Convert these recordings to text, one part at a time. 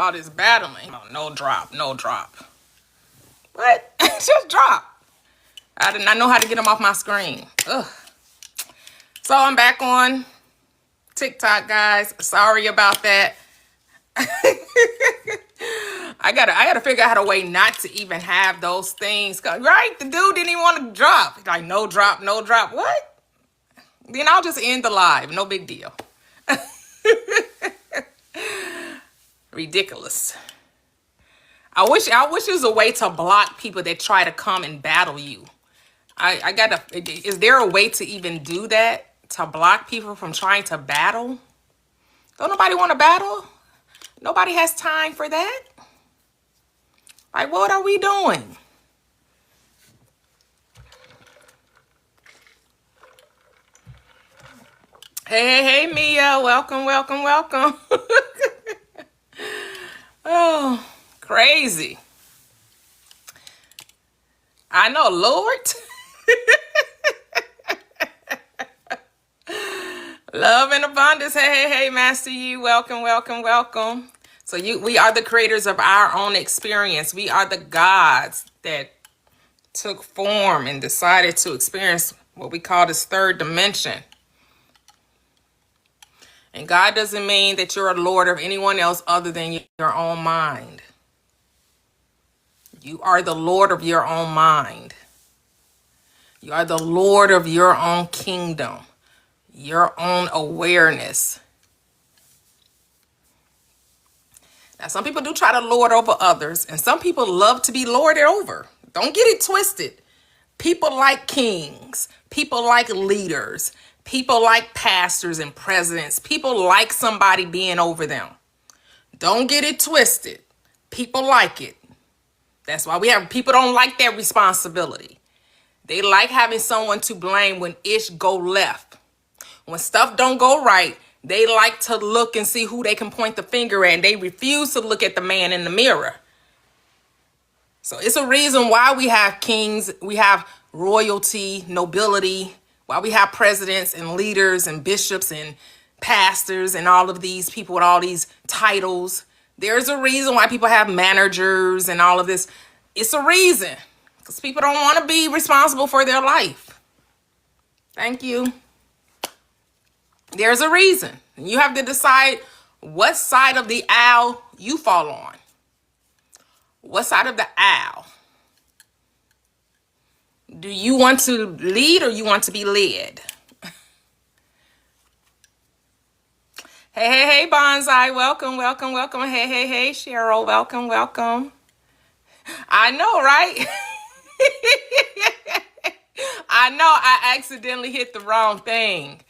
All this battling. Oh, no drop, no drop. What? Just drop. I did not know how to get them off my screen. Ugh. So I'm back on TikTok, guys. Sorry about that. I gotta figure out a way not to even have those things. Right? The dude didn't even want to drop. Like, no drop, no drop. What? Then I'll just end the live. No big deal. Ridiculous. I wish there was a way to block people that try to come and battle you. Is there a way to even do that? To block people from trying to battle? Don't nobody want to battle? Nobody has time for that? Like, what are we doing? Hey, Mia. Welcome, welcome, welcome. Oh, crazy. I know, Lord. Love and abundance. Hey, Master You. Welcome, welcome, welcome. So we are the creators of our own experience. We are the gods that took form and decided to experience what we call this third dimension. And God doesn't mean that you're a lord of anyone else other than your own mind. You are the lord of your own mind. You are the lord of your own kingdom, your own awareness. Now, some people do try to lord over others, and some people love to be lorded over. Don't get it twisted. People like kings. People like leaders. People like pastors and presidents. People like somebody being over them. Don't get it twisted. People like it. That's why people don't like that responsibility. They like having someone to blame when ish go left. When stuff don't go right, they like to look and see who they can point the finger at, and they refuse to look at the man in the mirror. So it's a reason why we have kings, we have royalty, nobility, why we have presidents and leaders and bishops and pastors and all of these people with all these titles. There's a reason why people have managers and all of this. It's a reason, because people don't want to be responsible for their life. Thank you. There's a reason. You have to decide what side of the aisle you fall on. What side of the aisle? Do you want to lead or you want to be led? Hey, Bonsai. Welcome, welcome, welcome. Hey, Cheryl. Welcome, welcome. I know, right? I know I accidentally hit the wrong thing.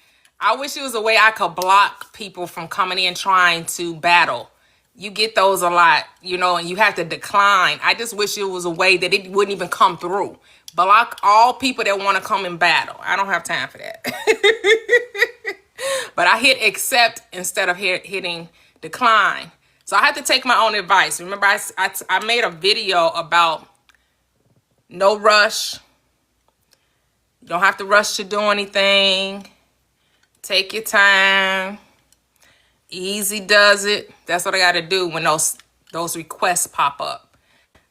I wish it was a way I could block people from coming in trying to battle. You get those a lot, and you have to decline. I just wish it was a way that it wouldn't even come through. Block all people that want to come and battle. I don't have time for that. But I hit accept instead of hitting decline. So I had to take my own advice. Remember, I made a video about no rush. You don't have to rush to do anything. Take your time. Easy does it. That's what I got to do when those requests pop up.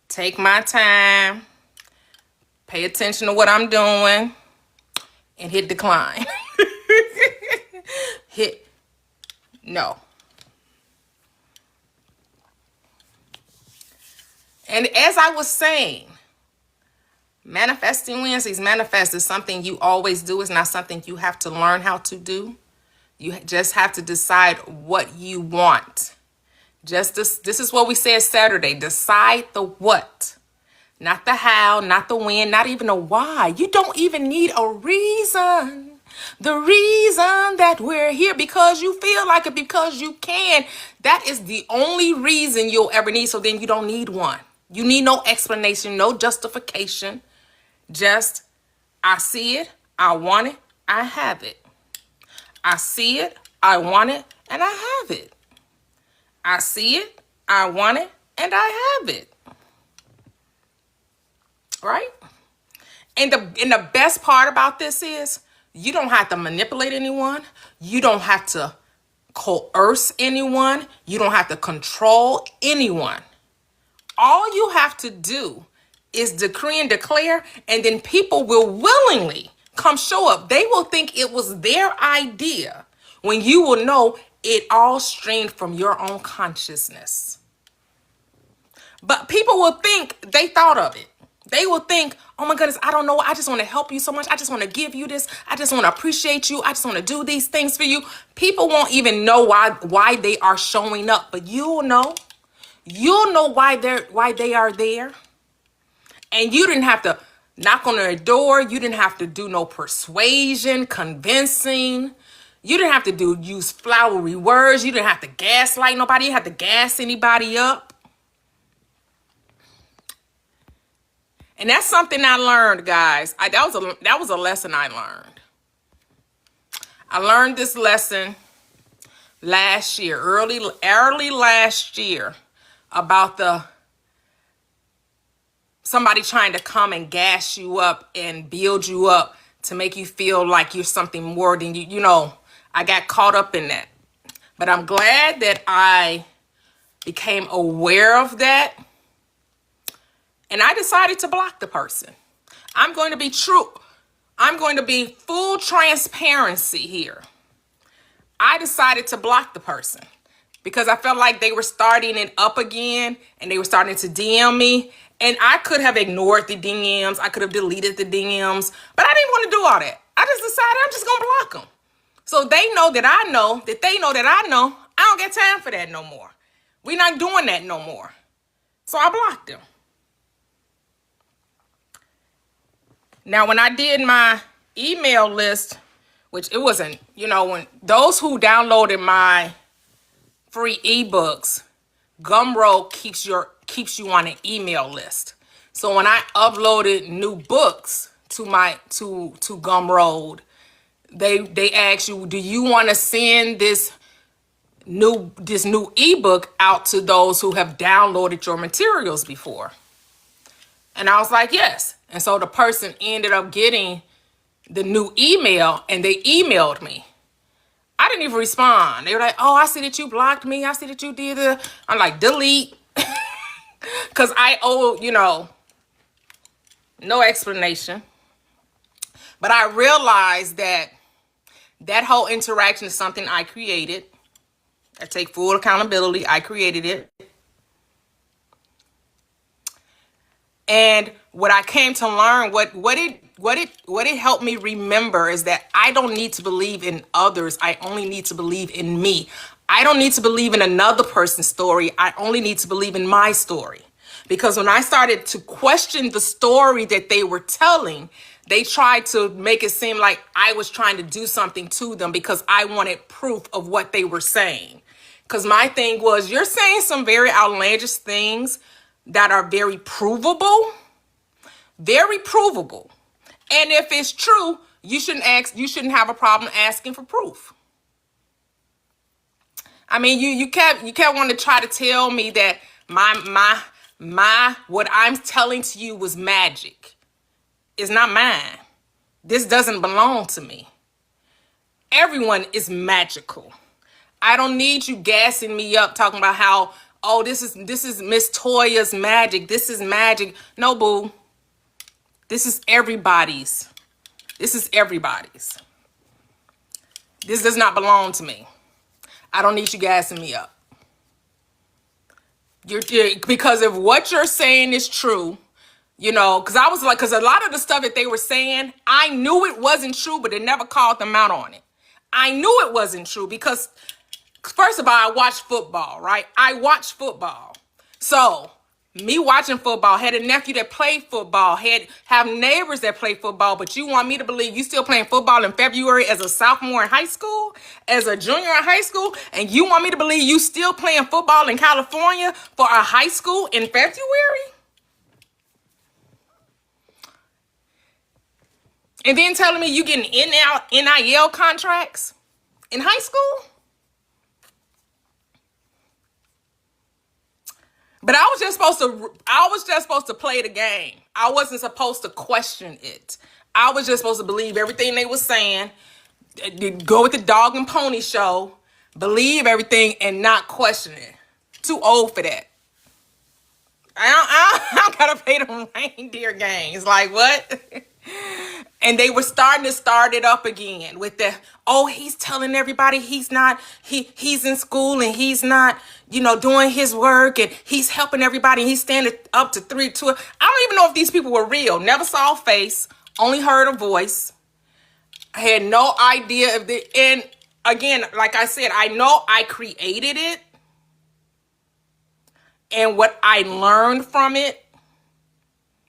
Take my time. Pay attention to what I'm doing. And hit decline. Hit no. And as I was saying, Manifesting Wednesdays, manifest is something you always do. It's not something you have to learn how to do. You just have to decide what you want. This is what we said Saturday. Decide the what. Not the how, not the when, not even the why. You don't even need a reason. The reason that we're here, because you feel like it, because you can. That is the only reason you'll ever need. So then you don't need one. You need no explanation, no justification. Just, I see it, I want it, I have it. I see it, I want it, and I have it. I see it, I want it, and I have it. Right? And the best part about this is you don't have to manipulate anyone. You don't have to coerce anyone. You don't have to control anyone. All you have to do is decree and declare, and then people will willingly come show up. They will think it was their idea when you will know it all streamed from your own consciousness. But people will think they thought of it. They will think, oh my goodness, I don't know. I just want to help you so much. I just want to give you this. I just want to appreciate you. I just want to do these things for you. People won't even know why they are showing up, but you'll know. You'll know why they are there. And you didn't have to knock on their door. You didn't have to do no persuasion, convincing. You didn't have to use flowery words. You didn't have to gaslight nobody. You didn't have to gas anybody up. And that's something I learned, guys. That was a lesson I learned. I learned this lesson last year, early last year, about somebody trying to come and gas you up and build you up to make you feel like you're something more than you. You know, I got caught up in that. But I'm glad that I became aware of that. And I decided to block the person. I'm going to be true. I'm going to be full transparency here. I decided to block the person because I felt like they were starting it up again and they were starting to DM me. And I could have ignored the DMs. I could have deleted the DMs, but I didn't want to do all that. I just decided I'm just going to block them. So they know that I know that they know that I know. I don't get time for that no more. We're not doing that no more. So I blocked them. Now, when I did my email list, which it wasn't, when those who downloaded my free ebooks, Gumroad keeps you on an email list. So when I uploaded new books to Gumroad, they ask you, do you want to send this new ebook out to those who have downloaded your materials before? And I was like, yes. And so the person ended up getting the new email and they emailed me. I didn't even respond. They were like, oh, I see that you blocked me. I see that you did it. I'm like, delete. Because I owe, no explanation. But I realized that whole interaction is something I created. I take full accountability. I created it. And what I came to learn, what it helped me remember is that I don't need to believe in others. I only need to believe in me. I don't need to believe in another person's story. I only need to believe in my story. Because when I started to question the story that they were telling, they tried to make it seem like I was trying to do something to them because I wanted proof of what they were saying. Because my thing was, you're saying some very outlandish things that are very provable. Very provable. And if it's true, you shouldn't have a problem asking for proof. I mean, you can't want to try to tell me that my what I'm telling to you was magic. It's not mine. This doesn't belong to me. Everyone is magical. I don't need you gassing me up talking about how, oh, this is Miss Toya's magic. This is magic. No, boo. This is everybody's. This is everybody's. This does not belong to me. I don't need you gassing me up. Because if what you're saying is true, because a lot of the stuff that they were saying, I knew it wasn't true, but it never called them out on it. I knew it wasn't true because, first of all, I watch football, right? I watch football. So me watching football, had a nephew that played football, have neighbors that play football, but you want me to believe you still playing football in February as a sophomore in high school, as a junior in high school, and you want me to believe you still playing football in California for a high school in February? And then telling me you getting NIL contracts in high school? But I was just supposed to play the game. I wasn't supposed to question it. I was just supposed to believe everything they were saying, go with the dog and pony show, believe everything and not question it. Too old for that. I don't gotta pay them reindeer games. Like, what? And they were starting to start it up again with the, oh, he's telling everybody he's not, he's in school and he's not, doing his work, and he's helping everybody. And he's standing up to 3, 2. I don't even know if these people were real. Never saw a face, only heard a voice. I had no idea of the, and again, like I said, I know I created it and what I learned from it.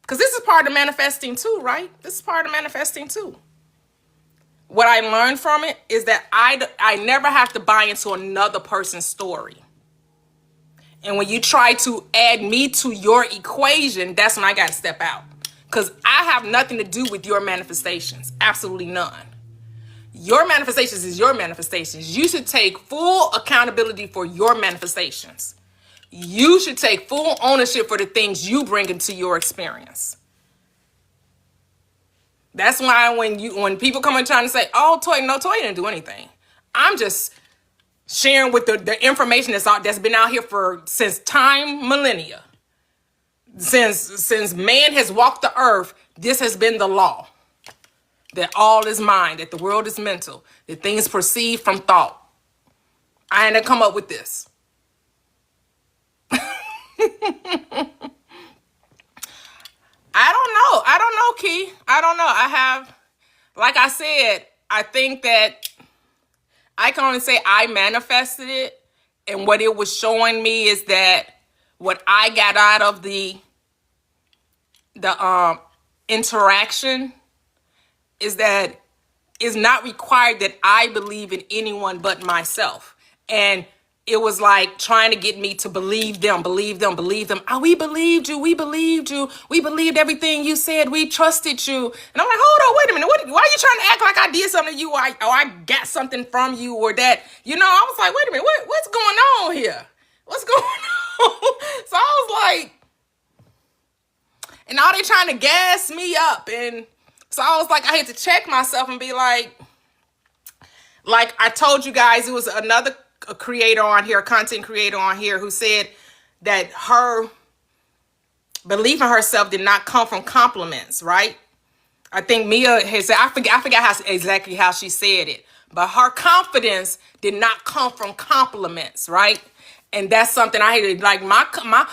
Because this is part of manifesting too, right? This is part of manifesting too. What I learned from it is that I never have to buy into another person's story. And when you try to add me to your equation, that's when I got to step out. Because I have nothing to do with your manifestations. Absolutely none. Your manifestations is your manifestations. You should take full accountability for your manifestations. You should take full ownership for the things you bring into your experience. That's why when people come and trying to say, oh, Toy didn't do anything. I'm just sharing with the information that's been out here since time, millennia. Since man has walked the earth, this has been the law. That all is mind, that the world is mental, that things proceed from thought. I had to come up with this. I don't know, Key. I don't know. Like I said, I think that I can only say I manifested it. And what it was showing me is that what I got out of the interaction is that it's not required that I believe in anyone but myself. And it was like trying to get me to believe them. Oh, we believed you. We believed everything you said. We trusted you. And I'm like, hold on, wait a minute. Why are you trying to act like I did something to you? Or I got something from you or that? I was like, wait a minute. What's going on here? What's going on? So I was like, and now they trying to gas me up. And so I was like, I had to check myself and be like I told you guys, it was another creator on here, a content creator on here, who said that her belief in herself did not come from compliments, right? I think Mia has said, I forgot exactly how she said it, but her confidence did not come from compliments, right? And that's something I hated. Like my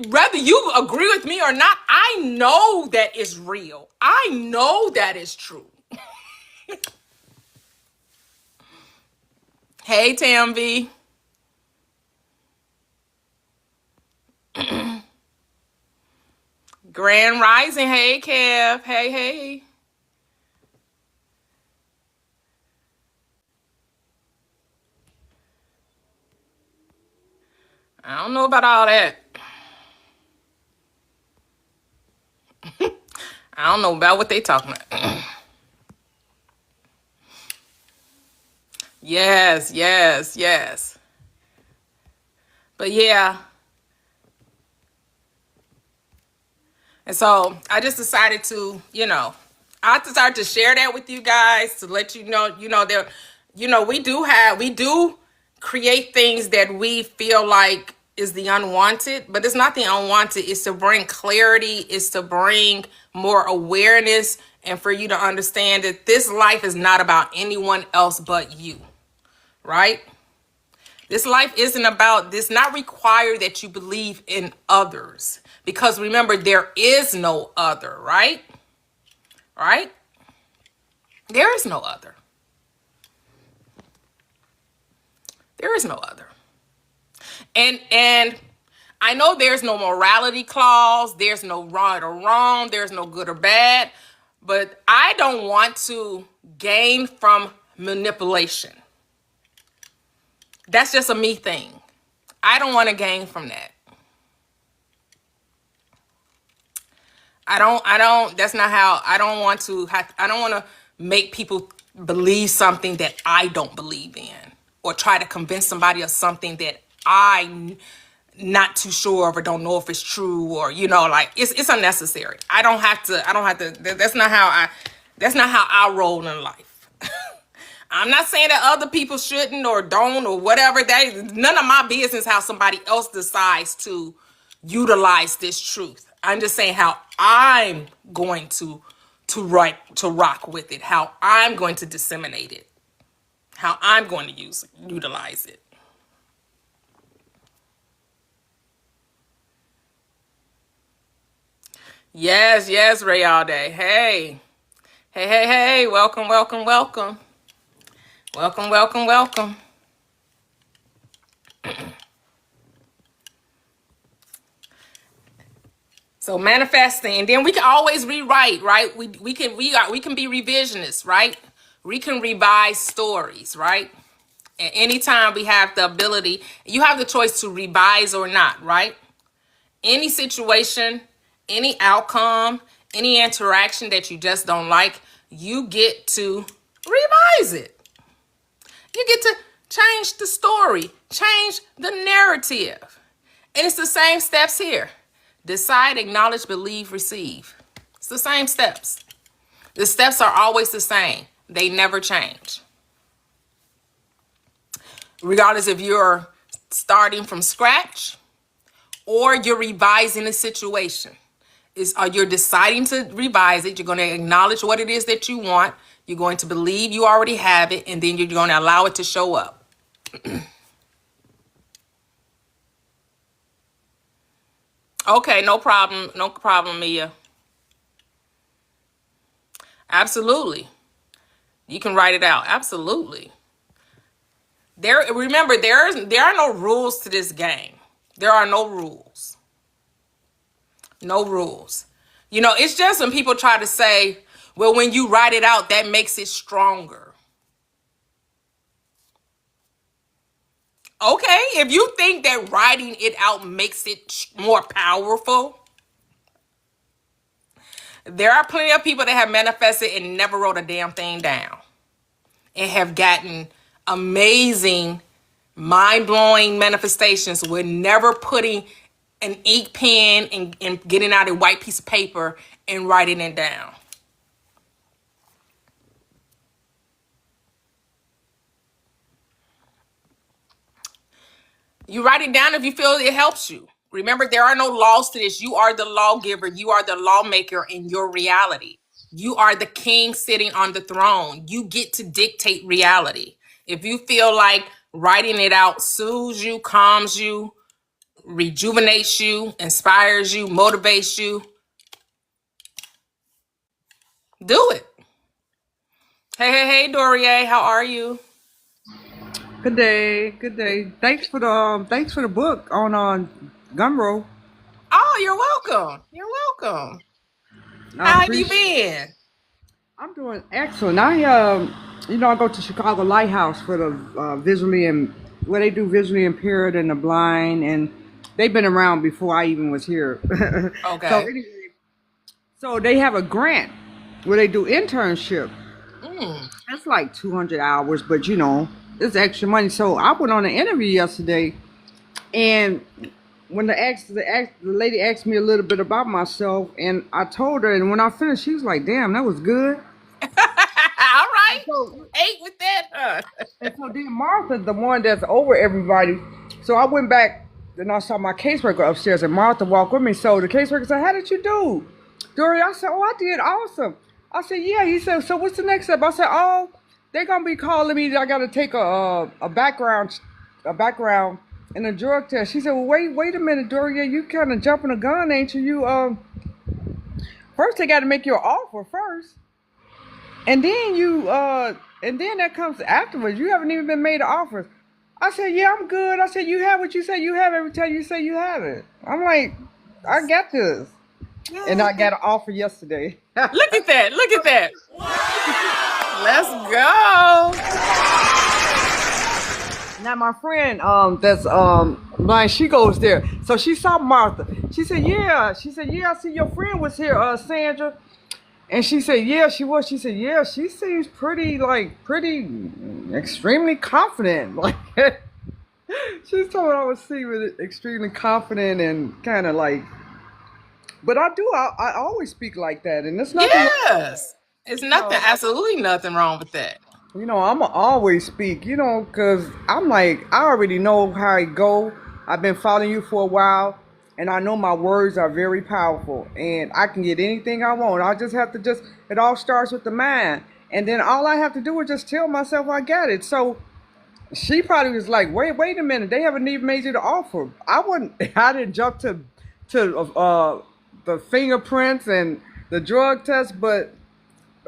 whether you agree with me or not, I know that is real. I know that is true. Hey, Tam V. Grand Rising. Hey, Kev. Hey. I don't know about all that. I don't know about what they talking about. Yes. But yeah. And so I just decided to, I decided to share that with you guys to let you know, we do create things that we feel like is the unwanted, but it's not the unwanted. It's to bring clarity. It's to bring more awareness, and for you to understand that this life is not about anyone else but you. Right? This life isn't about this, not required that you believe in others. Because remember, there is no other, right? Right? There is no other. There is no other. And I know there's no morality clause. There's no right or wrong. There's no good or bad. But I don't want to gain from manipulation. That's just a me thing. I don't want to gain from that. That's not how, I don't want to make people believe something that I don't believe in, or try to convince somebody of something that I'm not too sure of or don't know if it's true, or, it's unnecessary. I don't have to, that's not how I roll in life. I'm not saying that other people shouldn't or don't or whatever. That none of my business how somebody else decides to utilize this truth. I'm just saying how I'm going to rock with it, how I'm going to disseminate it, how I'm going to utilize it. Yes, yes, Ray all day. Hey, hey, hey, hey, welcome, welcome, welcome. Welcome, welcome, welcome. So manifesting, and then we can always rewrite, right? We can be revisionists, right? We can revise stories, right? And anytime we have the ability, you have the choice to revise or not, right? Any situation, any outcome, any interaction that you just don't like, you get to revise it. You get to change the story, change the narrative. And it's the same steps here. Decide, acknowledge, believe, receive. It's the same steps. The steps are always the same. They never change. Regardless if you're starting from scratch or you're revising a situation. You're deciding to revise it. You're going to acknowledge what it is that you want. You're going to believe you already have it, and then you're going to allow it to show up. Okay, no problem. No problem, Mia. Absolutely. You can write it out. Absolutely. Remember, there are no rules to this game. There are no rules. No rules. It's just when people try to say, well, when you write it out, that makes it stronger. Okay, if you think that writing it out makes it more powerful, there are plenty of people that have manifested and never wrote a damn thing down and have gotten amazing, mind-blowing manifestations with never putting an ink pen and getting out a white piece of paper and writing it down. You write it down if you feel it helps you. Remember, there are no laws to this. You are the lawgiver. You are the lawmaker in your reality. You are the king sitting on the throne. You get to dictate reality. If you feel like writing it out soothes you, calms you, rejuvenates you, inspires you, motivates you, do it. Hey, hey, hey, Dorier, how are you? Good day, good day. Thanks for the book on Gumroad. Oh, you're welcome. You're welcome. I How have you appreciate. been? I'm doing excellent. I go to Chicago Lighthouse for the visually and where they do visually impaired and the blind, and they've been around before I even was here. so Okay. anyway, so they have a grant where they do internship. Mm. That's like 200 hours, but it's extra money. So I went on an interview yesterday. And when the lady asked me a little bit about myself, and I told her, and when I finished, she was like, "Damn, that was good." All right. And so, Ate with that, huh? and so then Martha, the one that's over everybody, so I went back and I saw my caseworker upstairs, and Martha walked with me. So the caseworker said, "How did you do, Dory?" I said, "Oh, I did awesome." I said, "Yeah." He said, "So what's the next step?" I said, "Oh, they're gonna be calling me. I gotta take a background and a drug test." She said, "Well, wait a minute, Doria, you kind of jumping the gun, ain't you? First they got to make you an offer first, and then that comes afterwards. You haven't even been made an offer." I said, "Yeah, I'm good." I said, "You have what you say you have every time you say you have it." I'm like, "I got this," and I got an offer yesterday. Look at that. Look at that. Let's go. Now my friend that's blind, she goes there. So she saw Martha. She said, "Yeah." She said, "Yeah, I see your friend was here, Sandra." And she said, "Yeah, she was." She said, "Yeah, she seems pretty extremely confident." Like she told me I was seeming extremely confident and kind of like, but I always speak like that, and there's nothing wrong with Yes. It's that. nothing, absolutely nothing wrong with that. I'ma always speak, cause I'm like, I already know how it go. I've been following you for a while, and I know my words are very powerful, and I can get anything I want. I just have to it all starts with the mind, and then all I have to do is just tell myself I got it. So she probably was like, wait a minute, they haven't even made you the offer. I didn't jump to the fingerprints and the drug test, but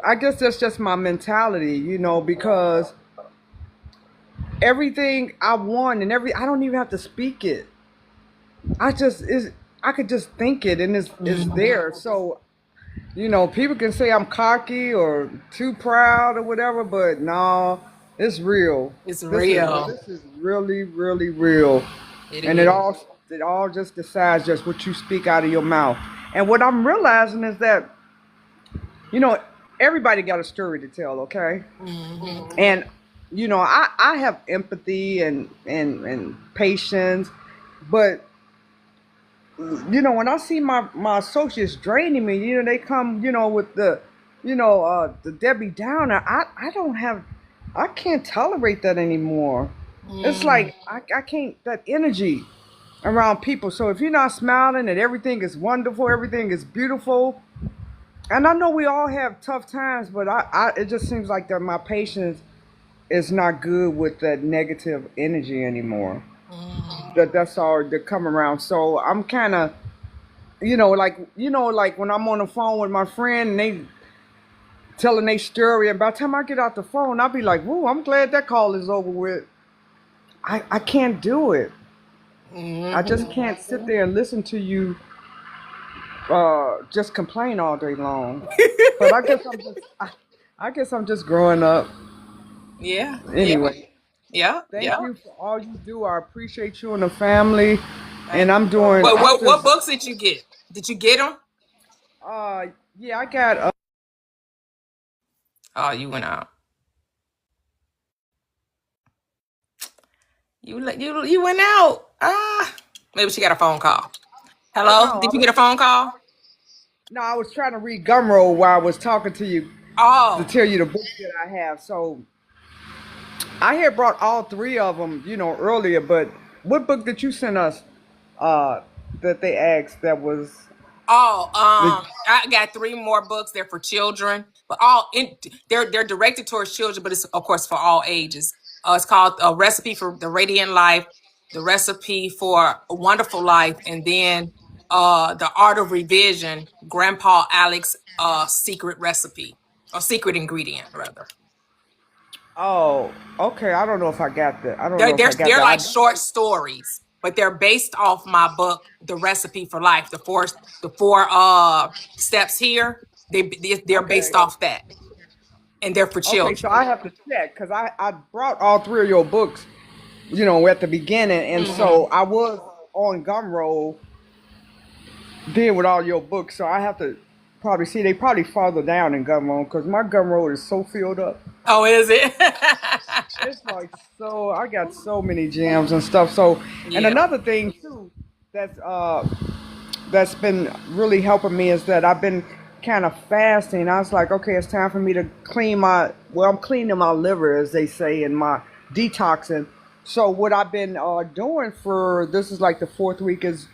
I guess that's just my mentality, because everything I want and I don't even have to speak it. I could just think it and it's there. So, people can say I'm cocky or too proud or whatever, but no, it's real. It's This is real. this is really, really real. It And is. it all just decides just what you speak out of your mouth. And what I'm realizing is that, you know, everybody got a story to tell, okay? And I have empathy and patience, but when I see my associates draining me, they come, with the Debbie Downer. I can't tolerate that anymore. It's like I can't that energy around people. So if you're not smiling and everything is wonderful, everything is beautiful, and I know we all have tough times, but it just seems like that my patience is not good with that negative energy anymore. That's all that come around. So I'm kind of, like when I'm on the phone with my friend and they telling their story, and by the time I get out the phone, I'll be like, "Whoa, I'm glad that call is over with." I can't do it. I just can't sit there and listen to you just complain all day long. But I guess I'm just growing up. Yeah. Yeah. Anyway, Yeah. thank Yeah. you for all you do. I appreciate you and the family. And Thank you. I'm What just, books did you get? Did you get them? uh, yeah, I got, Oh, you went out. You went out. Ah, maybe she got a phone call. oh Hello? no, Did you get a phone call? I was trying to read Gumroad while I was talking to you to Oh. tell you the books that I have. So I had brought all three of them, earlier, but what book did you send us, uh, that they asked that was Oh, the, I got three more books. They're for children, but they're directed towards children, but it's of course for all ages. It's called A Recipe for the Radiant Life, The Recipe for a Wonderful Life, and then The Art of Revision, Grandpa Alex secret recipe or secret ingredient rather. oh, okay, I don't know if I got that. I don't They're know if they're I got they're that. like short stories, but they're based off my book, The Recipe for Life. The four steps here. They're based Okay. off that, and they're for Okay, so children. I have to check because I brought all three of your books, at the beginning, and so Hmm. I was on Gumroad then with all your books, so I have to probably see they probably farther down in Gumroad because my Gumroad is so filled up. Oh, is it? It's like so I got so many gems and stuff. So and Yeah. another thing too that's that's been really helping me is that I've been kind of fasting. I was like, okay, it's time for me to I'm cleaning my liver, as they say, and my detoxing. So what I've been doing for this is like the fourth week is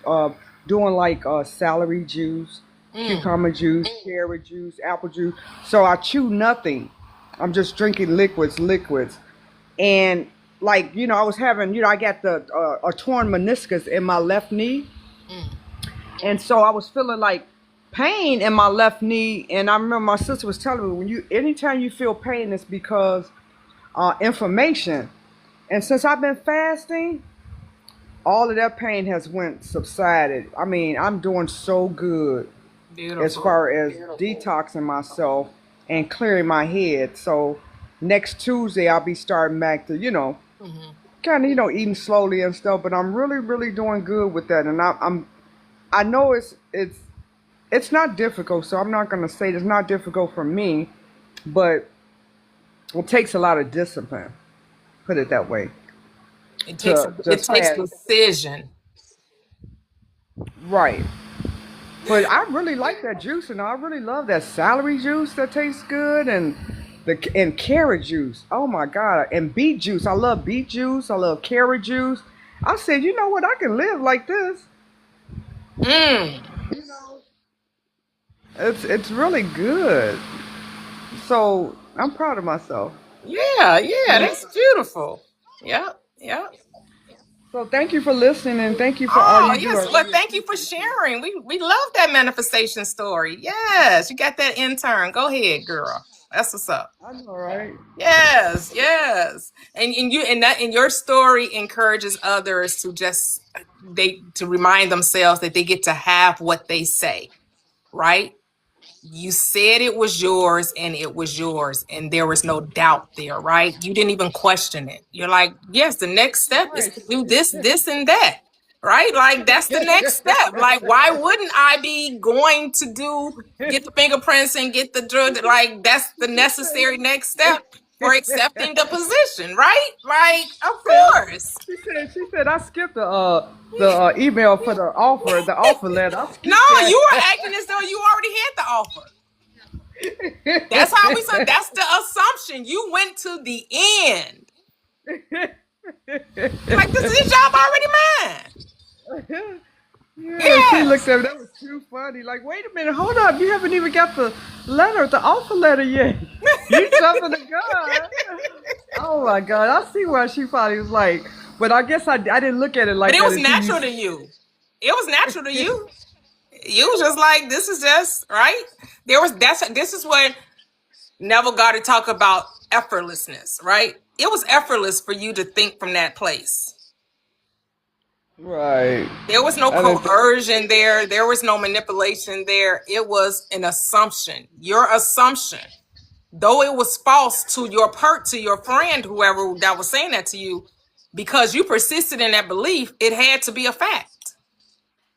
doing like celery juice, Mm. cucumber juice, carrot juice, apple juice. So I chew nothing. I'm just drinking liquids. And like, I was having, I got the a torn meniscus in my left knee. Mm. And so I was feeling like pain in my left knee, and I remember my sister was telling me anytime you feel pain, it's because inflammation. And since I've been fasting, all of that pain has went subsided. I mean, I'm doing so good as Beautiful. far as detoxing myself and clearing my head. So next Tuesday I'll be starting back to Hmm. kind of eating slowly and stuff. But I'm really really doing good with that, and I know it's not difficult, so I'm not going to say it's not difficult for me, but it takes a lot of discipline, put it that way, It takes to it just takes have, decision. right. But I really like that juice, and I really love that celery juice that tastes good, and And carrot juice. Oh my God. And beet juice. I love beet juice. I love carrot juice. I said, you know what? I can live like this. Mm. You know, it's really good. So I'm proud of myself. Yeah, yeah, that's beautiful. Yep, yep. So thank you for listening and thank you for all Oh, you do. I yes. Well, really thank you for appreciate it. sharing. We love that manifestation story. Yes, you got that intern. Go ahead, girl. That's what's up. I know, right? Yes, yes. And you and your story encourages others to just they to remind themselves that they get to have what they say, right? You said it was yours and it was yours and there was no doubt there, right? You didn't even question it. You're like, yes, the next step is Right. to do this and that, right? Like that's the next step. Like why wouldn't I be going to do get the fingerprints and get the drug? Like that's the necessary next step for accepting the position, right? Like of She said, course. she said, I skipped the email for the offer letter. I No, skipped that. you were acting as though you already had the offer. That's how we said. That's the assumption. You went to the end. Like this is job already mine. Yeah, she looked Yes. at me. That was too funny. Like, wait a minute, hold up. You haven't even got the offer letter yet. You jumping the gun. Oh my God. I see why she probably was like, but I guess I didn't look at it But like it that was until natural to you. It was natural to you. You was just like, this is just right. This is what Neville got to talk about effortlessness, right? It was effortless for you to think from that place. Right. There was no I didn't think, coercion there. There was no manipulation there. It was an assumption. Your assumption, though it was false to your friend, whoever that was saying that to you, because you persisted in that belief, it had to be a fact.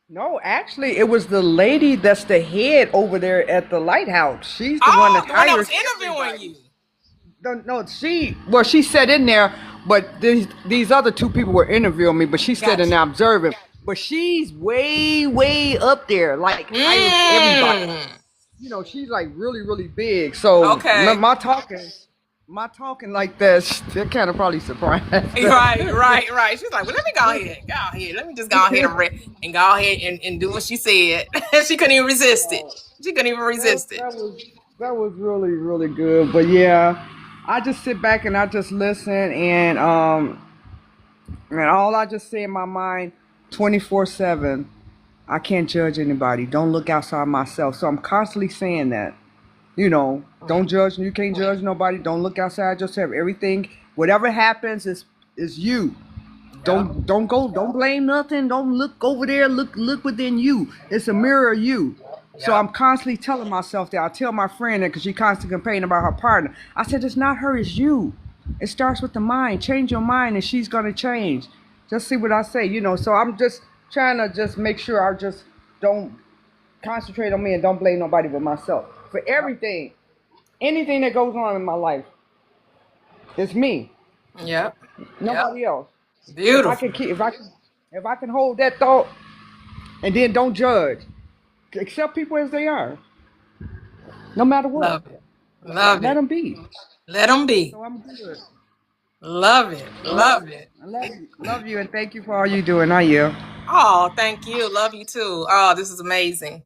no, actually, it was the lady that's the head over there at the lighthouse. She's the one Oh, that the one that was hires interviewing everybody. you. No, she sat in there, but these other two people were interviewing me, but she sat in Gotcha. there observing. But she's way up there, like hires everybody. Mm. You know, she's like really big. So Okay. my talking like that, that kind of probably surprised her. Right. She's like, well, let me go ahead. Go ahead. Let me just go ahead and go ahead and do what she said. She couldn't even resist it. She couldn't even that, resist it. that was that was really good. But yeah, I just sit back and I just listen and all I just say in my mind, 24/7. I can't judge anybody. Don't look outside myself. So I'm constantly saying that. Don't judge. You can't judge nobody. Don't look outside yourself. Everything, whatever happens, is you. Yeah. Don't blame nothing. Don't look over there. Look within you. It's a mirror of you. So Yeah. I'm constantly telling myself that. I tell my friend that because she constantly complaining about her partner. I said it's not her, it's you. It starts with the mind. Change your mind and she's gonna change. Just see what I say. So I'm just trying to just make sure I just don't concentrate on me and don't blame nobody but myself. For everything, anything that goes on in my life, it's me. Yep. Yep. Nobody else. If I can Beautiful. keep, if I can hold that thought and then don't judge, accept people as they are, no matter what. Love it. Love Let it. them be. Let them be. So I'm good. Love it. Love it. I love you, and thank you for all you do. And I you. Oh, thank you. Love you too. Oh, this is amazing.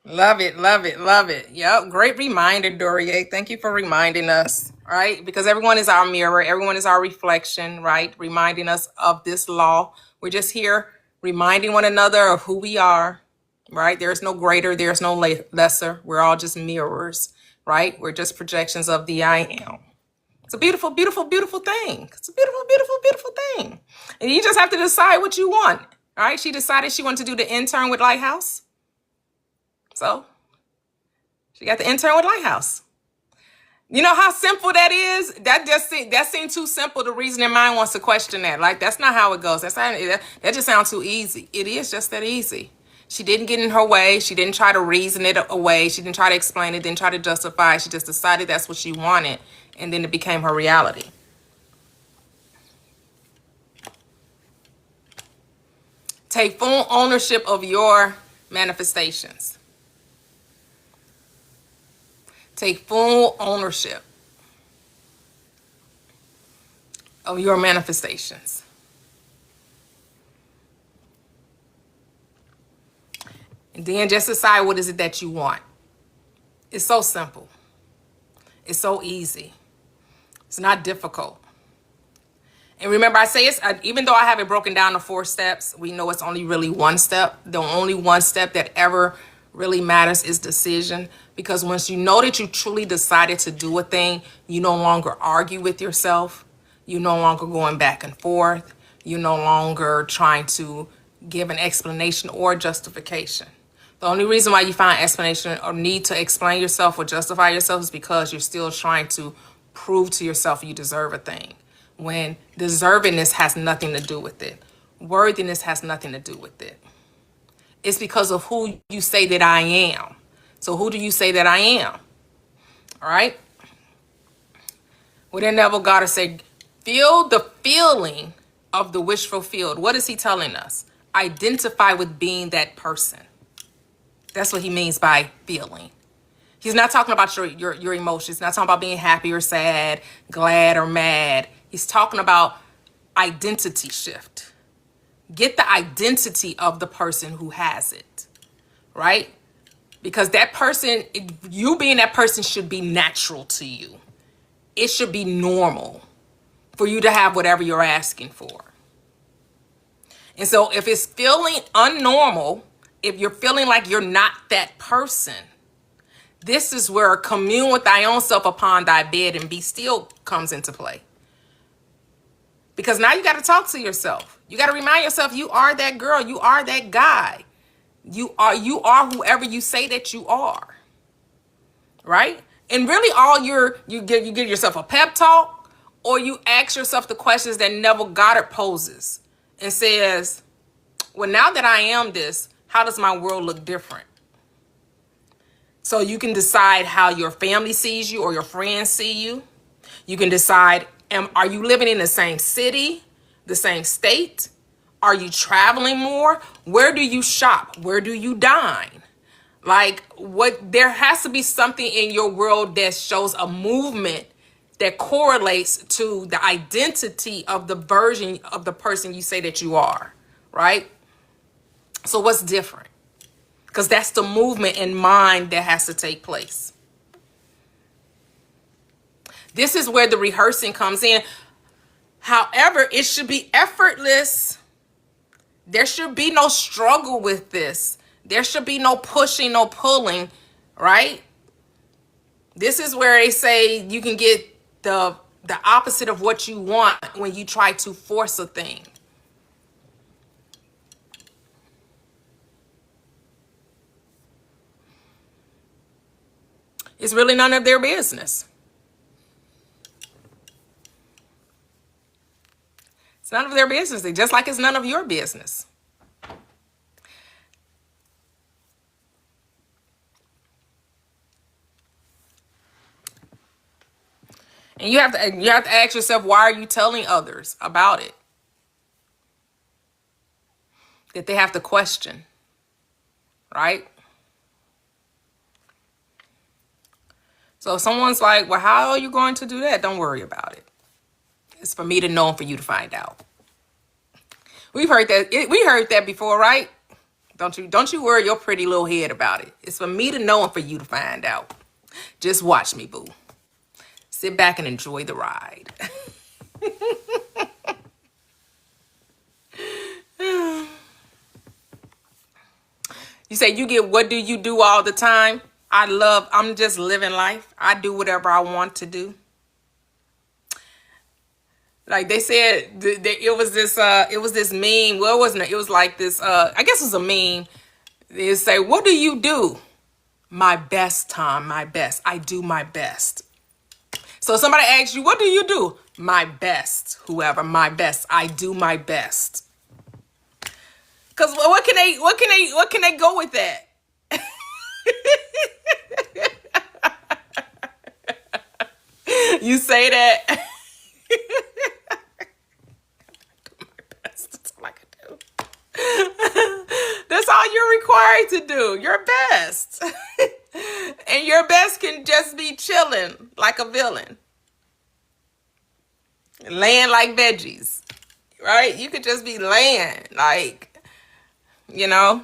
Love it. Love it. Love it. Yep. Great reminder, Dorier. Thank you for reminding us, right? Because everyone is our mirror. Everyone is our reflection, right? Reminding us of this law. We're just here reminding one another of who we are, right? There's no greater, there's no lesser. We're all just mirrors, right? We're just projections of the I am. It's a beautiful, beautiful, beautiful thing. It's a beautiful, beautiful, beautiful thing. And you just have to decide what you want. All right. She decided she wanted to do the intern with Lighthouse. So she got the intern with Lighthouse. You know how simple that is? That seemed too simple. The reasoning mind wants to question that. Like that's not how it goes. That just sounds too easy. It is just that easy. She didn't get in her way. She didn't try to reason it away. She didn't try to explain it. Didn't try to justify it. She just decided that's what she wanted, and then it became her reality. Take full ownership of your manifestations. Take full ownership. of your manifestations. And then just decide what is it that you want. It's so simple. It's so easy. It's not difficult. And remember, I say it's, even though I have it broken down to 4 steps, we know it's only really 1 step. The only 1 step that ever really matters is decision. Because once you know that you truly decided to do a thing, you no longer argue with yourself. You're no longer going back and forth. You're no longer trying to give an explanation or justification. The only reason why you find explanation or need to explain yourself or justify yourself is because you're still trying to prove to yourself you deserve a thing, when deservingness has nothing to do with it. Worthiness has nothing to do with it. It's because of who you say that I am. So who do you say that I am? All right? Well, then Neville Goddard said, feel the feeling of the wish fulfilled. What is he telling us? Identify with being that person. That's what he means by feeling. He's not talking about your emotions. He's not talking about being happy or sad, glad or mad. He's talking about identity shift. Get the identity of the person who has it, right? Because that person, you being that person should be natural to you. It should be normal for you to have whatever you're asking for. And so if it's feeling unnormal, if you're feeling like you're not that person, this is where commune with thy own self upon thy bed and be still comes into play. Because now you got to talk to yourself. You got to remind yourself you are that girl. You are that guy. You are whoever you say that you are. Right? And really all you give yourself a pep talk, or you ask yourself the questions that Neville Goddard poses and says, well, now that I am this, how does my world look different? So you can decide how your family sees you or your friends see you. You can decide, are you living in the same city, the same state? Are you traveling more? Where do you shop? Where do you dine? Like, there has to be something in your world that shows a movement that correlates to the identity of the version of the person you say that you are, right? So what's different? Because that's the movement in mind that has to take place. This is where the rehearsing comes in. However, it should be effortless. There should be no struggle with this. There should be no pushing, no pulling, right? This is where they say you can get the opposite of what you want when you try to force a thing. It's really none of their business. It's none of their business, just like it's none of your business. And you have to ask yourself, why are you telling others about it? That they have to question, right? So if someone's like, well, how are you going to do that? Don't worry about it. It's for me to know and for you to find out. We heard that before, right? Don't you worry your pretty little head about it. It's for me to know and for you to find out. Just watch me, boo. Sit back and enjoy the ride. You say you get, what do you do all the time? I'm just living life. I do whatever I want to do. Like they said, it was this meme. Well, it wasn't. It was like this. I guess it was a meme. They say, "What do you do?" My best, Tom. My best. I do my best. So somebody asks you, "What do you do?" My best. Whoever. My best. I do my best. Because what can they go with that? You say that. That's all I can do. That's all you're required to do. Your best. And your best can just be chilling like a villain. Laying like veggies, right? You could just be laying, like, you know,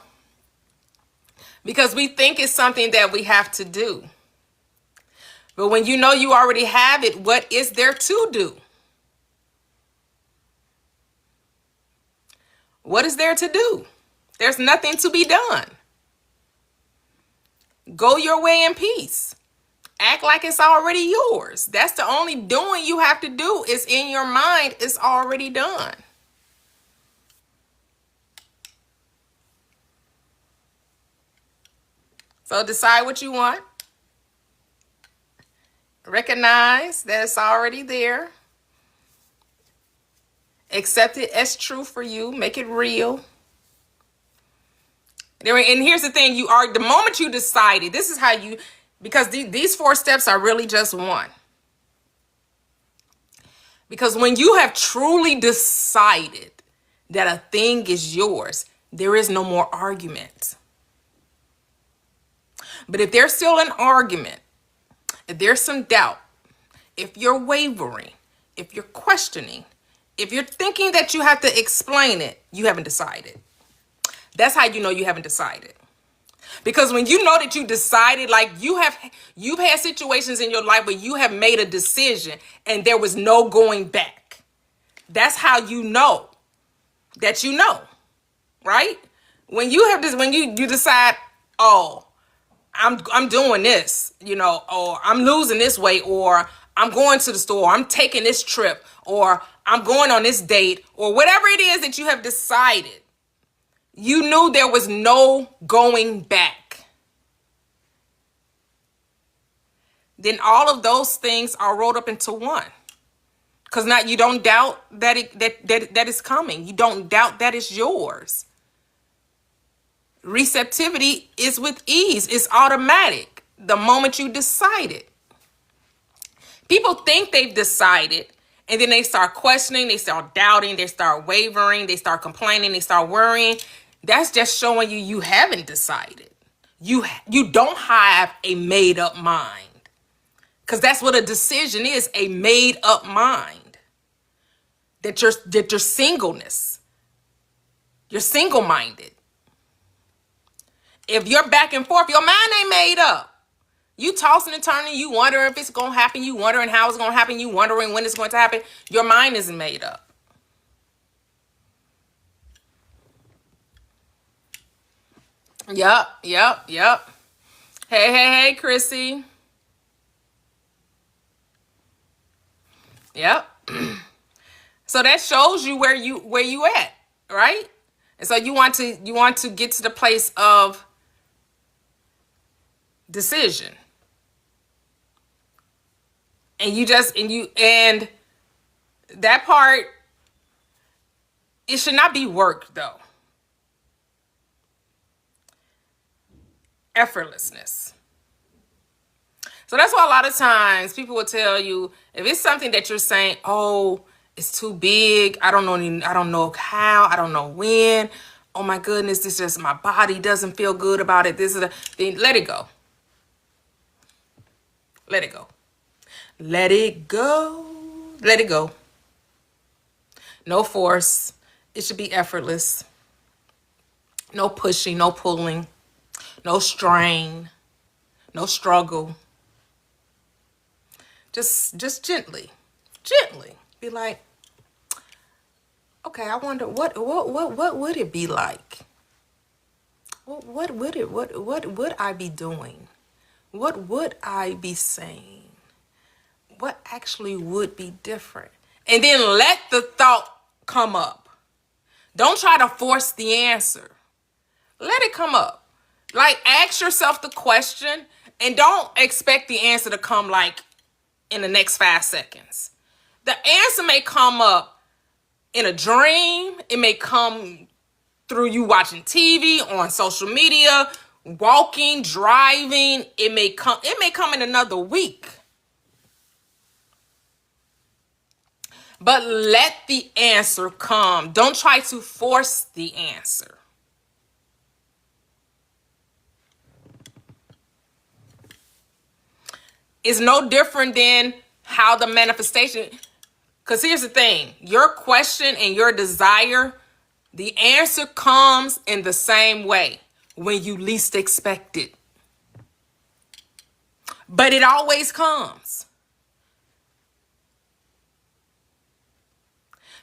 because we think it's something that we have to do. But when you know you already have it, what is there to do? What is there to do? There's nothing to be done. Go your way in peace. Act like it's already yours. That's the only doing you have to do. Is in your mind. It's already done. So decide what you want. Recognize that it's already there. Accept it as true for you. Make it real. And here's the thing, the moment you decided, this is how you, because these 4 steps are really just one. Because when you have truly decided that a thing is yours, there is no more argument. But if there's still an argument, if there's some doubt, if you're wavering, if you're questioning, if you're thinking that you have to explain it, you haven't decided. That's how you know you haven't decided. Because when you know that you decided, like you've had situations in your life where you have made a decision and there was no going back. That's how you know that you know, right? When you have this, when you decide, oh, I'm doing this, you know, or I'm losing this weight, or I'm going to the store, I'm taking this trip, or I'm going on this date, or whatever it is that you have decided. You knew there was no going back. Then all of those things are rolled up into one. Because now you don't doubt that it's coming. You don't doubt that it's yours. Receptivity is with ease. It's automatic. The moment you decide it. People think they've decided, and then they start questioning, they start doubting, they start wavering, they start complaining, they start worrying. That's just showing you haven't decided. You don't have a made up mind. Because that's what a decision is, a made up mind. That your singleness. You're single minded. If you're back and forth, your mind ain't made up. You tossing and turning, you wondering if it's going to happen, you wondering how it's going to happen, you wondering when it's going to happen. Your mind isn't made up. Yep. Hey, Chrissy. Yep. So that shows you where you at, right? And so you want to get to the place of decision. And that part, it should not be work though. Effortlessness. So that's why a lot of times people will tell you, if it's something that you're saying, oh, it's too big, I don't know how, I don't know when, oh my goodness, this just, my body doesn't feel good about it, then let it go. Let it go. Let it go. Let it go. No force. It should be effortless. No pushing, no pulling, no strain, no struggle. Just gently be like, okay, I wonder what would it be like? What would I be doing? What would I be saying? What actually would be different? And then let the thought come up. Don't try to force the answer. Let it come up. Like, ask yourself the question and don't expect the answer to come like in the next 5 seconds. The answer may come up in a dream. It may come through you watching TV, on social media, walking, driving. It may come in another week. But let the answer come. Don't try to force the answer. It's no different than how the manifestation. Because here's the thing, your question and your desire, the answer comes in the same way when you least expect it. But it always comes.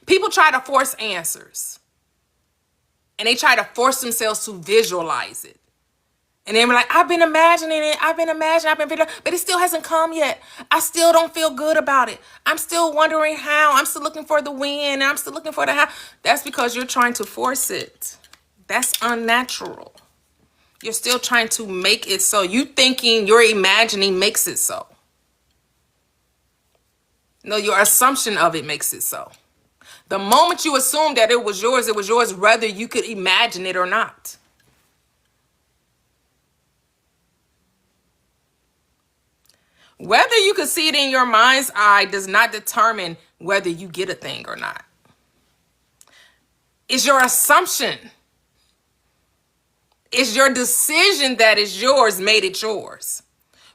People try to force answers. And they try to force themselves to visualize it. And they're like, I've been imagining it. But it still hasn't come yet. I still don't feel good about it. I'm still wondering how. I'm still looking for the when. I'm still looking for the how. That's because you're trying to force it. That's unnatural. You're still trying to make it so. You thinking your imagining makes it so. No, your assumption of it makes it so. The moment you assume that it was yours, whether you could imagine it or not. Whether you can see it in your mind's eye does not determine whether you get a thing or not. It's your assumption. It's your decision that is yours made it yours.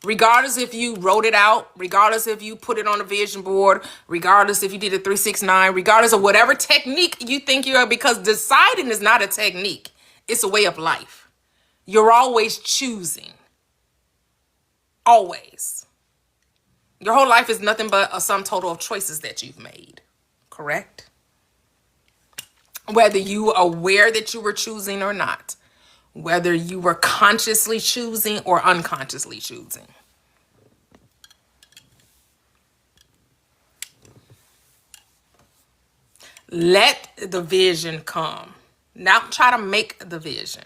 Regardless if you wrote it out, regardless if you put it on a vision board, regardless if you did a 369, regardless of whatever technique you think you are, because deciding is not a technique. It's a way of life. You're always choosing. Always. Your whole life is nothing but a sum total of choices that you've made. Correct? Whether you are aware that you were choosing or not. Whether you were consciously choosing or unconsciously choosing. Let the vision come. Now try to make the vision.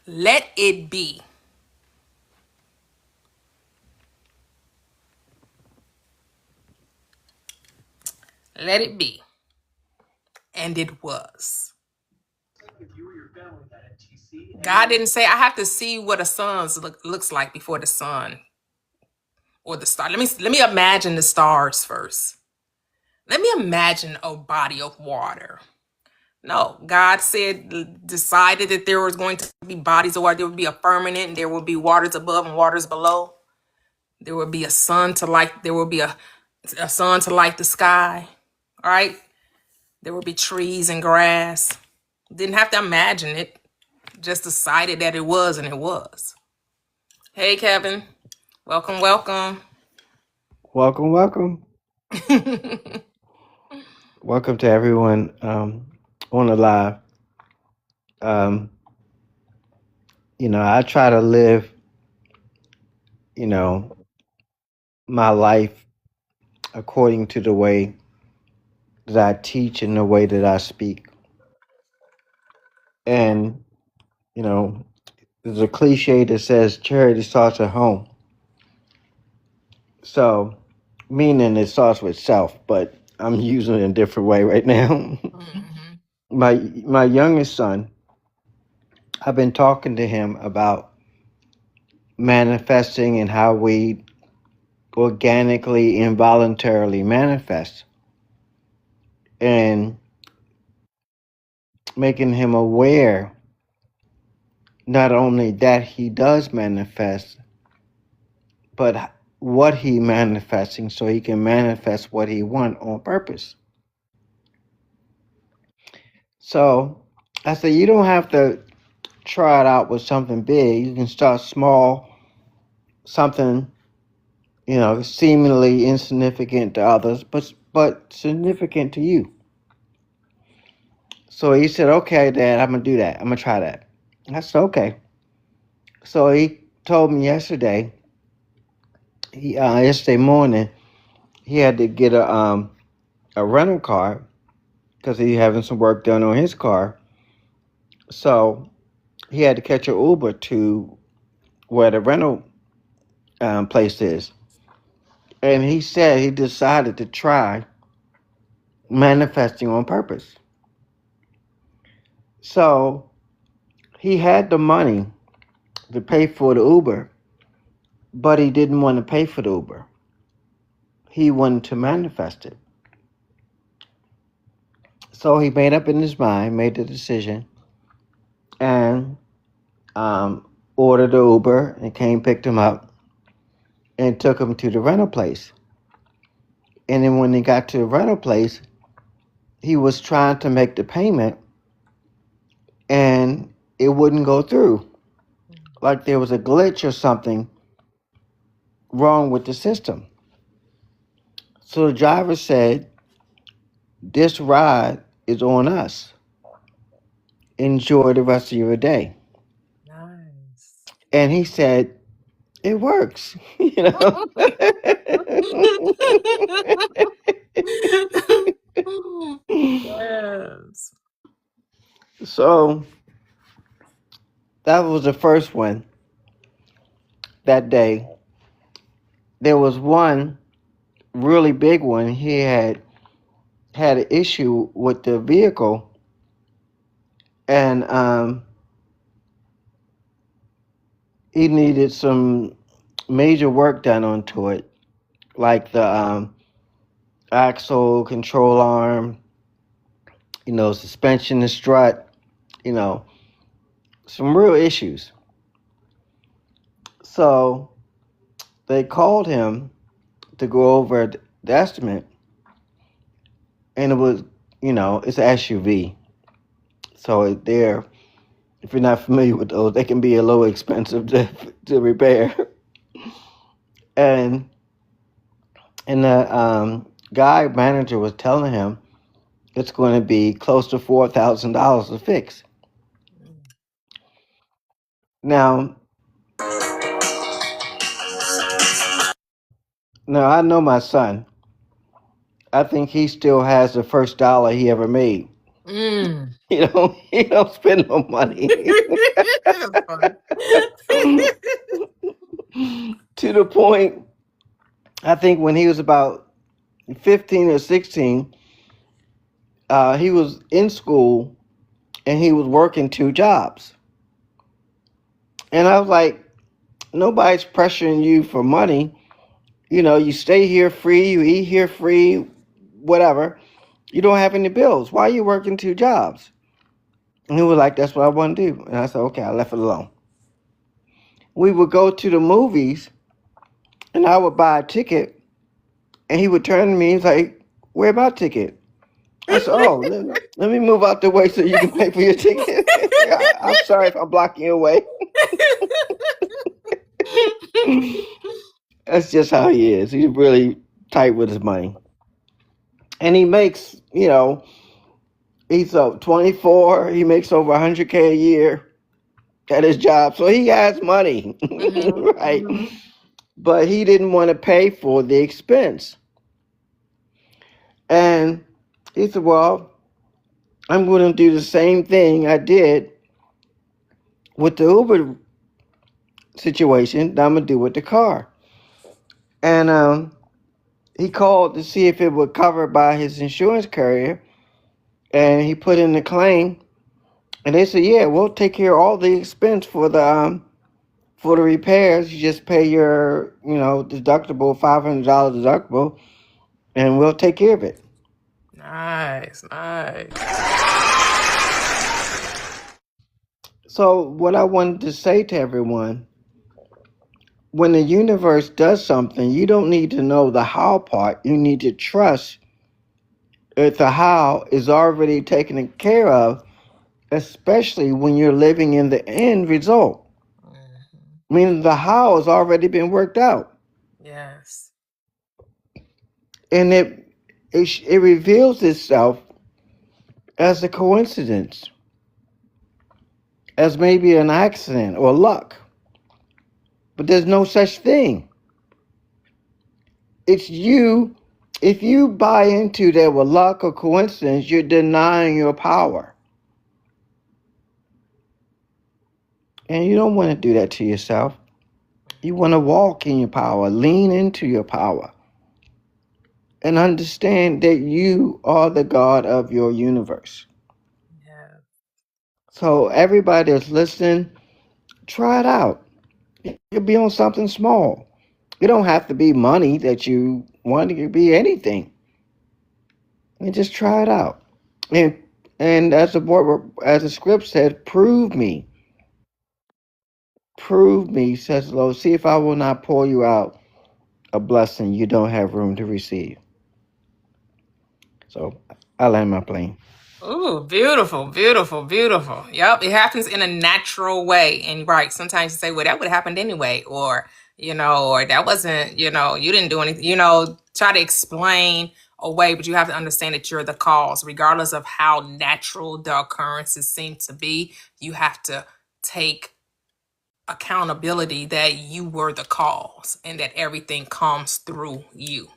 Let it be. Let it be. And it was. God didn't say, I have to see what a sun looks like before the sun or the star. Let me imagine the stars first. Let me imagine a body of water. No, God decided that there was going to be bodies of water. There would be a firmament, and there would be waters above and waters below. There would be a sun to light. There would be a sun to light the sky. All right. There would be trees and grass. Didn't have to imagine it. Just decided that it was, and it was. Hey, Kevin. Welcome, welcome. Welcome, welcome. Welcome to everyone on the live. I try to live, my life according to the way that I teach and the way that I speak. And, there's a cliche that says charity starts at home. So, meaning it starts with self, but I'm using it in a different way right now. My youngest son, I've been talking to him about manifesting and how we organically, involuntarily manifest, and making him aware not only that he does manifest, but what he manifesting so he can manifest what he want on purpose. So I said, you don't have to try it out with something big. You can start small, something, seemingly insignificant to others, but significant to you. So he said, okay, Dad, I'm going to do that. I'm going to try that. I said, okay. So he told me yesterday morning, he had to get a rental car because he's having some work done on his car. So he had to catch an Uber to where the rental place is. And he said he decided to try manifesting on purpose. So he had the money to pay for the Uber, but he didn't want to pay for the Uber. He wanted to manifest it. So he made up in his mind, made the decision, and ordered the Uber and came, picked him up. and took him to the rental place. And then when he got to the rental place, he was trying to make the payment and it wouldn't go through. Like there was a glitch or something wrong with the system. So the driver said, "This ride is on us. Enjoy the rest of your day." Nice. And he said, "It works." You know? Yes. So that was the first one that day. There was one really big one. He had an issue with the vehicle, and he needed some major work done onto it, like the axle, control arm, suspension and strut, you know, some real issues. So they called him to go over the estimate, and it was, it's an SUV. So they're, if you're not familiar with those, they can be a little expensive to repair. And the guy manager was telling him it's going to be close to $4,000 to fix. Now, I know my son. I think he still has the first dollar he ever made. Mm. He don't spend no money. That's funny. To the point, I think when he was about 15 or 16, he was in school and he was working 2 jobs. And I was like, nobody's pressuring you for money. You stay here free, you eat here free, whatever. You don't have any bills. Why are you working 2 jobs? And he was like, that's what I want to do. And I said, okay, I left it alone. We would go to the movies and I would buy a ticket and he would turn to me and he's like, where my ticket? I said, oh, let me move out the way so you can pay for your ticket. I'm sorry if I'm blocking your way. That's just how he is. He's really tight with his money. And he makes, he's 24. He makes over 100K a year at his job. So he has money, right? Mhm. But he didn't want to pay for the expense. And he said, well, I'm going to do the same thing I did with the Uber situation that I'm going to do with the car. And he called to see if it would cover by his insurance carrier. And he put in the claim. And they said, yeah, we'll take care of all the expense for the repairs. You just pay your, deductible, $500 deductible, and we'll take care of it. Nice. So what I wanted to say to everyone, when the universe does something, you don't need to know the how part. You need to trust that the how is already taken care of, especially when you're living in the end result. Meaning the how has already been worked out. Yes. And it reveals itself as a coincidence, as maybe an accident or luck. But there's no such thing. It's you. If you buy into that with luck or coincidence, you're denying your power. And you don't want to do that to yourself. You want to walk in your power, lean into your power, and understand that you are the God of your universe. Yeah. So everybody that's listening, try it out. It could be on something small. It don't have to be money that you want. It could be anything. And just try it out. And as the script said, prove me. Prove me, says the Lord. See if I will not pour you out a blessing you don't have room to receive. So I land my plane. Ooh, beautiful, beautiful, beautiful. Yep, it happens in a natural way. And right, sometimes you say, well, that would have happened anyway, or, or that wasn't, you didn't do anything, try to explain away, but you have to understand that you're the cause, regardless of how natural the occurrences seem to be. You have to take accountability that you were the cause and that everything comes through you.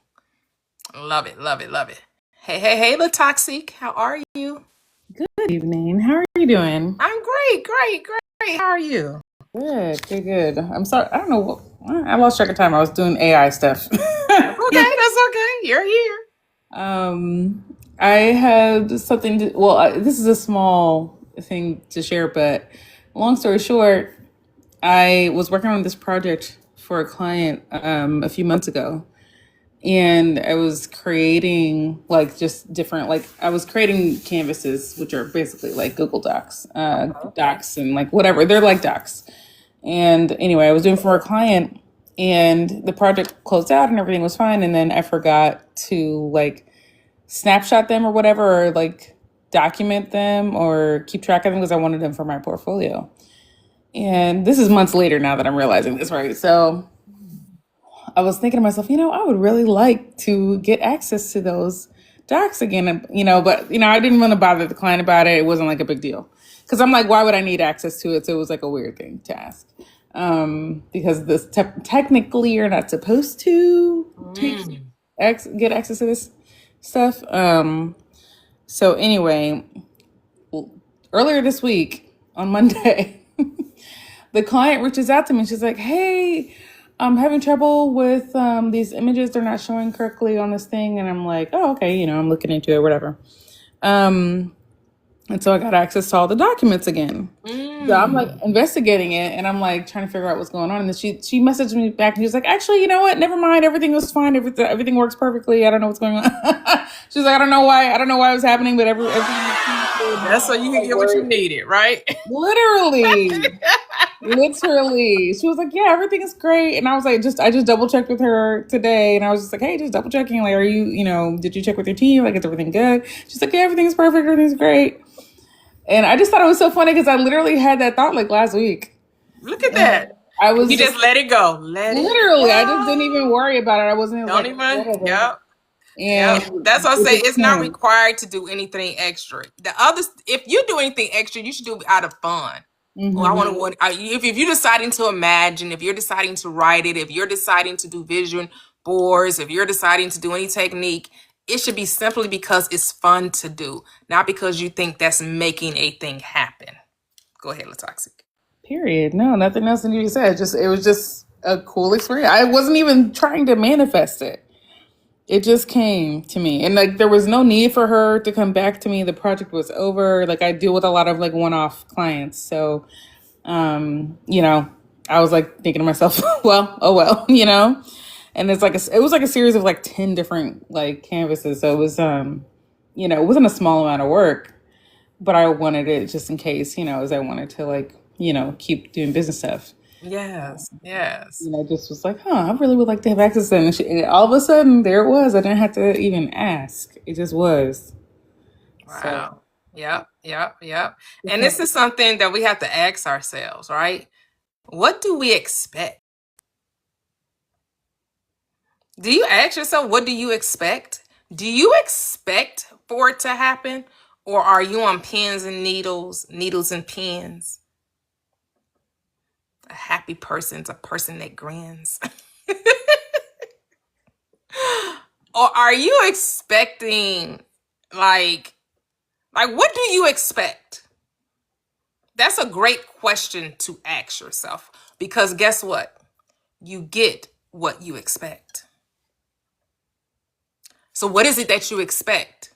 Love it, love it, love it. Hey, Latoxic, how are you? Good evening. How are you doing? I'm great, great, great. How are you? Good. I'm sorry. I don't know I lost track of time. I was doing AI stuff. That's okay. You're here. I had something this is a small thing to share, but long story short, I was working on this project for a client a few months ago. And I was creating I was creating canvases, which are basically like Google Docs, docs and like whatever. They're like docs. And anyway, I was doing for a client and the project closed out and everything was fine. And then I forgot to like snapshot them or whatever, or like document them or keep track of them because I wanted them for my portfolio. And this is months later now that I'm realizing this, right? So I was thinking to myself, I would really like to get access to those docs again, but I didn't want to bother the client about it. It wasn't like a big deal because I'm like, why would I need access to it? So it was like a weird thing to ask because this technically you're not supposed to get access to this stuff. So anyway, earlier this week on Monday, the client reaches out to me. She's like, hey, I'm having trouble with these images. They're not showing correctly on this thing. And I'm like, oh, okay, I'm looking into it, whatever. And so I got access to all the documents again. So I'm like investigating it and I'm like trying to figure out what's going on. And then she messaged me back and she was like, actually, you know what? Never mind. Everything was fine. Everything works perfectly. I don't know what's going on. She's like, I don't know why it was happening, but everything That's so you can get what you needed, right? Literally. Literally. She was like, yeah, everything is great. And I was like, I just double checked with her today. And I was just like, hey, just double checking. Like, are you, did you check with your team? Like, is everything good? She's like, yeah, everything's perfect. Everything's great. And I just thought it was so funny because I literally had that thought like last week. Look at that. You just let it go. Literally, I just didn't even worry about it. I wasn't Don't like, even. whatever. Yep. And that's what I say. It's not required to do anything extra. The others, if you do anything extra, you should do it out of fun. Mhm. Well, if you're deciding to imagine, if you're deciding to write it, if you're deciding to do vision boards, if you're deciding to do any technique, it should be simply because it's fun to do, not because you think that's making a thing happen. Go ahead, Latoxic. Period. No, nothing else than you said. It was just a cool experience. I wasn't even trying to manifest it. It just came to me. And like there was no need for her to come back to me. The project was over. Like I deal with a lot of like one-off clients. So I was like thinking to myself, well, oh well, And it's like it was like a series of like 10 different like canvases. So it was it wasn't a small amount of work, but I wanted it just in case, as I wanted to like, keep doing business stuff. Yes. Just was like, I really would like to have access to it. And all of a sudden, there it was. I didn't have to even ask. It just was. Wow. So. Yep. And this is something that we have to ask ourselves, right? What do we expect? Do you ask yourself, what do you expect? Do you expect for it to happen? Or are you on pins and needles and pins? A happy person's a person that grins. Or are you expecting like what do you expect? That's a great question to ask yourself because guess what? You get what you expect. So what is it that you expect?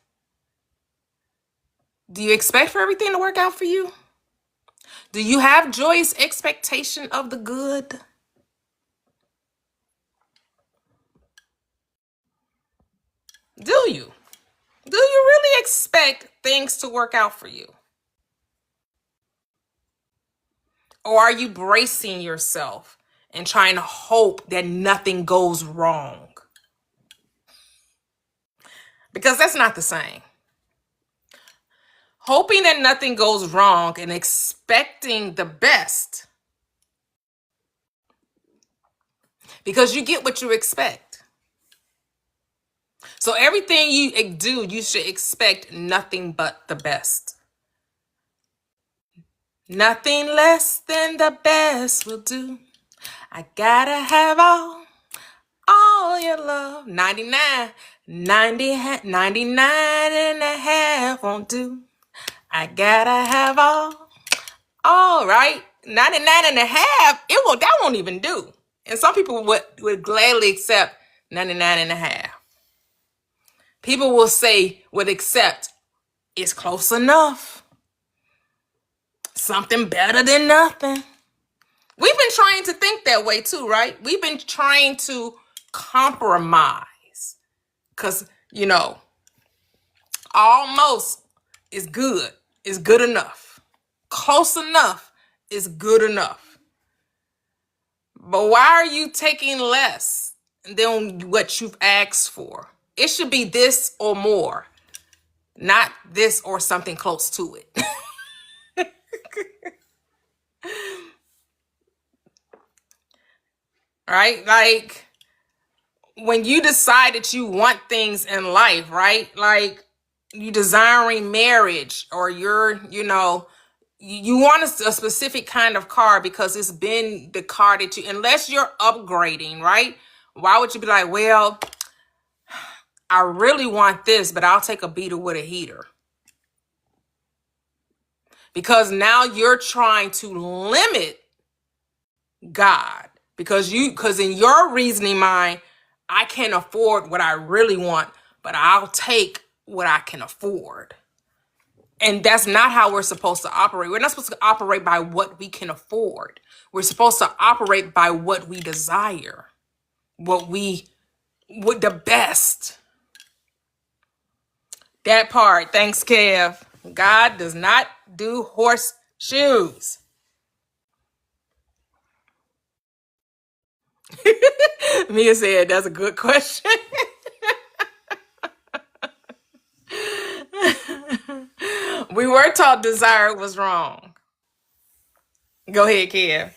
Do you expect for everything to work out for you? Do you have joyous expectation of the good? Do you? Do you really expect things to work out for you? Or are you bracing yourself and trying to hope that nothing goes wrong. Because that's not the same. Hoping that nothing goes wrong and expecting the best, because you get what you expect. So everything you do, you should expect nothing but the best. Nothing less than the best will do. I gotta have all your love. 99 and a half won't do. I gotta have all right. 99 and a half, that won't even do. And some people would gladly accept 99 and a half. People would accept it's close enough. Something better than nothing. We've been trying to think that way too, right? We've been trying to compromise. Because, almost is good. Is good enough. Close enough is good enough. But why are you taking less than what you've asked for? It should be this or more, not this or something close to it. Right? Like when you decide that you want things in life, right? Like you desiring marriage, or you want a specific kind of car because it's been the car that unless you're upgrading, right? Why would you be like, well, I really want this, but I'll take a beater with a heater? Because now you're trying to limit God. Because in your reasoning mind, I can't afford what I really want, but I'll take what I can afford. And that's not how we're supposed to operate. We're not supposed to operate by what we can afford. We're supposed to operate by what we desire, what the best. That part. Thanks, Kev. God does not do horseshoes. Mia said, that's a good question. We were taught desire was wrong. Go ahead, Kev.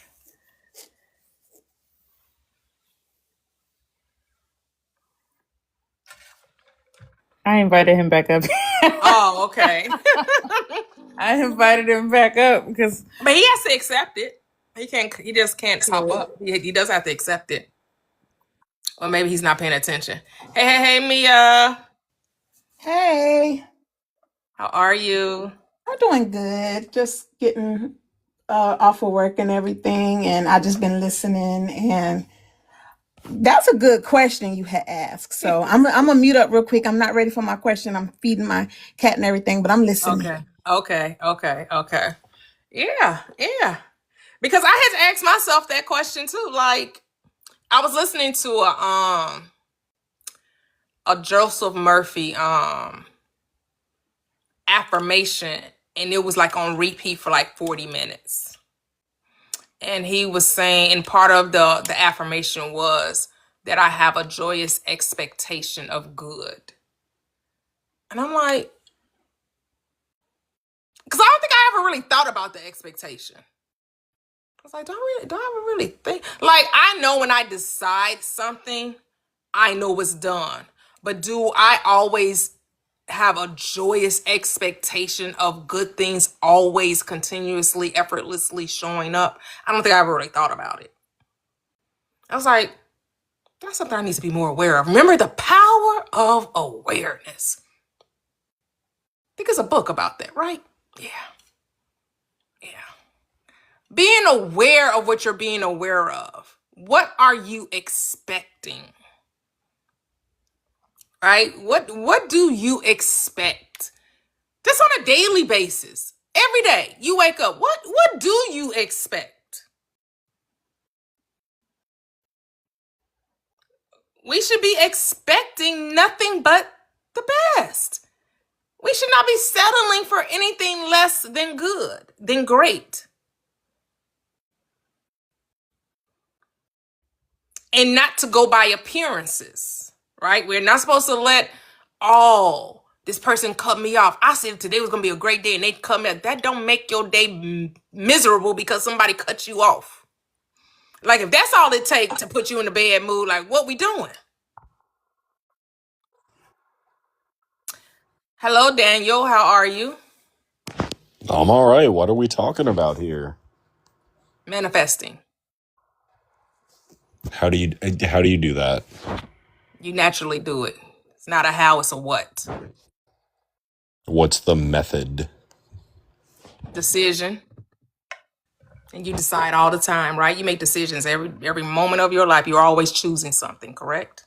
I invited him back up. Oh, okay. I invited him back up because But he has to accept it. He just can't hop up. He does have to accept it. Or maybe he's not paying attention. Hey, Mia. Hey, How are you? I'm doing good. Just getting off of work and everything, and I just been listening. And that's a good question you had asked. So I'm gonna mute up real quick. I'm not ready for my question. I'm feeding my cat and everything, but I'm listening. Okay. Yeah. Because I had to ask myself that question too. Like, I was listening to a Joseph Murphy affirmation, and it was like on repeat for like 40 minutes. And he was saying, and part of the affirmation was that I have a joyous expectation of good. And I'm like, because I don't think I ever really thought about the expectation. I was like, do I ever really think? Like, I know when I decide something, I know it's done. But do I always have a joyous expectation of good things always continuously, effortlessly showing up? I don't think I ever really thought about it. I was like, that's something I need to be more aware of. Remember the power of awareness. I think there's a book about that, right? Yeah. Being aware of what you're being aware of. What are you expecting? Right? What do you expect? Just on a daily basis. Every day you wake up. What do you expect? We should be expecting nothing but the best. We should not be settling for anything less than good, than great. and not to go by appearances, right? We're not supposed to let, oh, this person cut me off. I said today was going to be a great day and they cut me off. That don't make your day miserable because somebody cut you off. Like, if that's all it takes to put you in a bad mood, like, what we doing? Hello, Daniel. How are you? I'm all right. What are we talking about here? Manifesting. How do you do that? You naturally do it. It's not a how, it's a what. What's the method? Decision. And you decide all the time, right? You make decisions every moment of your life. You're always choosing something, correct?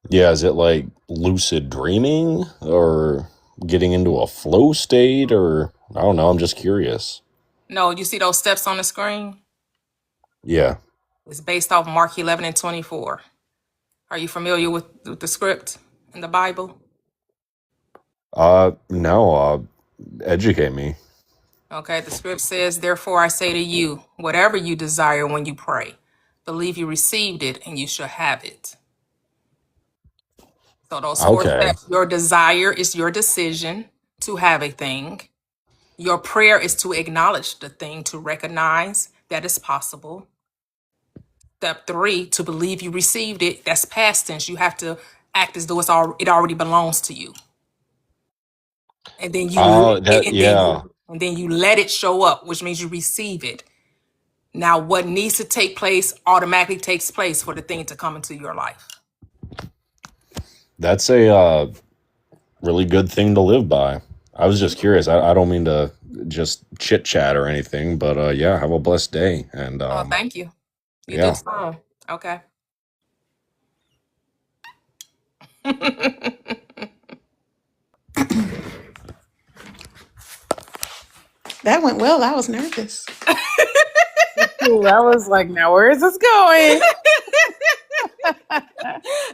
Yeah, is it like lucid dreaming or getting into a flow state, or I don't know, I'm just curious. No, you see those steps on the screen? Yeah. It's based off Mark 11 and 24. Are you familiar with the script in the Bible? No, educate me. Okay, the script says, therefore I say to you, whatever you desire when you pray, believe you received it and you shall have it. So those four Okay. steps, your desire is your decision to have a thing. Your prayer is to acknowledge the thing, to recognize that it's possible. Step 3, to believe you received it. That's past tense. You have to act as though it already belongs to you. And then you Oh, that, yeah. and then you let it show up, which means you receive it. Now, what needs to take place automatically takes place for the thing to come into your life. That's a really good thing to live by. I was just curious. I don't mean to just chit chat or anything, but yeah, have a blessed day. And Oh, thank you. You yeah. did so. Okay. That went well. I was nervous. Ooh, I was like, now where is this going?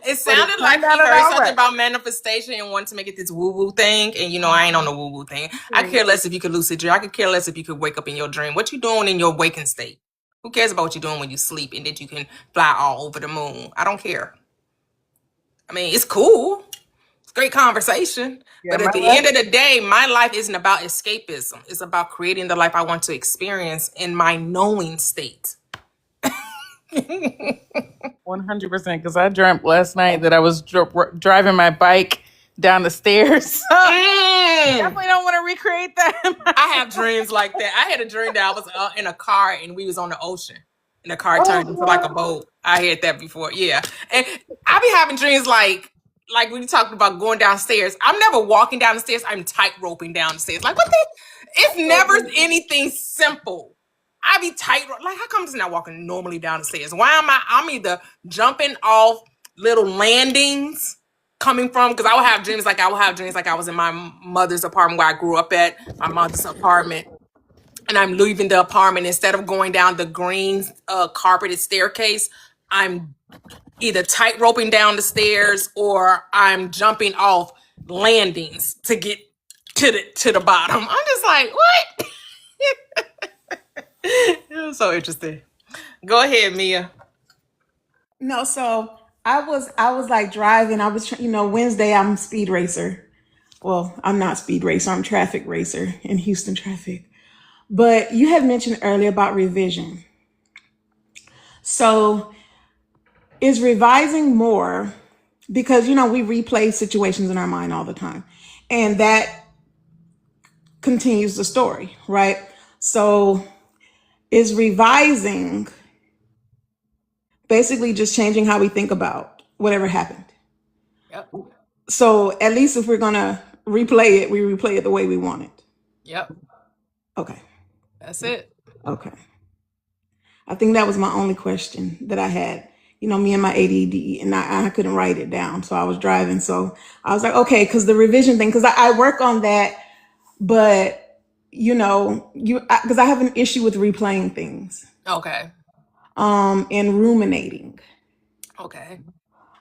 It sounded like you heard something about manifestation and wanted to make it this woo-woo thing. And, you know, I ain't on the woo-woo thing. I care less if you could lucid dream. I could care less if you could wake up in your dream. What you doing in your waking state? Who cares about what you're doing when you sleep and that you can fly all over the moon? I don't care. I mean, it's cool. It's great conversation. Yeah, But at the end of the day, my life isn't about escapism. It's about creating the life I want to experience in my knowing state. 100%, because I dreamt last night that I was driving my bike down the stairs. Definitely don't want to recreate that. I have dreams like that. I had a dream that I was in a car and we was on the ocean. And the car turned into like a boat. I had that before, yeah. And I be having dreams like when you talking about going downstairs. I'm never walking down the stairs. I'm tight roping down the stairs. Like, what the? It's never anything simple. I be tight. Like, how come it's not walking normally down the stairs? Why am I'm either jumping off little landings coming from, because I would have dreams like I was in my mother's apartment where I grew up at, my mother's apartment. And I'm leaving the apartment. Instead of going down the green carpeted staircase, I'm either tight roping down the stairs or I'm jumping off landings to get to the bottom. I'm just like, what? It was so interesting. Go ahead, Mia. No, so I was like driving. I was, Wednesday I'm speed racer. Well, I'm not speed racer. I'm traffic racer in Houston traffic. But you had mentioned earlier about revision. So is revising more because, we replay situations in our mind all the time. And that continues the story, right? So is revising basically just changing how we think about whatever happened? Yep. So at least if we're going to replay it, we replay it the way we want it. Yep. Okay. That's it. Okay. I think that was my only question that I had. Me and my ADD, and I couldn't write it down. So I was driving. So I was like, okay, because the revision thing, because I work on that, but because I have an issue with replaying things. Okay. And ruminating. Okay.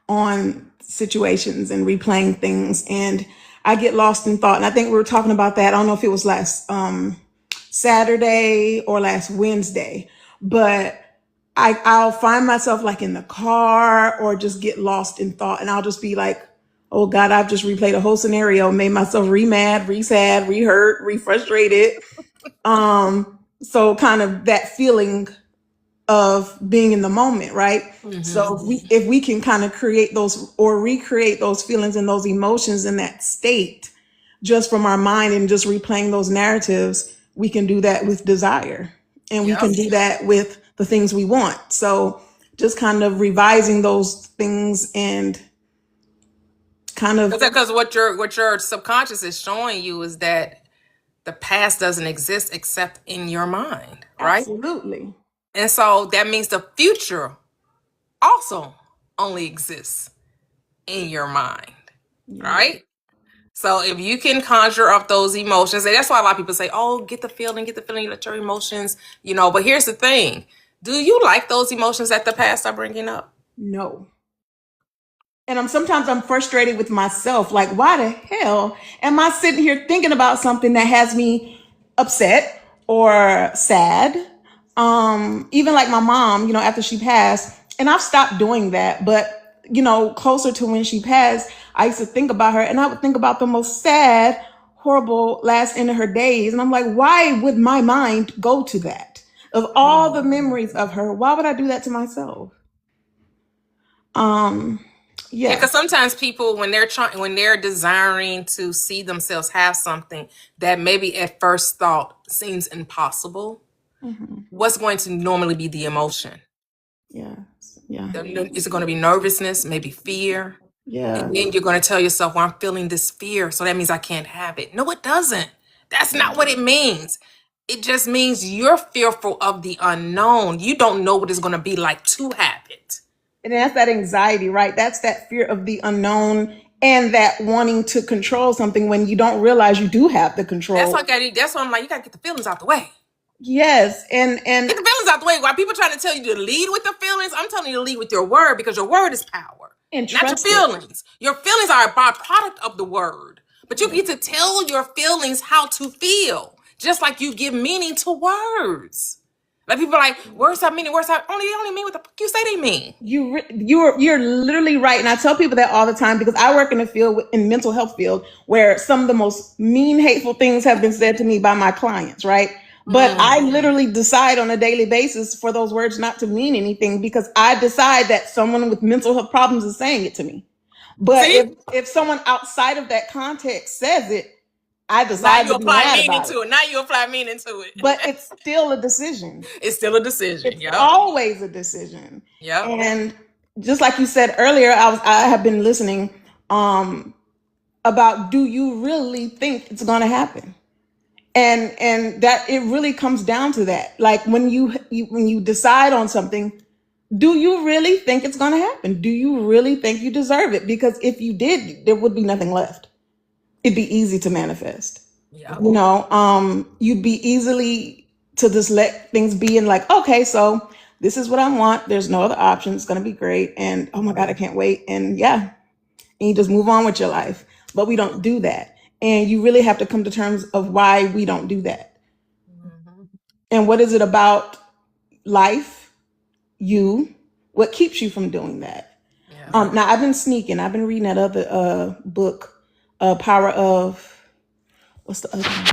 On situations and replaying things, and I get lost in thought. And I think we were talking about that. I don't know if it was last Saturday or last Wednesday, but I'll find myself like in the car or just get lost in thought, and I'll just be like, oh God, I've just replayed a whole scenario, made myself re-mad, re-sad, re-hurt, re-frustrated. So kind of that feeling of being in the moment, right? So if we can kind of create those or recreate those feelings and those emotions in that state just from our mind and just replaying those narratives, we can do that with desire, and we can do that with the things we want. So just kind of revising those things and kind of Because what your subconscious is showing you is that the past doesn't exist except in your mind, right? absolutely. And so that means the future also only exists in your mind, right? So if you can conjure up those emotions, and that's why a lot of people say, oh, get the feeling, let your emotions, but here's the thing. Do you like those emotions that the past are bringing up? No. And sometimes I'm frustrated with myself. Like, why the hell am I sitting here thinking about something that has me upset or sad? Even like my mom, after she passed, and I've stopped doing that, but closer to when she passed, I used to think about her, and I would think about the most sad, horrible last end of her days. And I'm like, why would my mind go to that? Of all the memories of her, why would I do that to myself? Yeah. Because sometimes people, when they're desiring to see themselves have something that maybe at first thought seems impossible, what's going to normally be the emotion? Yes. Yeah. Is it going to be nervousness, maybe fear? Yeah. And then you're going to tell yourself, well, I'm feeling this fear, so that means I can't have it. No, it doesn't. That's not what it means. It just means you're fearful of the unknown. You don't know what it's going to be like to have it. And that's that anxiety, right? That's that fear of the unknown and that wanting to control something when you don't realize you do have the control. That's why I'm like, you got to get the feelings out the way. Yes. And get the feelings out the way. While people trying to tell you to lead with the feelings, I'm telling you to lead with your word, because your word is power, and not your feelings. Your feelings are a byproduct of the word, but you get to tell your feelings how to feel, just like you give meaning to words. Like people are like, words have meaning. Words have only mean what the fuck you say they mean. You're literally right, and I tell people that all the time because I work in a field, in mental health field, where some of the most mean, hateful things have been said to me by my clients, right? But I literally decide on a daily basis for those words not to mean anything, because I decide that someone with mental health problems is saying it to me. But if someone outside of that context says it, I decide to be mad about it. Now you apply meaning to it. But it's still a decision. It's still a decision. It's always a decision. Yeah. And just like you said earlier, I have been listening about, do you really think it's going to happen? And that it really comes down to that. Like when you decide on something, do you really think it's going to happen? Do you really think you deserve it? Because if you did, there would be nothing left. It'd be easy to manifest. Yeah. You'd be easily to just let things be and like, okay, so this is what I want. There's no other option. It's going to be great. And oh my God, I can't wait. And yeah, and you just move on with your life. But we don't do that. And you really have to come to terms of why we don't do that. And what is it about life, what keeps you from doing that? Yeah. Now I've been sneaking. I've been reading that other book, Power of, what's the other one?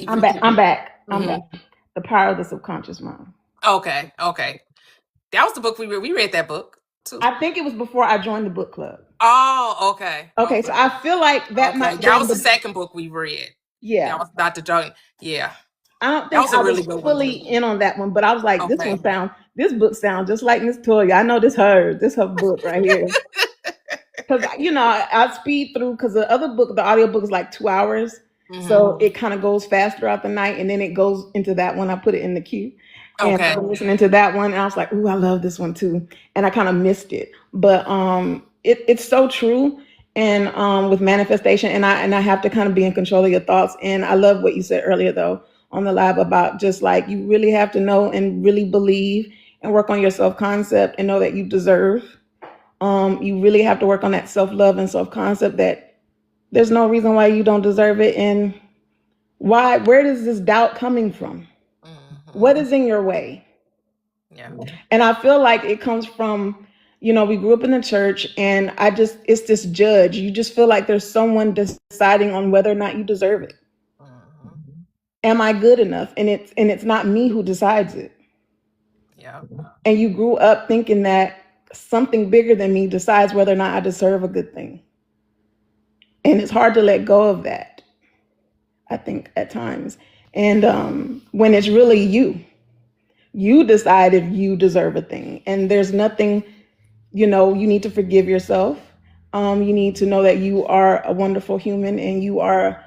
I'm back. The Power of the Subconscious Mind. Okay. That was the book we read. We read that book too. I think it was before I joined the book club. Oh, okay. Okay, so I feel like that might. That was the second book we read. Yeah, that was Dr. John. Yeah. I don't think I was fully in on that one, but I was like, this book sounds just like Miss Toya. I know this her book right here. Because I speed through, because the other book, the audio book, is like 2 hours. So it kind of goes fast throughout the night, and then it goes into that one. I put it in the queue. And I was listening to that one, and I was like, ooh, I love this one too. And I kind of missed it. But it's so true. And with manifestation, and I have to kind of be in control of your thoughts. And I love what you said earlier, though, on the live, about just like, you really have to know and really believe and work on your self-concept and know that you deserve You really have to work on that self-love and self-concept that there's no reason why you don't deserve it. And where does this doubt coming from? What is in your way? Yeah. And I feel like it comes from, we grew up in the church, and it's this judge. You just feel like there's someone deciding on whether or not you deserve it. Am I good enough? And it's not me who decides it. Yeah. And you grew up thinking that something bigger than me decides whether or not I deserve a good thing. And it's hard to let go of that, I think, at times. And when it's really you decide if you deserve a thing. And there's nothing, you need to forgive yourself. You need to know that you are a wonderful human and you are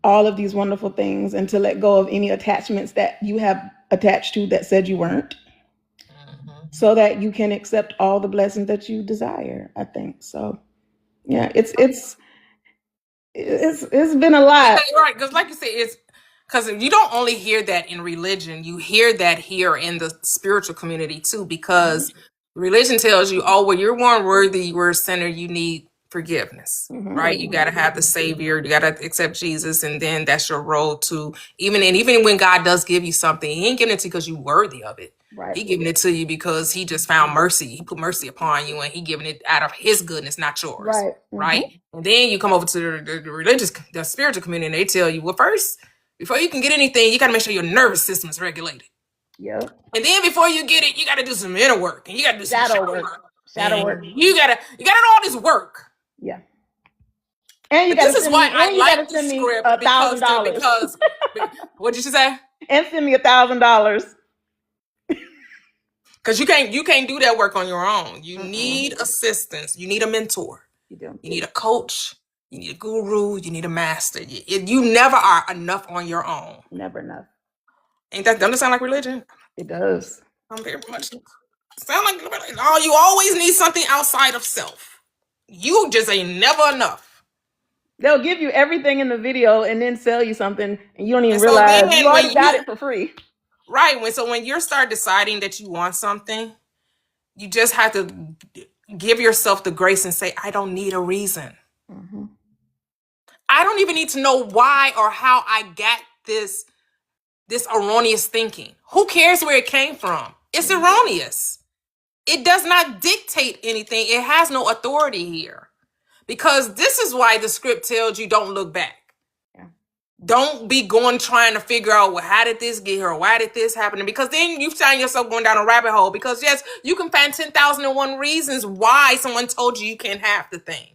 all of these wonderful things, and to let go of any attachments that you have attached to that said you weren't, so that you can accept all the blessings that you desire, I think. So yeah, it's been a lot. Right, because like you said, it's because you don't only hear that in religion, you hear that here in the spiritual community too, because religion tells you, oh, well, you're one worthy, you're a sinner, you need forgiveness, right? You got to have the Savior, you got to accept Jesus, and then that's your role to even when God does give you something, He ain't giving it to you because you're worthy of it. Right. He giving it to you because He just found mercy. He put mercy upon you, and He giving it out of His goodness, not yours. Right. Right. And then you come over to the spiritual community, and they tell you, well, first, before you can get anything, you got to make sure your nervous system is regulated. Yep. And then before you get it, you got to do some inner work, and you got to do some Shadow work. Shadow work. You got all this work. Yeah. And you got to this is why I like the send me script $1,000 because what did you say? And send me $1,000. Because you can't do that work on your own. You need assistance. You need a mentor. You do. You need a coach. You need a guru. You need a master. You never are enough on your own. Never enough. Ain't that doesn't sound like religion? It does. I'm very much sound like oh, you always need something outside of self. You just ain't never enough. They'll give you everything in the video and then sell you something, and you don't even realize you already got it for free. Right. When you start deciding that you want something, you just have to give yourself the grace and say, I don't need a reason. I don't even need to know why or how I got this erroneous thinking. Who cares where it came from? It's erroneous. It does not dictate anything. It has no authority here. Because this is why the script tells you don't look back. Don't be trying to figure out, well, how did this get here? Or why did this happen? Because then you find yourself going down a rabbit hole. Because yes, you can find 10,001 reasons why someone told you can't have the thing.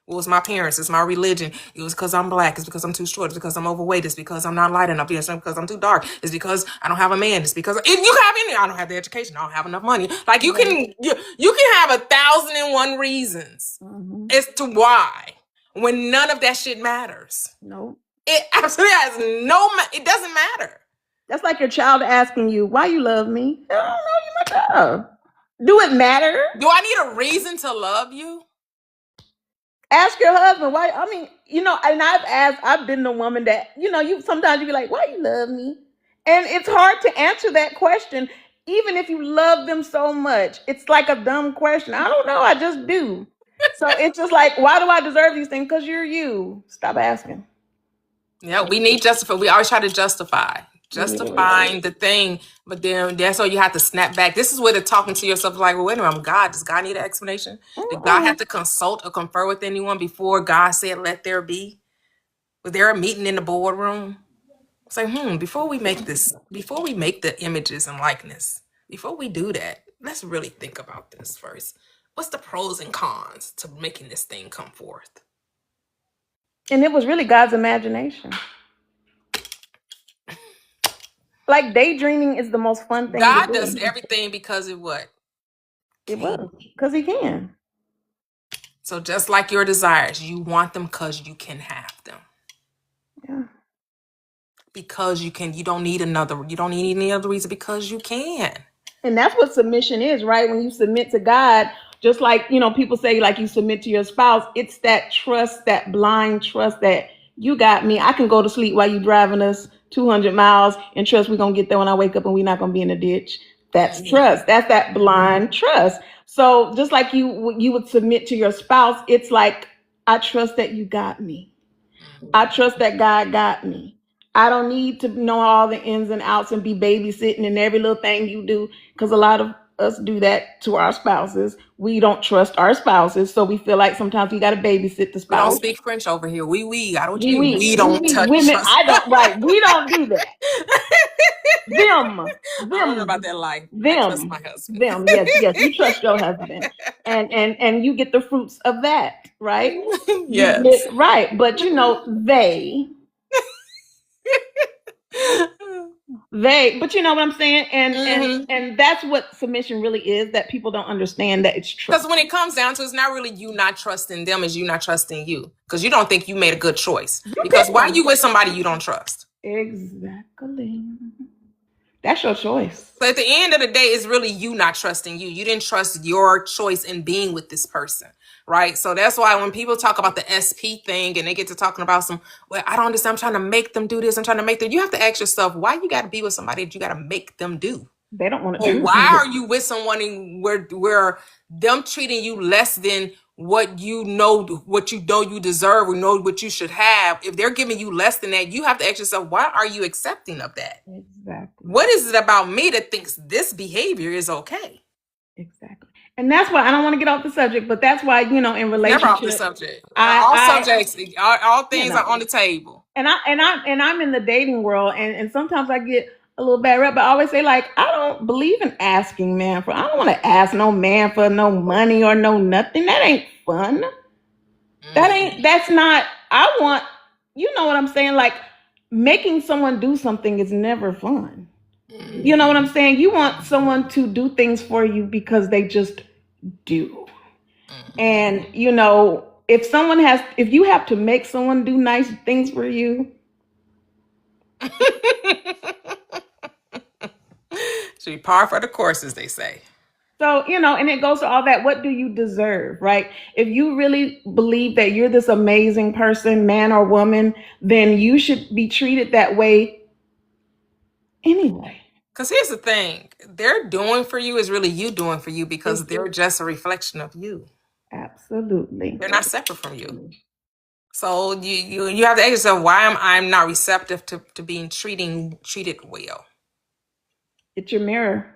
Well, it's my parents. It's my religion. It was because I'm black. It's because I'm too short. It's because I'm overweight. It's because I'm not light enough. It's because I'm too dark. It's because I don't have a man. It's because I don't have the education. I don't have enough money. Like you can have 1,001 reasons as to why, when none of that shit matters. No. It absolutely has it doesn't matter. That's like your child asking you, why you love me? I don't know, you my child. Do it matter? Do I need a reason to love you? Ask your husband why. I mean, and I've been the woman that, sometimes you be like, why you love me? And it's hard to answer that question, even if you love them so much. It's like a dumb question. I don't know, I just do. So it's just like, why do I deserve these things? Because you're you. Stop asking. Yeah, we need justify. We always try to justifying the thing, but then that's why you have to snap back. This is where the talking to yourself like, well, wait a minute, God. Does God need an explanation? Did God have to consult or confer with anyone before God said, "Let there be"? Was there a meeting in the boardroom? It's like, before we make the images and likeness, before we do that, let's really think about this first. What's the pros and cons to making this thing come forth? And it was really God's imagination. Like daydreaming is the most fun thing. God does everything because of what? It was. Because He can. So just like your desires, you want them because you can have them. Yeah. Because you can. You don't need any other reason, because you can. And that's what submission is, right? When you submit to God, just like, people say, like, you submit to your spouse, it's that trust, that blind trust that you got me. I can go to sleep while you driving us 200 miles and trust we're going to get there when I wake up and we're not going to be in a ditch. That's trust. That's that blind trust. So just like you would submit to your spouse, it's like, I trust that you got me. I trust that God got me. I don't need to know all the ins and outs and be babysitting and every little thing you do, because a lot of us do that to our spouses. We don't trust our spouses, so we feel like sometimes we got to babysit the We don't spouse. speak French over here. I don't We, we, we don't we touch women, trust. I don't, right. We don't do that. Them, I don't know about that life. I trust my husband. yes, you trust your husband, and you get the fruits of that, right? Yes. Right, but they, but you know what I'm saying, and that's what submission really is. That people don't understand that it's trust. Because when it comes down to it, it's not really you not trusting them, it's you not trusting you. Because you don't think you made a good choice. Because why are you with somebody you don't trust? Exactly. That's your choice. But at the end of the day, it's really you not trusting you. You didn't trust your choice in being with this person, right? So that's why when people talk about the SP thing and they get to talking about I don't understand, I'm trying to make them do this, I'm trying to make them, you have to ask yourself, why you got to be with somebody that you got to make them do? They don't want to do. Why are you with someone where them treating you less than what you know you deserve or know what you should have? If they're giving you less than that, you have to ask yourself, why are you accepting of that? Exactly. What is it about me that thinks this behavior is okay? Exactly. And that's why I don't want to get off the subject, but that's why, in relationships. Never off the subject. All things are on the table. And I'm in the dating world, and sometimes I get a little bad rep, but I always say, like, I don't believe in asking I don't want to ask no man for no money or no nothing. That ain't fun. That's not, I want, you know what I'm saying? Like, making someone do something is never fun. You know what I'm saying? You want someone to do things for you because they just do. And, if you have to make someone do nice things for you. Should be par for the course, as they say. So, and it goes to all that. What do you deserve, right? If you really believe that you're this amazing person, man or woman, then you should be treated that way anyway. Because here's the thing. They're doing for you is really you doing for you, because they're just a reflection of you. Absolutely. They're not separate from you. So you have to ask yourself, why am I not receptive to being treated well? It's your mirror.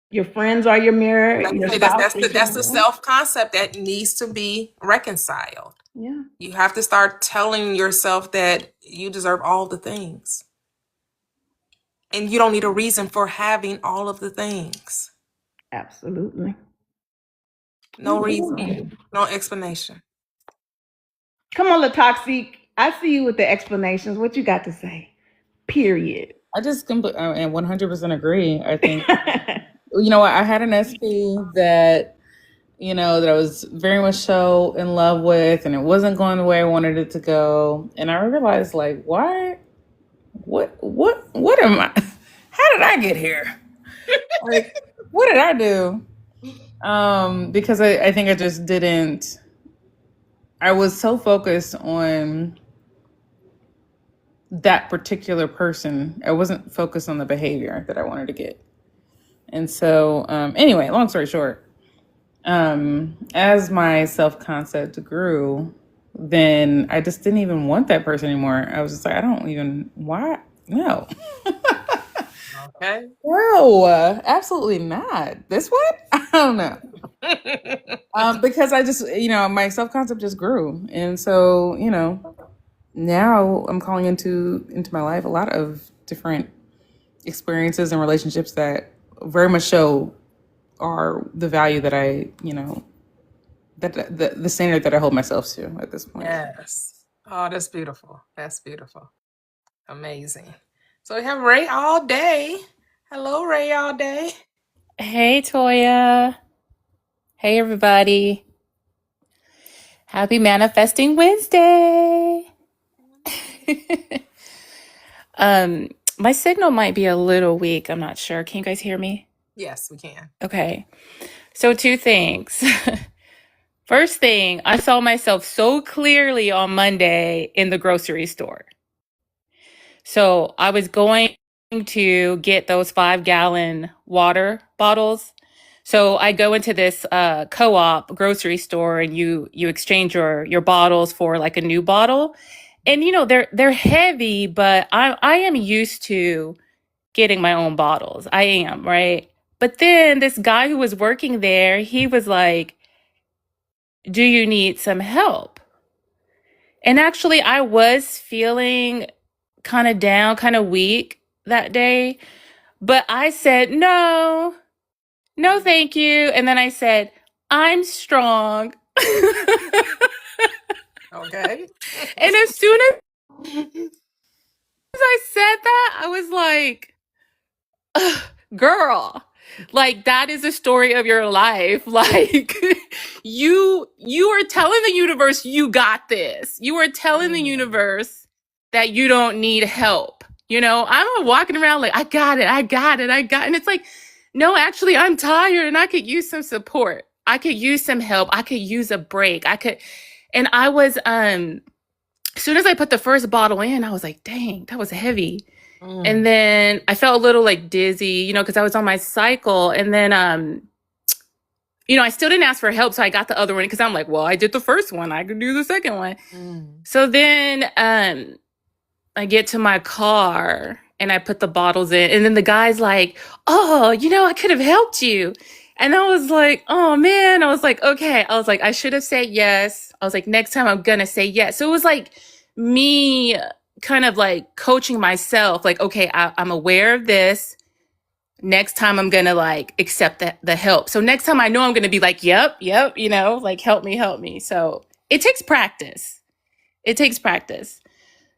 Your friends are your mirror. That's the self-concept that needs to be reconciled. Yeah. You have to start telling yourself that you deserve all the things. And you don't need a reason for having all of the things. Absolutely. No reason. No explanation. Come on, Latoxic. I see you with the explanations. What you got to say? Period. I just and 100% agree. I think, I had an SP that, that I was very much so in love with, and it wasn't going the way I wanted it to go. And I realized, like, why? What am I? How did I get here? Like, what did I do? Because I think I just didn't. I was so focused on that particular person. I wasn't focused on the behavior that I wanted to get. And so, anyway, long story short, as my self-concept grew, then I just didn't even want that person anymore. I was just like, why? No. Okay. No, absolutely not. This one? I don't know. Because I just, my self-concept just grew. And so, now I'm calling into my life a lot of different experiences and relationships that very much show are the value that I, that the standard that I hold myself to at this point. Yes. Oh, that's beautiful. That's beautiful. Amazing. So we have Ray all day. Hello, Ray all day. Hey, Toya. Hey, everybody. Happy Manifesting Wednesday. My signal might be a little weak. I'm not sure. Can you guys hear me? Yes, we can. Okay. So 2 things. First thing, I saw myself so clearly on Monday in the grocery store. So I was going to get those 5-gallon water bottles. So I go into this co-op grocery store, and you exchange your bottles for like a new bottle. And they're heavy, but I am used to getting my own bottles. I am, right? But then this guy who was working there, he was like, "Do you need some help?" And actually, I was feeling kind of down, kind of weak that day. But I said, no, thank you. And then I said, I'm strong. Okay. And as soon as I said that, I was like, "Ugh, girl, like that is the story of your life. Like you are telling the universe you got this. You are telling the universe that you don't need help. I'm walking around like, I got it. And it's like, no, actually, I'm tired and I could use some support. I could use some help. I could use a break. And I was, as soon as I put the first bottle in, I was like, dang, that was heavy. And then I felt a little like dizzy, because I was on my cycle. And then, I still didn't ask for help. So I got the other one because I'm like, well, I did the first one. I could do the second one. So then I get to my car and I put the bottles in. And then the guy's like, oh, I could have helped you. And I was like, oh, man. I was like, okay. I was like, I should have said yes. I was like, next time I'm going to say yes. So it was like me kind of like coaching myself, like, okay, I'm aware of this. Next time I'm going to like accept the help. So next time I know I'm going to be like, yep, like help me. So it takes practice.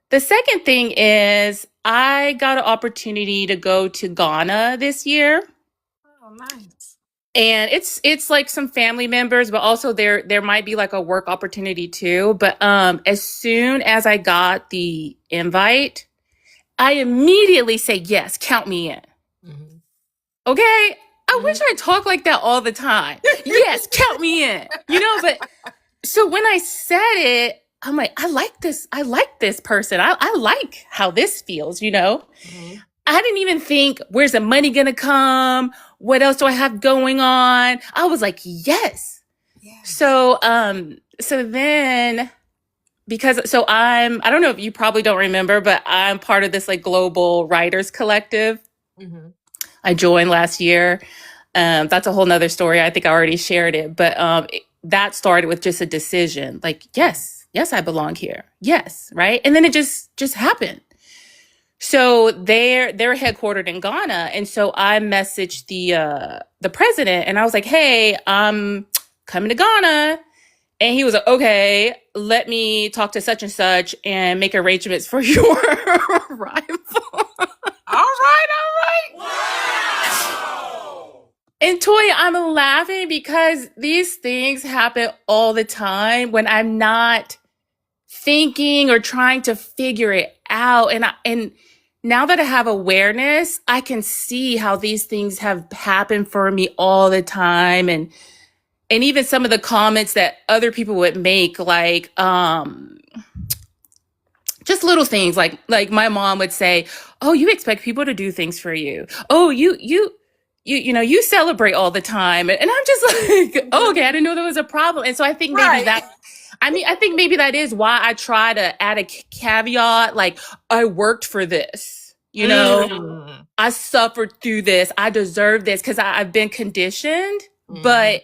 The second thing is I got an opportunity to go to Ghana this year. Oh, nice. And it's like some family members, but also there might be like a work opportunity too. But as soon as I got the invite, I immediately say, yes, count me in. Okay? I wish I talked like that all the time. Yes, count me in. But so when I said it, I'm like, I like this person. I like how this feels, I didn't even think, where's the money gonna come? What else do I have going on? I was like, yes. So then I don't know if you probably don't remember, but I'm part of this like global writers collective. I joined last year. That's a whole nother story. I think I already shared it, but that started with just a decision, like, yes, I belong here. Yes, right? And then it just happened. So they're headquartered in Ghana. And so I messaged the president and I was like, hey, I'm coming to Ghana. And he was like, okay, let me talk to such and such and make arrangements for your arrival. All right. And Toya, I'm laughing because these things happen all the time when I'm not thinking or trying to figure it out. And now that I have awareness, I can see how these things have happened for me all the time. And even some of the comments that other people would make, like, just little things like my mom would say, oh, you expect people to do things for you. Oh, you celebrate all the time. And I'm just like, oh, okay, I didn't know there was a problem. And so I think maybe I think maybe that is why I try to add a caveat, like, I worked for this, I suffered through this, I deserve this, because I've been conditioned. But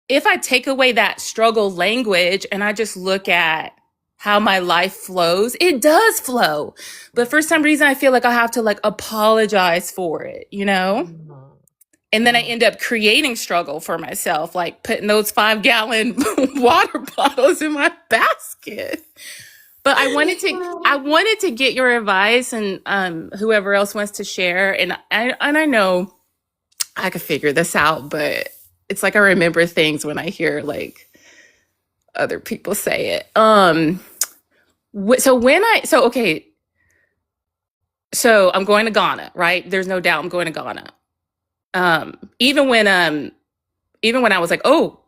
if I take away that struggle language and I just look at how my life flows, it does flow. But for some reason, I feel like I have to like apologize for it, And then I end up creating struggle for myself, like putting those 5-gallon water bottles in my basket. But I wanted to get your advice and whoever else wants to share. And I know I could figure this out, but it's like I remember things when I hear like other people say it. So I'm going to Ghana, right? There's no doubt I'm going to Ghana. Even when I was like, oh,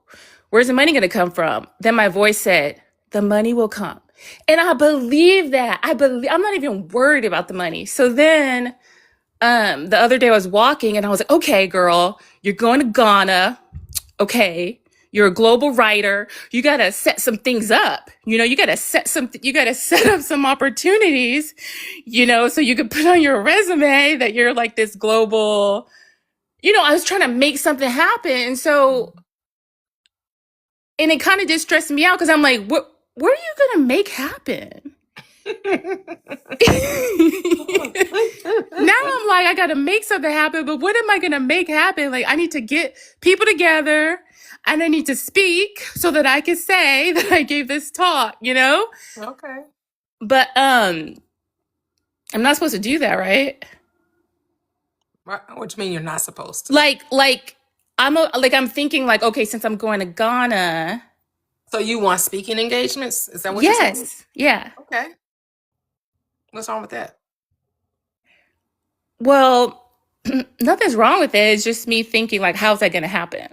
where's the money going to come from? Then my voice said, the money will come. And I believe that. I'm not even worried about the money. So then the other day I was walking and I was like, okay, girl, you're going to Ghana. Okay. You're a global writer. You got to set some things up. You got to set up some opportunities, so you could put on your resume that you're like this global, I was trying to make something happen. And so, and it kind of just stressed me out because I'm like, what are you going to make happen? Now I'm like, I got to make something happen, but what am I going to make happen? Like, I need to get people together and I need to speak so that I can say that I gave this talk, Okay. But I'm not supposed to do that, right? What you mean you're not supposed to? Like I'm thinking like, okay, since I'm going to Ghana, So you want speaking engagements? Is that what you're saying? yes, yeah. Okay. What's wrong with that? Well, nothing's wrong with it. It's just me thinking like, how's that going to happen?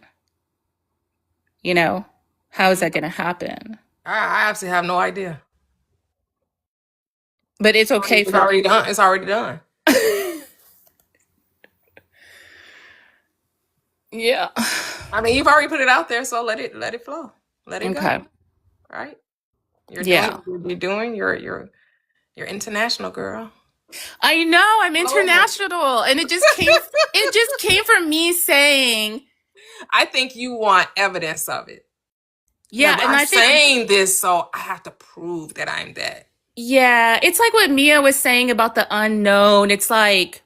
How is that going to happen? I absolutely have no idea. But it's okay It's for already done. It's already done. yeah. I mean, you've already put it out there, so let it flow. Let it Okay. go. Right? Yeah. You're international, girl. I know I'm Over. international, and it just came from me saying, I think you want evidence of it. yeah, Like, and I'm I think saying this, so I have to prove that I'm that. yeah, it's like what Mia was saying about the unknown. It's like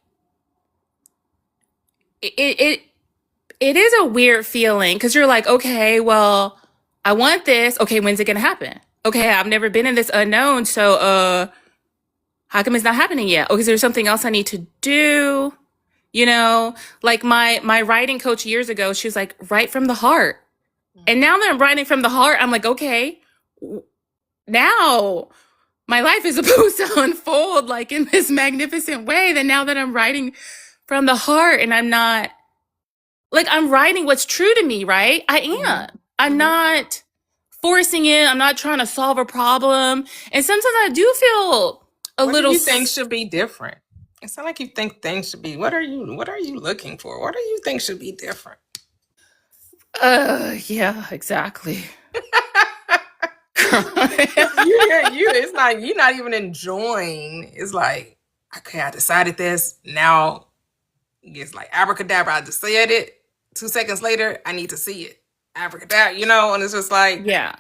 it is a weird feeling because you're like, okay, well, I want this. Okay, when's it gonna happen? Okay, I've never been in this unknown, so how come it's not happening yet? Okay, is there something else I need to do? Like my writing coach years ago, she was like, write from the heart. And now that I'm writing from the heart, I'm like, okay, now my life is supposed to unfold like in this magnificent way. Then now that I'm writing from the heart and I'm not like, I'm writing what's true to me, right? I am. I'm not forcing it. I'm not trying to solve a problem. And sometimes I do feel a What little do you think should be different? It's not like you think things should be. What are you looking for? What do you think should be different? yeah, exactly. It's not, you're not even enjoying. It's like, okay, I decided this. Now it's like abracadabra. I just said it. 2 seconds later, I need to see it. Abracadabra, and it's just like, Yeah.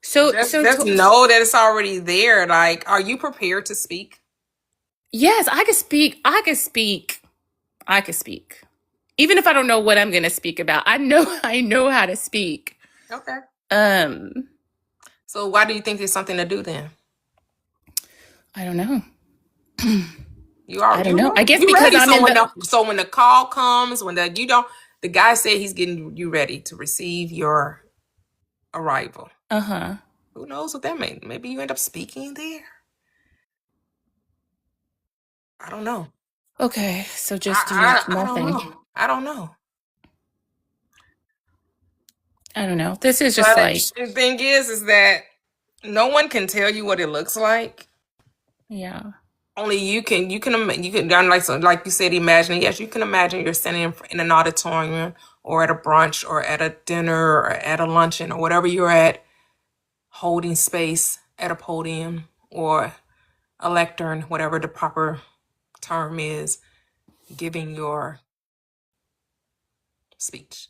So just know that it's already there. Like, are you prepared to speak? yes, I could speak. I could speak. I could speak. Even if I don't know what I'm going to speak about, I know how to speak. Okay. Um, So why do you think there's something to do then? I don't know. I don't know. I guess you because ready. I'm So in when the call comes, the guy said he's getting you ready to receive your arrival. Uh-huh. Who knows what that means? Maybe you end up speaking there. I don't know. Okay, so just do I nothing. don't know. I don't know. I don't know. This is just But like, the thing is that no one can tell you what it looks like. yeah. Only you can like you said, imagine. Yes, you can imagine you're sitting in an auditorium or at a brunch or at a dinner or at a luncheon or whatever you're at, holding space at a podium or a lectern, whatever the proper term is, giving your speech.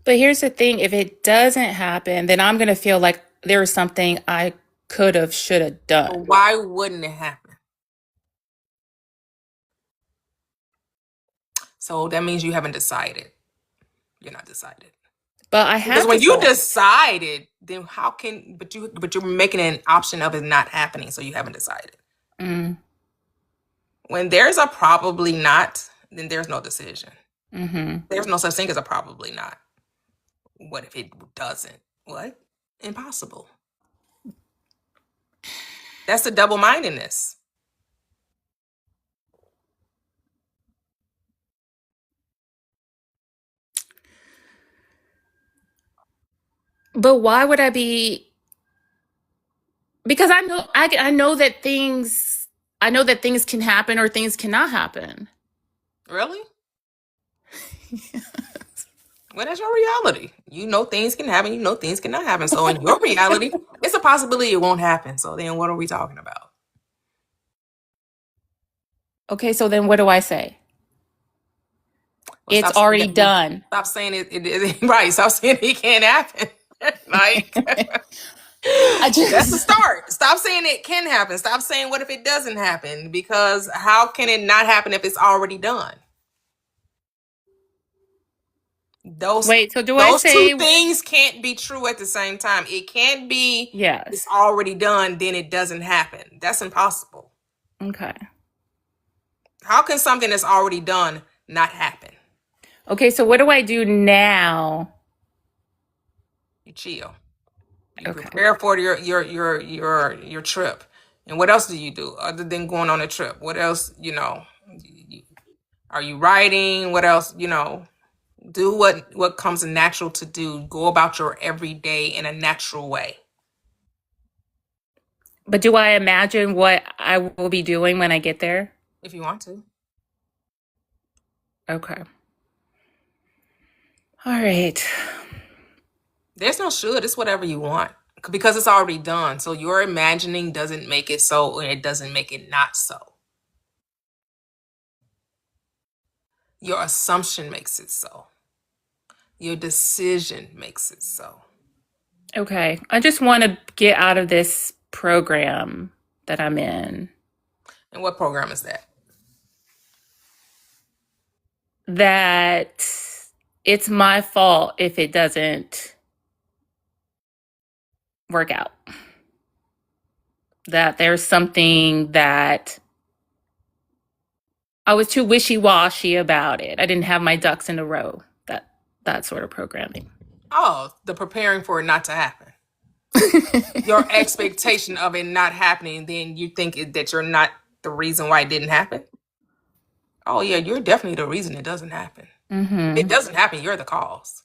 But here's the thing, if it doesn't happen, then I'm going to feel like there was something I could have, should have But done. why wouldn't it happen? So that means you haven't decided. You're not decided. But I have Because when to you decide. decided, then how can but you're making an option of it not happening, so you haven't decided. Mm, When there's a probably not, then there's no decision. mm-hmm. There's no such thing as a probably not. What if it doesn't? What? Impossible. That's the double-mindedness. But why would I be? Because I know that things I know that things can happen or things cannot happen. Really? Well, that's your reality. You know things can happen. You know things cannot happen. So in your reality, it's a possibility it won't happen. So then what are we talking about? Okay, so then what do I say? Well, It's stop saying already that. done. Stop saying it right. Stop saying it can't happen. Like, I that's the just start. Stop saying it can happen. Stop saying what if it doesn't happen? Because how can it not happen if it's already done? Those wait, so do I two say things can't be true at the same time. It can't be it's yes? already done, then it doesn't happen. That's impossible. Okay. How can something that's already done not happen? Okay, so what do I do now? You chill. You Okay. prepare for your trip. And what else do you do other than going on a trip? What else, are you writing? What else, do what comes natural to do. Go about your everyday in a natural way. But do I imagine what I will be doing when I get there? If you want to. Okay. All right. There's no should. It's whatever you want because it's already done. So your imagining doesn't make it so, and it doesn't make it not so. Your assumption makes it so. Your decision makes it so. Okay. I just want to get out of this program that I'm in. And what program is that? That it's my fault if it doesn't work out. That there's something that I was too wishy-washy about it. I didn't have my ducks in a row. That sort of programming. Oh, the preparing for it not to happen. Your expectation of it not happening, then you think that you're not the reason why it didn't happen. Oh yeah, you're definitely the reason it doesn't happen. If it doesn't happen, you're the cause.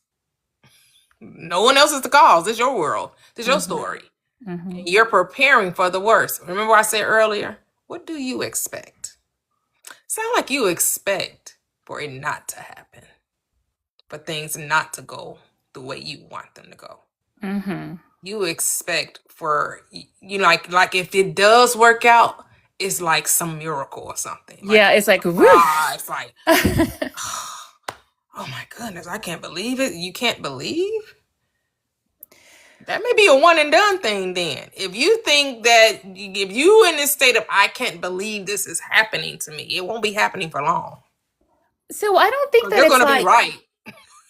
No one else is the cause. It's your world. It's your story. And you're preparing for the worst. Remember I said earlier, what do you expect? Sound like you expect for it not to happen, for things not to go the way you want them to go. You expect for like if it does work out, it's like some miracle or something. Yeah, Like, it's like, it's like, oh my goodness, I can't believe it. You can't believe? That may be a one and done thing then. If you think that if you in this state of I can't believe this is happening to me, it won't be happening for long. So I don't think that You're it's gonna like be right.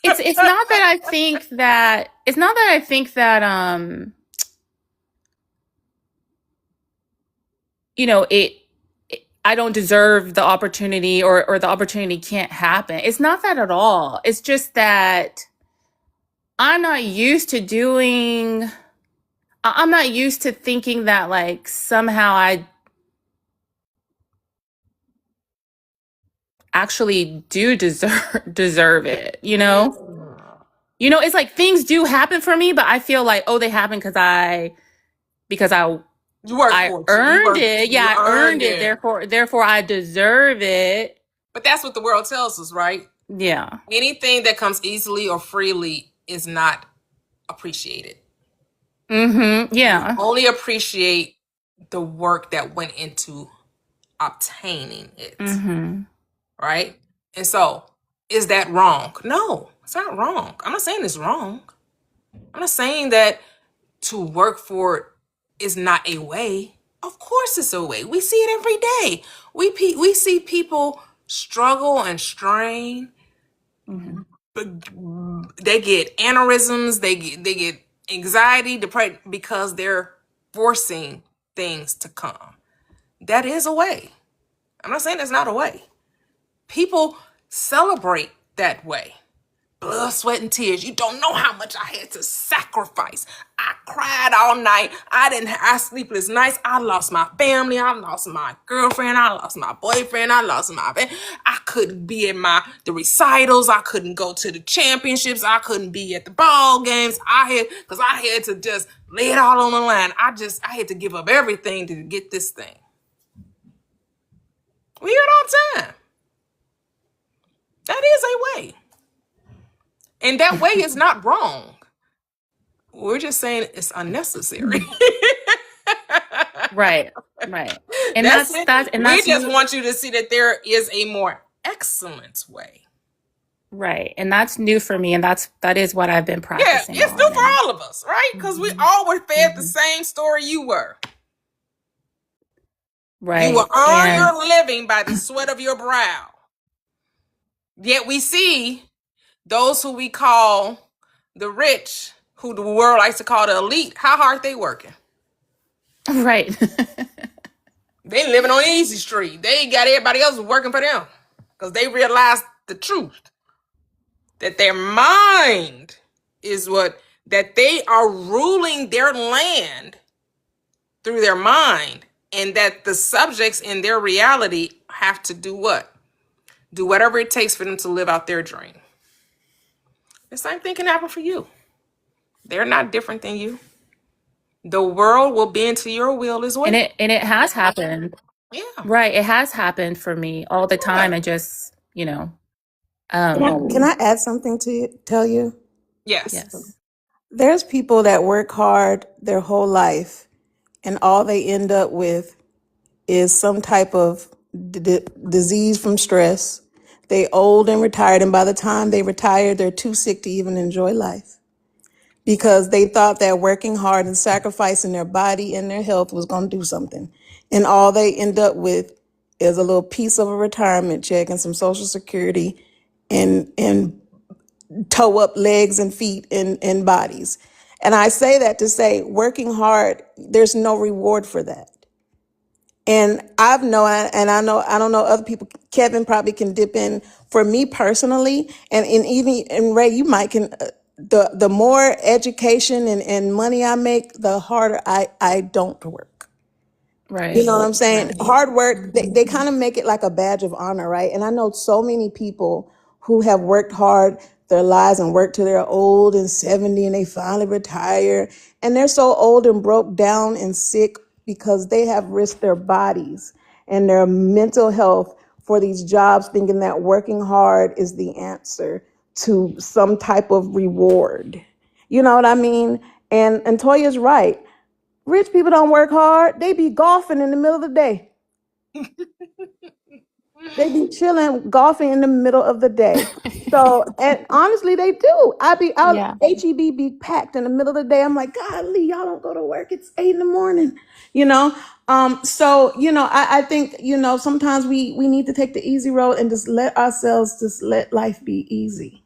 it's not that I think that I don't deserve the opportunity or the opportunity can't happen. It's not that at all. It's just that I'm not used to I'm not used to thinking that like somehow I actually do deserve it, you know? You know, it's like things do happen for me, but I feel like, oh, they happen because I You work I for it. earned it. Yeah, You I earned it. Therefore I deserve it. But that's what the world tells us, right? Yeah. Anything that comes easily or freely is not appreciated. Yeah. Only appreciate the work that went into obtaining it. Right? And so, is that wrong? No, it's not wrong. I'm not saying it's wrong. I'm not saying that to work for it is not a way. Of course it's a way. We see it every day. We see people struggle and strain. But they get aneurysms, they get anxiety, depression because they're forcing things to come. That is a way. I'm not saying it's not a way. People celebrate that way. Blood, sweat, and tears. You don't know how much I had to sacrifice. I cried all night. I sleepless nights. I lost my family. I lost my girlfriend. I lost my boyfriend. I lost my I couldn't be at the recitals. I couldn't go to the championships. I couldn't be at the ball games. Because I had to just lay it all on the line. I had to give up everything to get this thing. We hear it all the time. That is a way. And that way is not wrong. We're just saying it's unnecessary. Right. Right. And That's it. and We that's just want you to see that there is a more excellent way. right. And that's new for me. And that is what I've been Yeah, practicing it's on. new for And all of us, right? Because we all were fed the mhm. same story you were. You will Right. earn And your living by the sweat of your brow. Yet we see those who we call the rich, who the world likes to call the elite, how hard they working. right. They living on easy street. They ain't got everybody else working for them because they realize the truth that their mind is that they are ruling their land through their mind, and that the subjects in their reality have to do what? Do whatever it takes for them to live out their dream. The same thing can happen for you. They're not different than you. The world will bend to your will as well. and it has happened. Yeah. Right. It has happened for me all the time. Yeah. I just, Can I add something to tell you? Yes. yes. There's people that work hard their whole life, and all they end up with is some type of disease from stress. They old and retired, and by the time they retire, they're too sick to even enjoy life because they thought that working hard and sacrificing their body and their health was going to do something. And all they end up with is a little piece of a retirement check and some Social Security and toe up legs and feet and bodies. And I say that to say working hard, there's no reward for that. And I don't know other people, Kevin probably can dip in. For me personally, and Ray, you might can, the more education and money I make, the harder I don't work. You Right. know what I'm saying? Right. Hard work, they kind of make it like a badge of honor, right? And I know so many people who have worked hard their lives and worked till they're old and 70 and they finally retire. And they're so old and broke down and sick because they have risked their bodies and their mental health for these jobs, thinking that working hard is the answer to some type of reward. You know what I mean? And Toya's right. Rich people don't work hard. They be golfing in the middle of the day. They be chilling, golfing in the middle of the day. So, and honestly, they do. I be out, Yeah. HEB be packed in the middle of the day. I'm like, golly, y'all don't go to work. It's 8 a.m, you know? So, I think, sometimes we need to take the easy road and just let life be easy.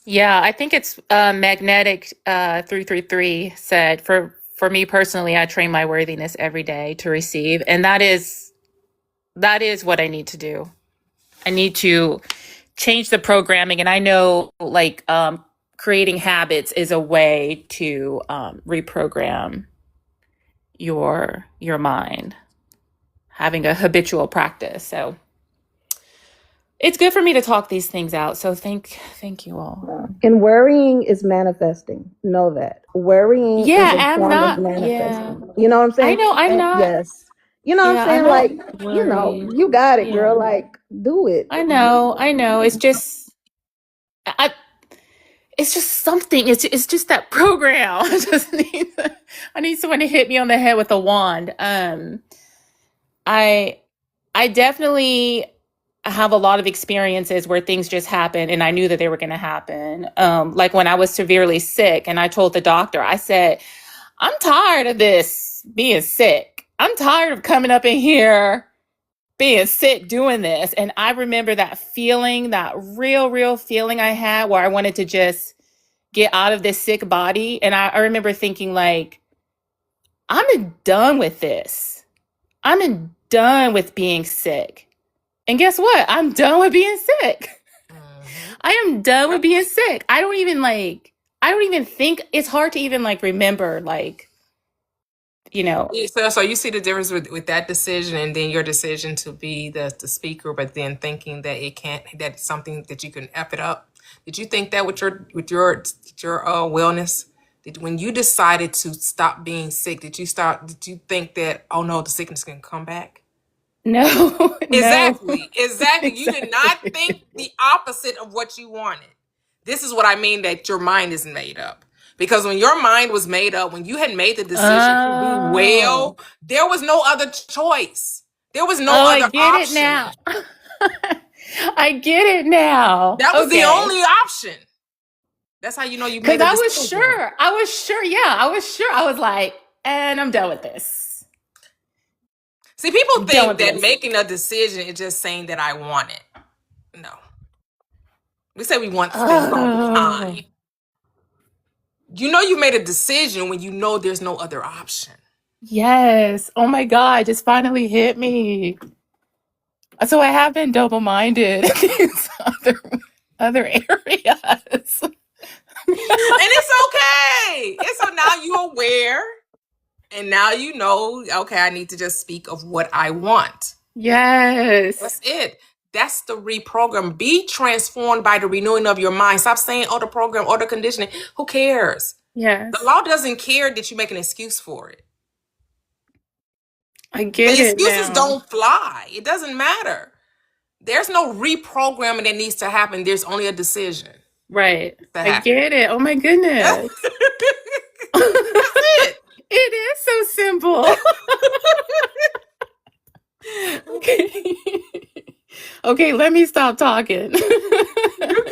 Yeah, I think it's Magnetic 333 said, for me personally, I train my worthiness every day to receive. And that is what I need to do. I need to change the programming. And I know creating habits is a way to reprogram your mind, having a habitual practice. So it's good for me to talk these things out. So thank you all. And worrying is manifesting. Know that. Worrying is Yeah, a I'm form of not. manifesting. Yeah, You know what I'm I saying? know I'm And not. yes. You know what I'm Yeah, I'm saying? not Like, worried. you got it, girl. Yeah, Like, do it. I know. It's just it's just something. It's just that program. I need someone to hit me on the head with a wand. I definitely have a lot of experiences where things just happen and I knew that they were going to happen. Like when I was severely sick and I told the doctor, I said, I'm tired of this being sick. I'm tired of coming up in here being sick doing this. And I remember that feeling, that real feeling I had where I wanted to just get out of this sick body. And I remember thinking like, I'm done with this. I'm done with being sick. And guess what? I'm done with being sick. I am done with being sick. I don't even think it's hard to even remember So you see the difference with that decision and then your decision to be the speaker, but then thinking that that's something that you can F it up. Did you think that with your wellness? When you decided to stop being sick, did you think that, oh no, the sickness can come back? No, no. Exactly. Exactly. You did not think Exactly. the opposite of what you wanted. This is what I mean that your mind is made up. Because when your mind was made up, when you had made the decision to do Oh. well, there was no other choice. There was no Oh, I other get it option. now. I get it now. That was the Okay. only option. That's how you know you Because made a I was decision. sure. I was sure. Yeah, I was sure. I was like, and I'm done with this. See, people I'm done think with that this. making a decision is just saying that I want it. No. We say we want things all the Oh, time. You know you made a decision when you know there's no other option. yes. Oh my God, it just finally hit me. So I have been double-minded in these other areas. And it's okay. It's so now you're aware. And now you know, okay, I need to just speak of what I want. Yes. That's it. That's the reprogram. Be transformed by the renewing of your mind. Stop saying, oh, the program or the conditioning. Who cares? Yes. The law doesn't care that you make an excuse for it. I The get it excuses now. don't fly. It doesn't matter. There's no reprogramming that needs to happen. There's only a decision Right. to I happen. get it. Oh my goodness. That's it. It is so simple. Okay. Okay, let me stop talking. You're good.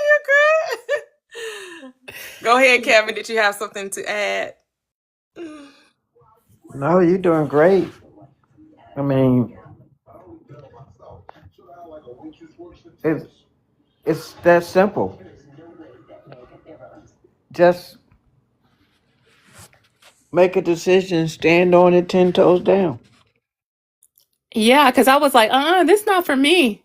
You're good. Go ahead, Kevin. Did you have something to add? No, you're doing great. I mean, it's it's that simple. Just make a decision, stand on it 10 toes down. Yeah, because I was like, this is not for me.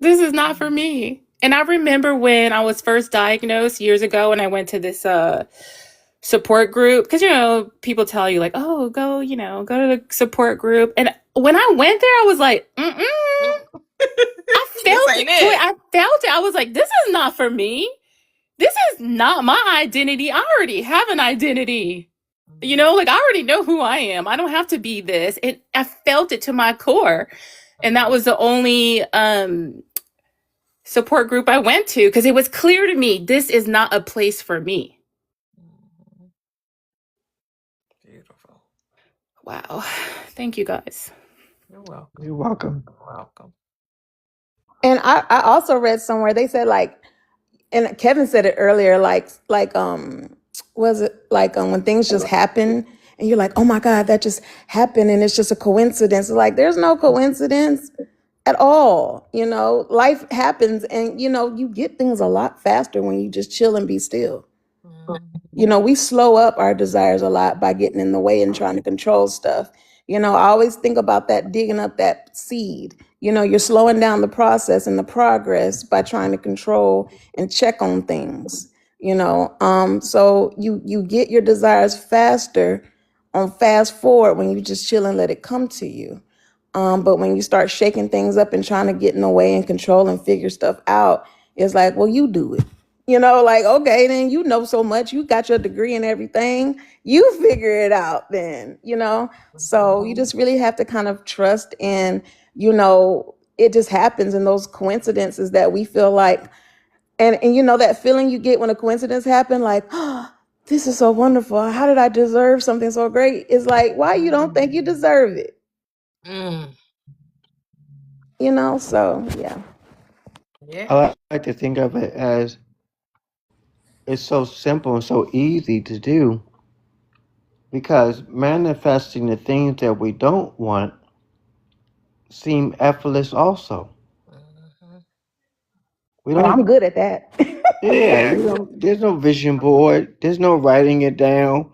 This is not for me. And I remember when I was first diagnosed years ago and I went to this support group, because people tell you like, oh, go to the support group. And when I went there, I was like, I felt ain't it. it. I felt it. I was like, this is not for me. This is not my identity. I already have an identity. Like I already know who I am. I don't have to be this. I felt it to my core. And that was the only support group I went to because it was clear to me this is not a place for me. Beautiful. Wow. Thank you guys. You're welcome. You're welcome. You're welcome. And I also read somewhere they said like, and Kevin said it earlier, was it like when things just happen and you're like, oh my God, that just happened and it's just a coincidence. Like there's no coincidence at all. Life happens and you get things a lot faster when you just chill and be still. We slow up our desires a lot by getting in the way and trying to control stuff. I always think about that, digging up that seed. You're slowing down the process and the progress by trying to control and check on things. So you get your desires faster on fast forward when you just chill and let it come to you. But when you start shaking things up and trying to get in the way and control and figure stuff out, it's like, well, you do it. Like, okay, then so much, you got your degree and everything, you figure it out then, so you just really have to kind of trust in, it just happens in those coincidences that we feel like, and that feeling you get when a coincidence happened, like, oh, this is so wonderful. How did I deserve something so great? It's like, why you don't think you deserve it? So yeah. Yeah. I like to think of it as it's so simple and so easy to do because manifesting the things that we don't want seem effortless also. We And I'm don't, good at that. yeah, there's no vision board, there's no writing it down.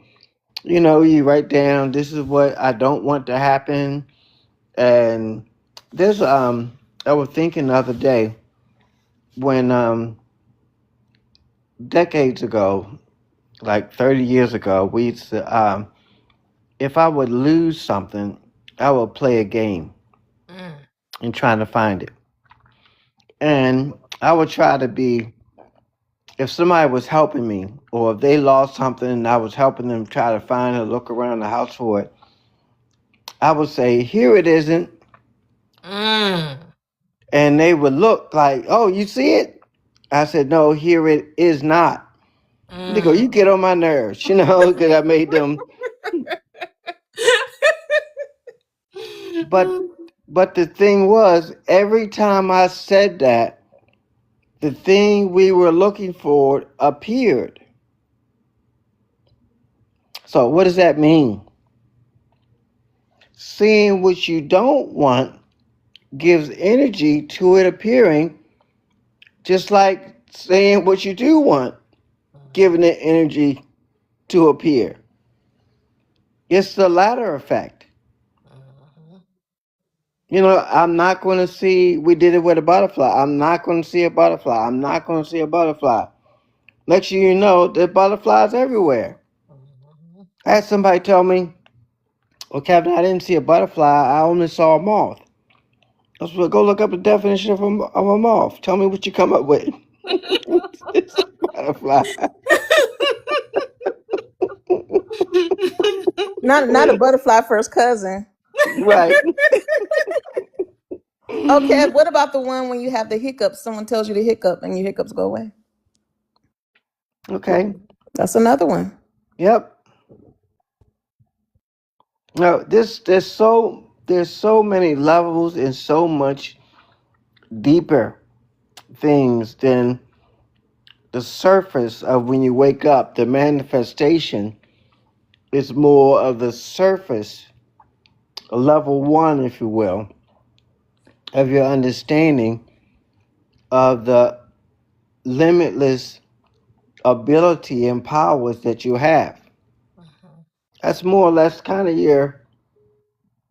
You write down, this is what I don't want to happen. And there's, I was thinking the other day when, decades ago, like 30 years ago, we used to, if I would lose something, I would play a game and trying to find it. And I would try to be, if somebody was helping me, or if they lost something and I was helping them try to find it, look around the house for it, I would say, here it isn't. Mm. And they would look like, oh, you see it? I said, no, here it is not. They go, you Mm. get on my nerves, because I made them. But but the thing was, every time I said that, the thing we were looking for appeared. So what does that mean? Seeing what you don't want gives energy to it appearing, just like saying what you do want, giving it energy to appear. It's the latter effect. I'm not going to see, we did it with a butterfly. I'm not going to see a butterfly. I'm not going to see a butterfly. Next thing you know, the butterflies everywhere. I had somebody tell me, well, Captain, I didn't see a butterfly. I only saw a moth. I said, well, go look up the definition of a moth. Tell me what you come up with. It's a butterfly. Not a butterfly first cousin. Right. Okay, what about the one when you have the hiccups? Someone tells you to hiccup and your hiccups go away. Okay. That's another one. Yep. No, there's so many levels and so much deeper things than the surface of when you wake up. The manifestation is more of the surface, level one, if you will, of your understanding of the limitless ability and powers that you have. That's more or less kind of you're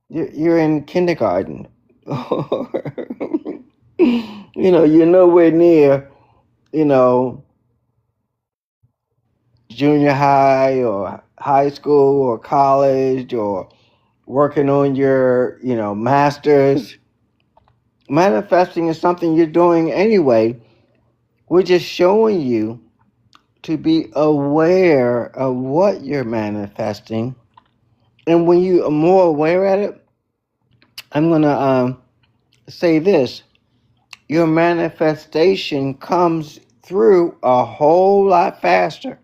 in kindergarten. You're nowhere near, you know, junior high or high school or college or working on your, master's. Manifesting is something you're doing anyway. We're just showing you to be aware of what you're manifesting. And when you are more aware at it, I'm going to say this. Your manifestation comes through a whole lot faster.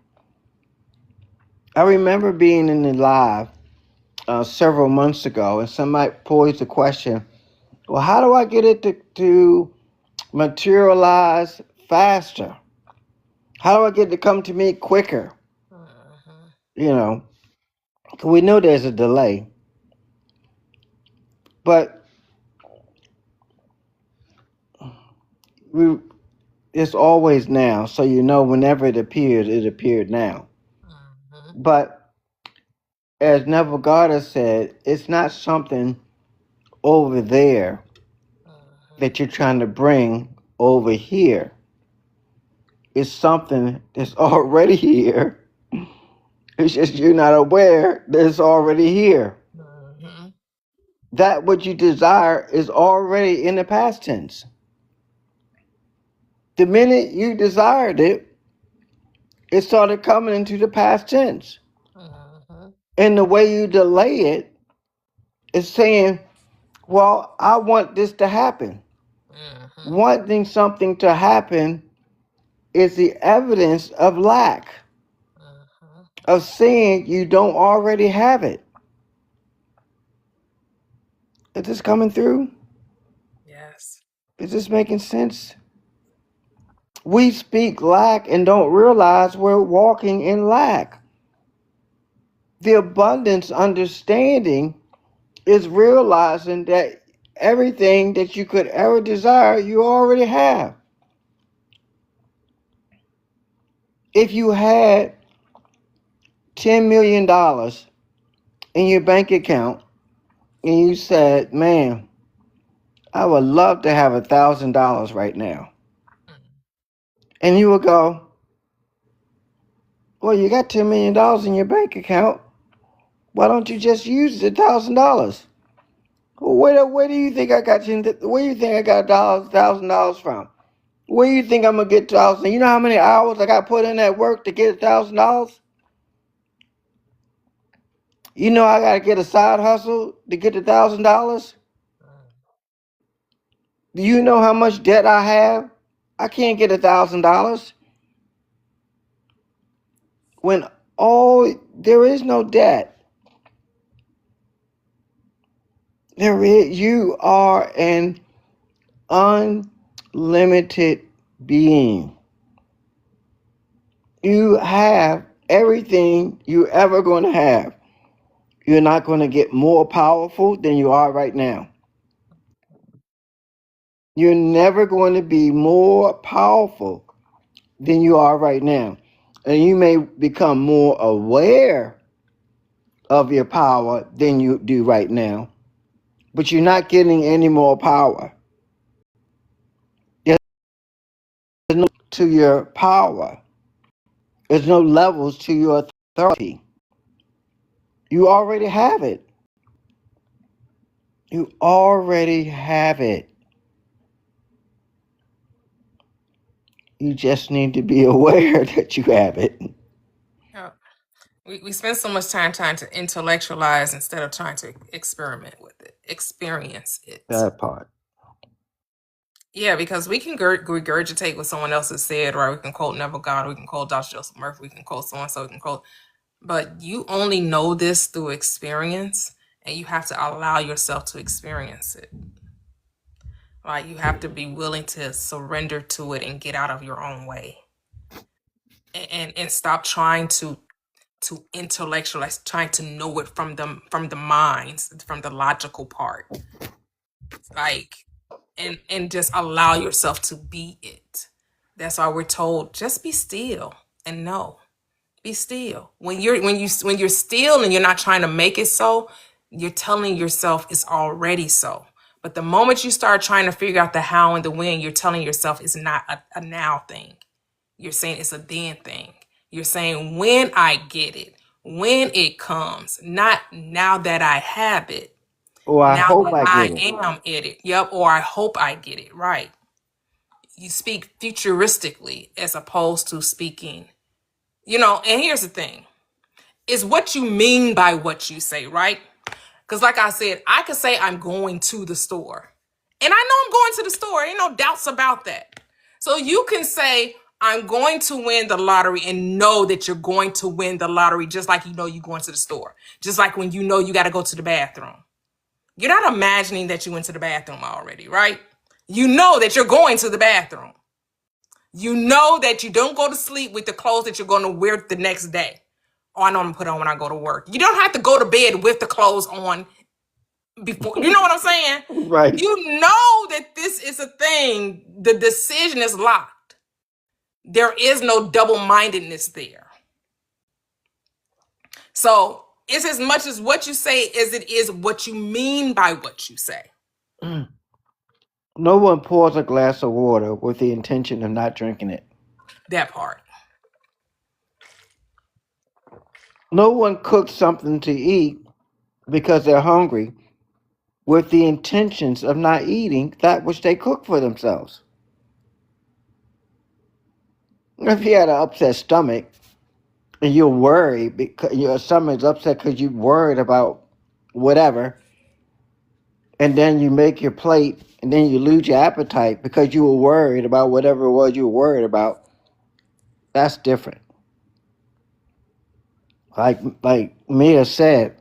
I remember being in the live several months ago, and somebody posed the question, well, how do I get it to materialize faster? How do I get it to come to me quicker? You know, 'cause we know there's a delay, but it's always now. So whenever it appeared now. But as Neville Goddard said, it's not something over there that you're trying to bring over here. It's something that's already here. It's just you're not aware that it's already here. That what you desire is already in the past tense. The minute you desired it, it started coming into the past tense. And the way you delay it is saying, well, I want this to happen. Wanting something to happen is the evidence of lack, of saying you don't already have it. Is this coming through? Yes. Is this making sense? We speak lack and don't realize we're walking in lack. The abundance understanding is realizing that everything that you could ever desire, you already have. If you had $10 million in your bank account and you said, man, I would love to have $1,000 right now. And you would go, well, you got $10 million in your bank account. Why don't you just use the $1,000? Where do you think I got where do you think I got $1,000 from? Where do you think I'm gonna get $1,000? You know how many hours I got put in that work to get $1,000? You know I gotta get a side hustle to get $1,000? Do you know how much debt I have? I can't get $1,000 when there is no debt. You are an unlimited being. You have everything you're ever going to have. You're not going to get more powerful than you are right now. You're never going to be more powerful than you are right now. And you may become more aware of your power than you do right now, but you're not getting any more power. There's no to your power. There's no levels to your authority. You already have it. You already have it. You just need to be aware that you have it. Yeah. We spend so much time trying to intellectualize instead of trying to experiment with it, experience it. That part. Yeah, because we can regurgitate what someone else has said, right? We can quote Neville Goddard, we can quote Dr. Joseph Murphy, we can quote so and so, we can quote, but you only know this through experience, and you have to allow yourself to experience it. Like, you have to be willing to surrender to it and get out of your own way, and stop trying to intellectualize, trying to know it from the minds, from the logical part, like, and just allow yourself to be it. That's why we're told, just be still and know. Be still. When you're still and you're not trying to make it so, you're telling yourself it's already so. But the moment you start trying to figure out the how and the when, you're telling yourself it's not a now thing. You're saying it's a then thing. You're saying when I get it, when it comes, not now that I have it. Or I Now hope that I I get it. am it. Yep. Or I hope I get it. Right. You speak futuristically as opposed to speaking, and here's the thing. It's what you mean by what you say, right? Because like I said, I could say I'm going to the store. And I know I'm going to the store. Ain't no doubts about that. So you can say, I'm going to win the lottery, and know that you're going to win the lottery, just like you know you're going to the store. Just like when you know you got to go to the bathroom. You're not imagining that you went to the bathroom already, right? You know that you're going to the bathroom. You know that you don't go to sleep with the clothes that you're going to wear the next day. Oh, I know I'm going to put on when I go to work. You don't have to go to bed with the clothes on before. You know what I'm saying? Right. You know that this is a thing. The decision is locked. There is no double-mindedness there. So it's as much as what you say as it is what you mean by what you say. No one pours a glass of water with the intention of not drinking it. That part. No one cooks something to eat because they're hungry with the intentions of not eating that which they cook for themselves. If you had an upset stomach and you're worried because your stomach's upset because you're worried about whatever, and then you make your plate and then you lose your appetite because you were worried about whatever it was you were worried about, that's different. Like Mia said,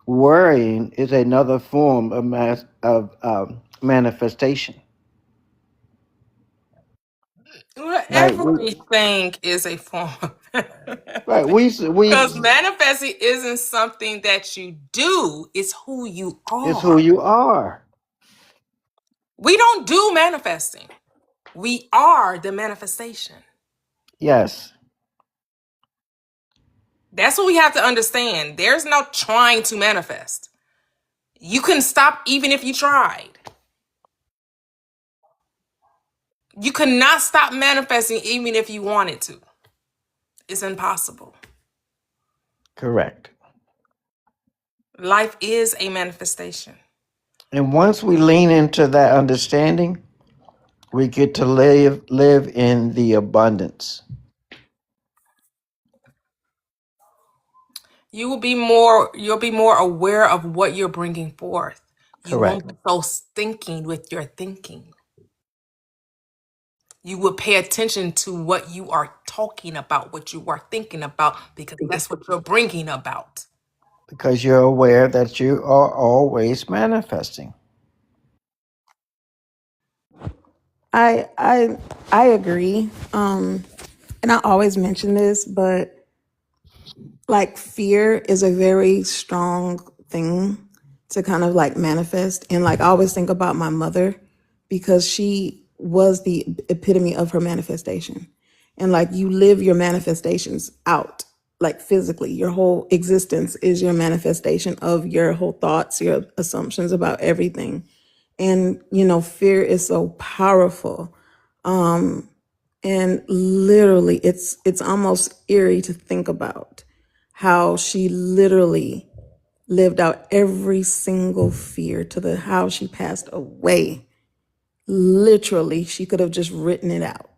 worrying is another form of manifestation. Well, Right? everything is a form of Right. because manifesting isn't something that you do, it's who you It's who are. you are. We don't do manifesting. We are the manifestation. Yes. That's what we have to understand. There's no trying to manifest. You couldn't stop even if you tried. You could not stop manifesting even if you wanted to. It's impossible. Correct. Life is a manifestation. And once we lean into that understanding, we get to live in the abundance. You'll be more aware of what you're bringing forth. You Correct. won't be so stinking with your thinking. You will pay attention to what you are talking about, what you are thinking about, because that's what you're bringing about. Because you're aware that you are always manifesting. I agree. And I always mention this, but like fear is a very strong thing to kind of like manifest. And like I always think about my mother because she was the epitome of her manifestation. And like you live your manifestations out, like physically, your whole existence is your manifestation of your whole thoughts, your assumptions about everything. And you know, fear is so powerful. And literally it's almost eerie to think about how she literally lived out every single fear to the how she passed away. Literally, she could have just written it out.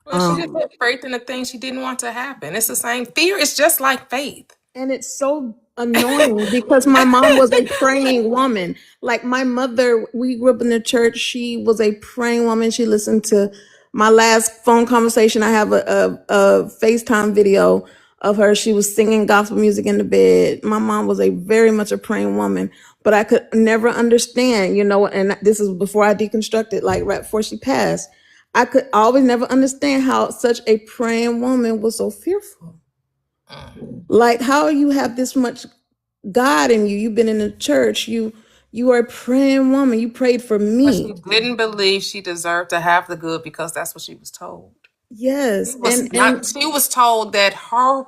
Well, she just had faith in the thing she didn't want to happen. It's the same. Fear is just like faith. And it's so annoying because my mom was a praying woman. Like my mother, we grew up in the church. She was a praying woman. She listened to my last phone conversation. I have a FaceTime video of her. She was singing gospel music in the bed. My mom was a very much a praying woman, but I could never understand, you know, and this is before I deconstructed, like right before she passed. I could always never understand how such a praying woman was so fearful. Like how you have this much God in you. You've been in the church. You are a praying woman. You prayed for But me. she didn't believe she deserved to have the good because that's what she was told. Yes. She was told that her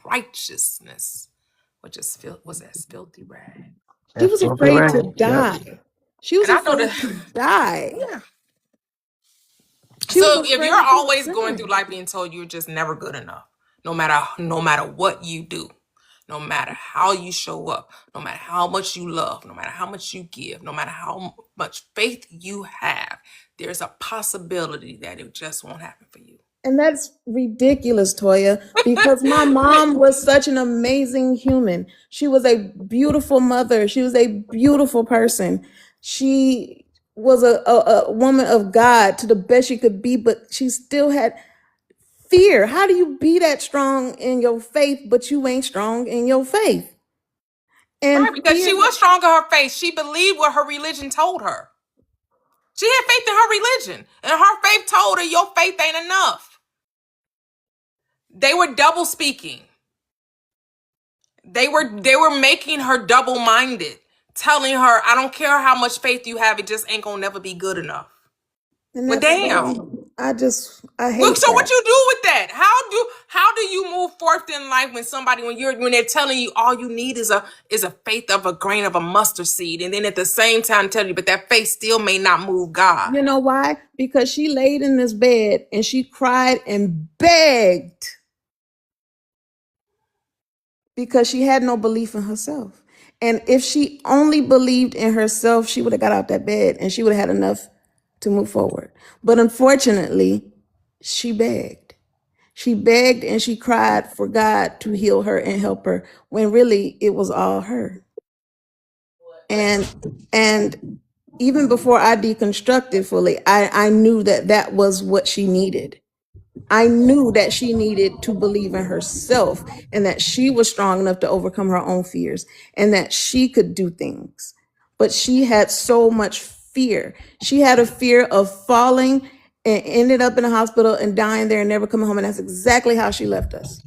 righteousness, which is was as filthy rag. She was Absolutely afraid right. to Yep. die. She was And I know afraid that. to die. Yeah. She was So if afraid you're to always die. going through life being told you're just never good enough, no matter what you do, no matter how you show up, no matter how much you love, no matter how much you give, no matter how much faith you have, there's a possibility that it just won't happen for you. And that's ridiculous, Toya, because my mom was such an amazing human. She was a beautiful mother. She was a beautiful person. She was a woman of God to the best she could be, but she still had fear. How do you be that strong in your faith, but you ain't strong in your faith? And Right, because she was strong in her faith. She believed what her religion told her. She had faith in her religion, and her faith told her your faith ain't enough. They were double speaking. They were making her double-minded, telling her, I don't care how much faith you have, it just ain't gonna never be good enough. Well, damn. I hate So what that. you do with that? How do you move forth in life when they're telling you all you need is a faith of a grain of a mustard seed, and then at the same time tell you, but that faith still may not move God. You know why? Because she laid in this bed and she cried and begged because she had no belief in herself. And if she only believed in herself, she would have got out that bed and she would have had enough to move forward. But unfortunately, she begged. She begged and she cried for God to heal her and help her when really it was all her. And even before I deconstructed fully, I knew that was what she needed. I knew that she needed to believe in herself and that she was strong enough to overcome her own fears and that she could do things. But she had so much fear. She had a fear of falling and ended up in a hospital and dying there and never coming home. And that's exactly how she left us.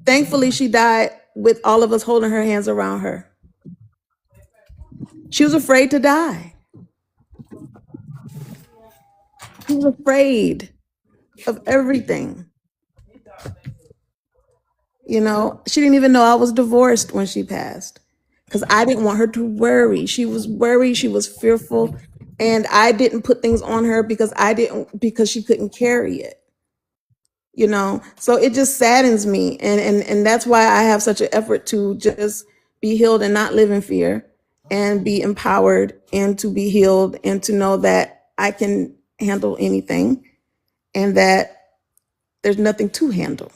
Thankfully, she died with all of us holding her hands around her. She was afraid to die. She was afraid of everything. You know, she didn't even know I was divorced when she passed because I didn't want her to worry. She was worried, she was fearful, and I didn't put things on her because she couldn't carry it. You know, so it just saddens me, and that's why I have such an effort to just be healed and not live in fear and be empowered and to be healed and to know that I can handle anything and that there's nothing to handle.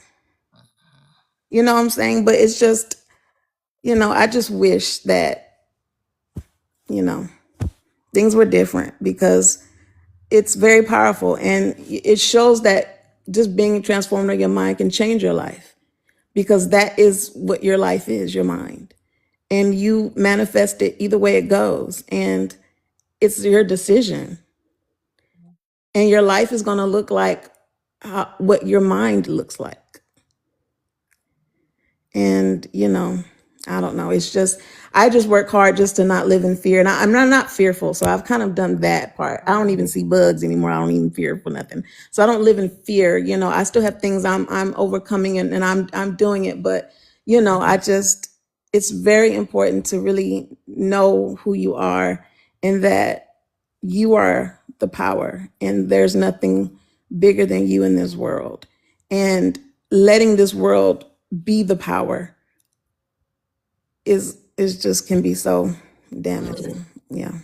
You know what I'm saying? But it's just I just wish that, you know, things were different, because it's very powerful, and it shows that just being transformed in your mind can change your life, because that is what your life is, your mind. And you manifest it either way it goes. And it's your decision. And your life is going to look like what your mind looks like. And, I don't know. It's just, I just work hard just to not live in fear. And I'm not fearful. So I've kind of done that part. I don't even see bugs anymore. I don't even fear for nothing. So I don't live in fear. I still have things I'm overcoming, and I'm doing it. But, it's very important to really know who you are, and that you are the power, and there's nothing bigger than you in this world. And letting this world be the power is just can be so damaging. Yeah.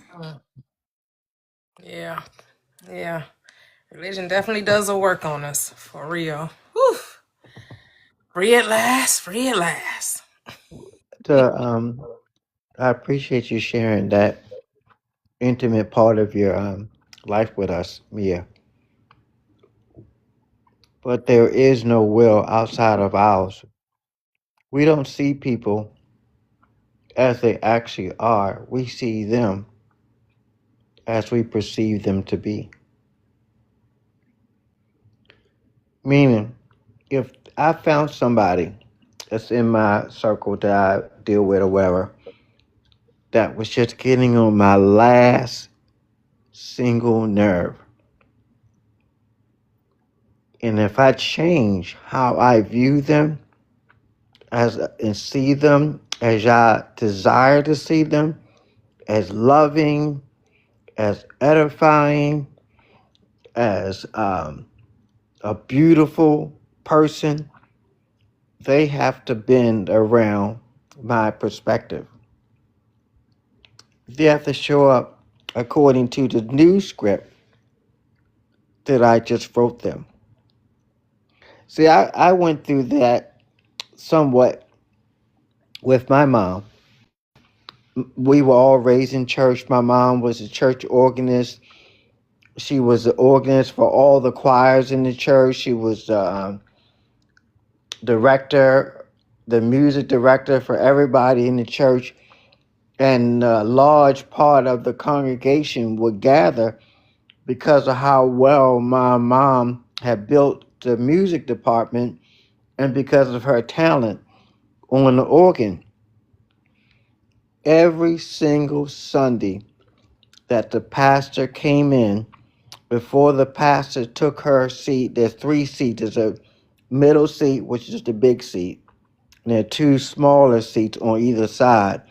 Yeah. Yeah. Religion definitely does a work on us, for real. Whew. Free at last, free at last. I appreciate you sharing that intimate part of your life with us, Mia. But there is no will outside of ours. We don't see people as they actually are. We see them as we perceive them to be. Meaning, if I found somebody that's in my circle that I deal with or whatever, that was just getting on my last single nerve, and if I change how I view them and see them as I desire to see them, as loving, as edifying, as a beautiful person, they have to bend around my perspective. They have to show up according to the new script that I just wrote them. See, I went through that somewhat with my mom. We were all raised in church. My mom was a church organist. She was the organist for all the choirs in the church. She was the director, the music director for everybody in the church. And a large part of the congregation would gather because of how well my mom had built the music department and because of her talent on the organ. Every single Sunday that the pastor came in, before the pastor took her seat, there's 3 seats. There's a middle seat, which is the big seat, and there are 2 smaller seats on either side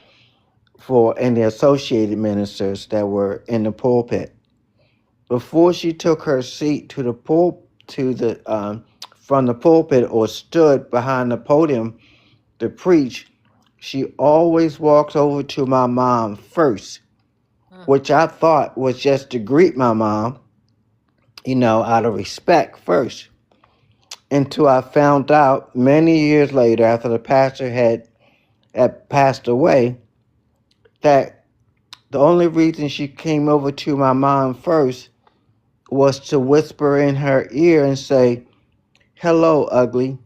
and the associated ministers that were in the pulpit. Before she took her seat from the pulpit or stood behind the podium to preach, she always walks over to my mom first, which I thought was just to greet my mom, out of respect first. Until I found out many years later, after the pastor had passed away, that the only reason she came over to my mom first was to whisper in her ear and say, "Hello, ugly.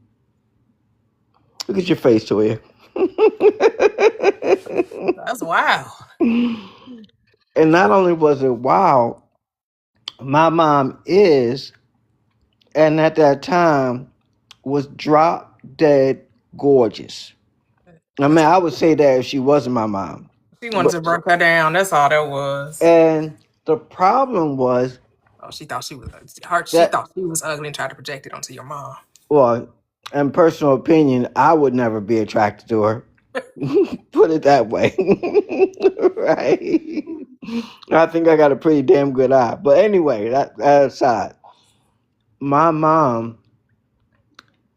Look at your face, Toya." That's wild. And not only was it wild, my mom is, and at that time, was drop dead gorgeous. I mean, I would say that if she wasn't my mom. She wanted to break her down. That's all that was. And the problem was, she thought she was she thought she was ugly and tried to project it onto your mom. well, in personal opinion, I would never be attracted to her. Put it that way. Right? I think I got a pretty damn good eye. But anyway, that aside, my mom,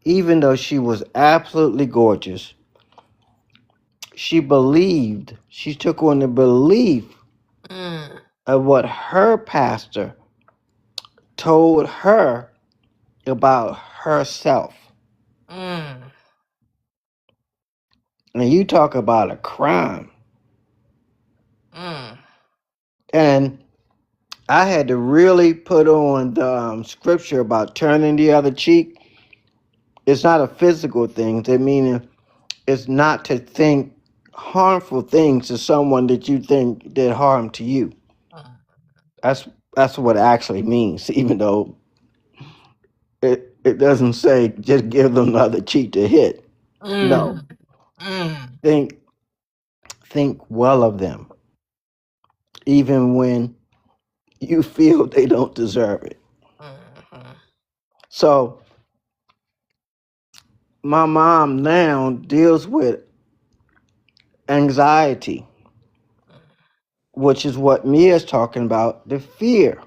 even though she was absolutely gorgeous, she took on the belief of what her pastor told her about herself. And you talk about a crime. Mm. And I had to really put on the scripture about turning the other cheek. It's not a physical thing. It meaning it's not to think harmful things to someone that you think did harm to you. Mm. That's what it actually means, even though it doesn't say just give them the other cheek to hit. No. Mm. Think well of them, even when you feel they don't deserve it. Mhm. So my mom now deals with anxiety, which is what Mia's talking about, the fear.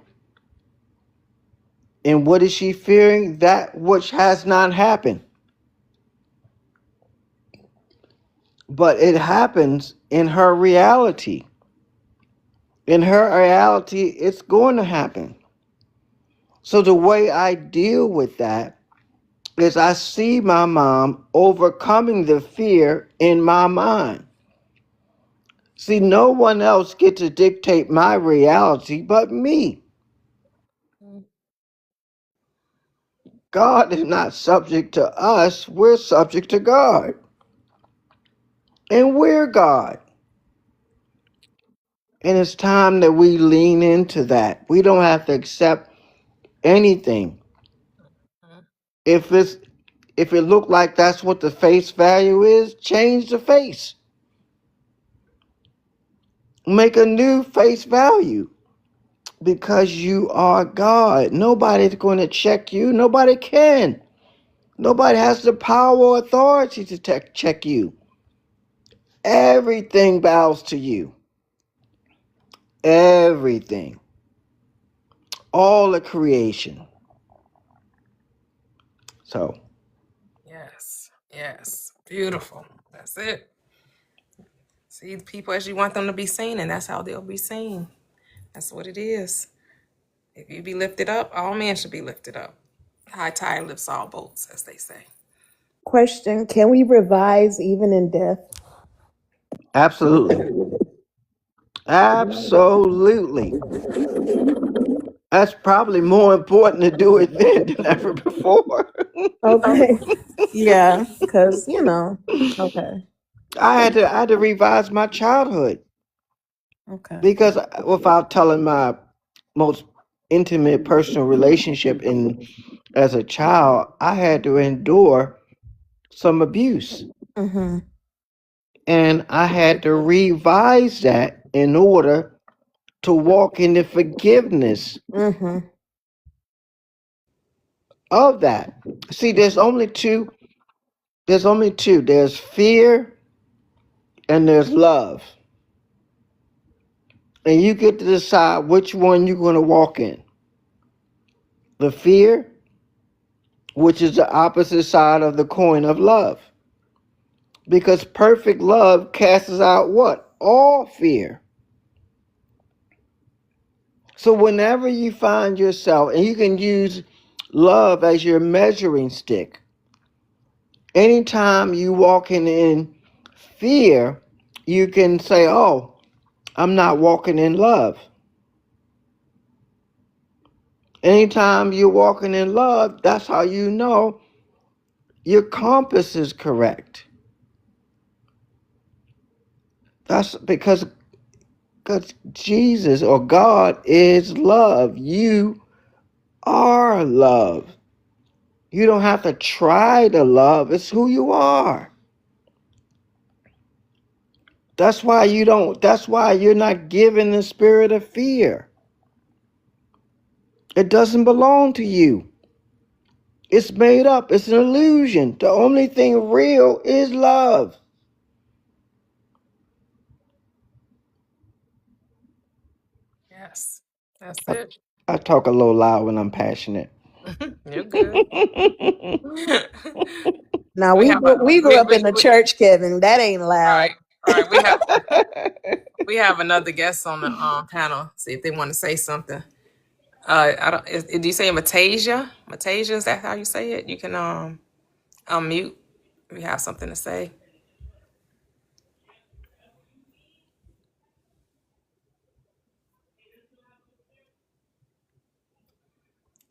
And what is she fearing? That which has not happened. But it happens in her reality. In her reality, it's going to happen. So the way I deal with that is I see my mom overcoming the fear in my mind. See, no one else gets to dictate my reality but me. God is not subject to us, we're subject to God. And we're God. And it's time that we lean into that. We don't have to accept anything. If it look like that's what the face value is, change the face. Make a new face value. Because you are God. Nobody's going to check you. Nobody can. Nobody has the power or authority to check you. Everything bows to you. Everything. All the creation. So, Yes. Yes. Beautiful. That's it. See the people as you want them to be seen, and that's how they'll be seen. That's what it is. If you be lifted up, all men should be lifted up. High tide lifts all boats, as they say. Question: can we revise even in death? absolutely. Absolutely. That's probably more important to do it then than ever before. Okay. Yeah, because Okay. I had to revise my childhood Okay. because without telling my most intimate personal relationship in as a child, I had to endure some abuse. Mm-hmm. And I had to revise that in order to walk in the forgiveness Mm-hmm. of that. See, there's only two. There's only two. There's fear and there's love. And you get to decide which one you're going to walk in. The fear, which is the opposite side of the coin of love. Because perfect love casts out what? All fear. So whenever you find yourself, and you can use love as your measuring stick, anytime you walking in fear, you can say, oh, I'm not walking in love. Anytime you're walking in love, that's how you know your compass is correct. That's because Jesus or God is love. You are love. You don't have to try to love. It's who you are. That's why you're not given the spirit of fear. It doesn't belong to you. It's made up. It's an illusion. The only thing real is love. Yes. That's I, it. I talk a little loud when I'm passionate. You're good. Now we we have a we grew up in the church, Kevin. That ain't right. loud. All right. We have another guest on the panel. See if they want to say something. I don't. Do you say Matasia? Matasia, is that how you say it? You can unmute if you have something to say.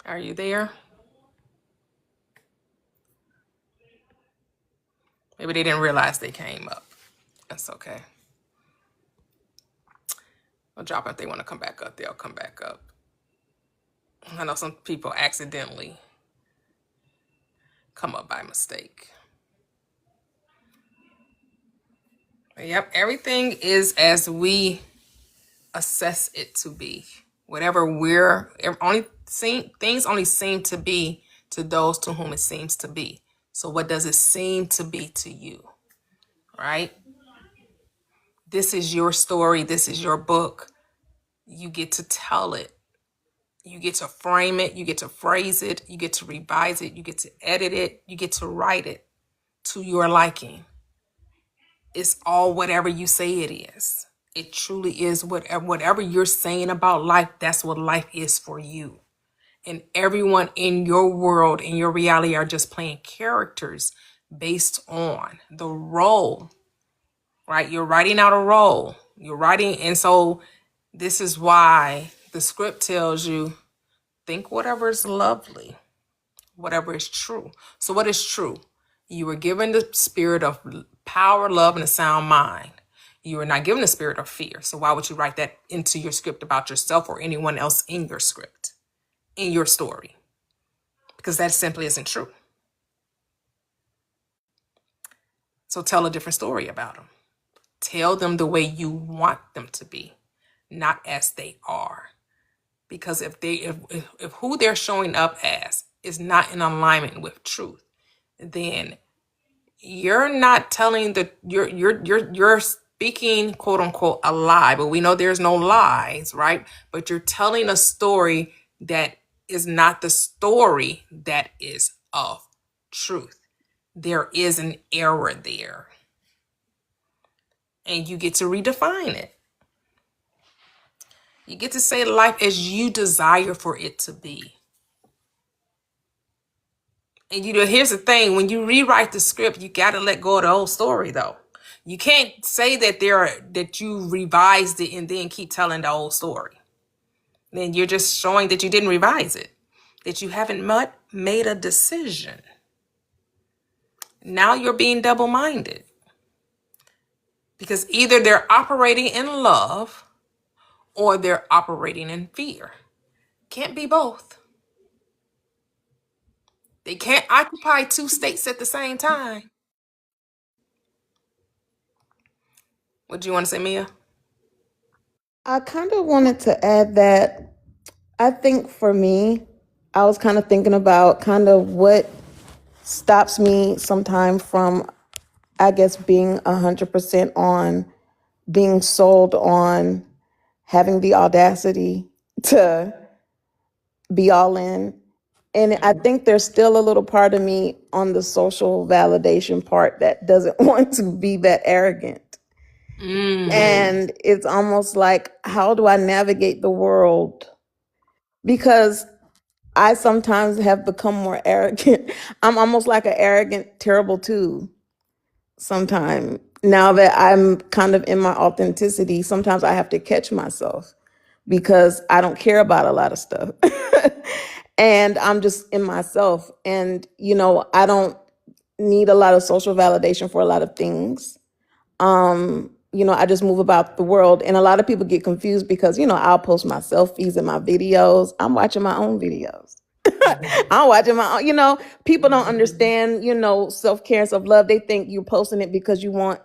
Are you there? Maybe they didn't realize they came up. That's okay. I'll drop if they want to come back up. They'll come back up. I know some people accidentally come up by mistake. Yep, everything is as we assess it to be. Whatever things only seem to be to those to whom it seems to be. So what does it seem to be to you? Right? This is your story. This is your book. You get to tell it. You get to frame it. You get to phrase it. You get to revise it. You get to edit it. You get to write it to your liking. It's all whatever you say it is. It truly is whatever you're saying about life, that's what life is for you. And everyone in your world, in your reality, are just playing characters based on the role, right? You're writing out a role. You're writing. And so this is why the script tells you, think whatever is lovely, whatever is true. So what is true? You were given the spirit of power, love, and a sound mind. You were not given the spirit of fear. So why would you write that into your script about yourself or anyone else in your script, in your story? Because that simply isn't true. So tell a different story about them. Tell them the way you want them to be, not as they are. Because if who they're showing up as is not in alignment with truth, then you're not telling you're speaking, quote unquote, a lie, but we know there's no lies, right? But you're telling a story that is not the story that is of truth. There is an error there. And you get to redefine it. You get to say life as you desire for it to be. And here's the thing, when you rewrite the script, you got to let go of the old story, though. You can't say that you revised it and then keep telling the old story. Then you're just showing that you didn't revise it, that you haven't made a decision. Now you're being double-minded. Because either they're operating in love or they're operating in fear. Can't be both. They can't occupy two states at the same time. What do you want to say, Mia? I kind of wanted to add that I think for me, I was kind of thinking about kind of what stops me sometime from, I guess, being 100% on being sold on having the audacity to be all in. And I think there's still a little part of me on the social validation part that doesn't want to be that arrogant. And it's almost like, how do I navigate the world? Because I sometimes have become more arrogant. I'm almost like an arrogant, terrible two sometimes. Now that I'm kind of in my authenticity, sometimes I have to catch myself because I don't care about a lot of stuff. And I'm just in myself. And, I don't need a lot of social validation for a lot of things. I just move about the world. And a lot of people get confused because, I'll post my selfies and my videos. I'm watching my own videos. I'm watching my own, people don't understand, self-care and self-love. They think you're posting it because you want,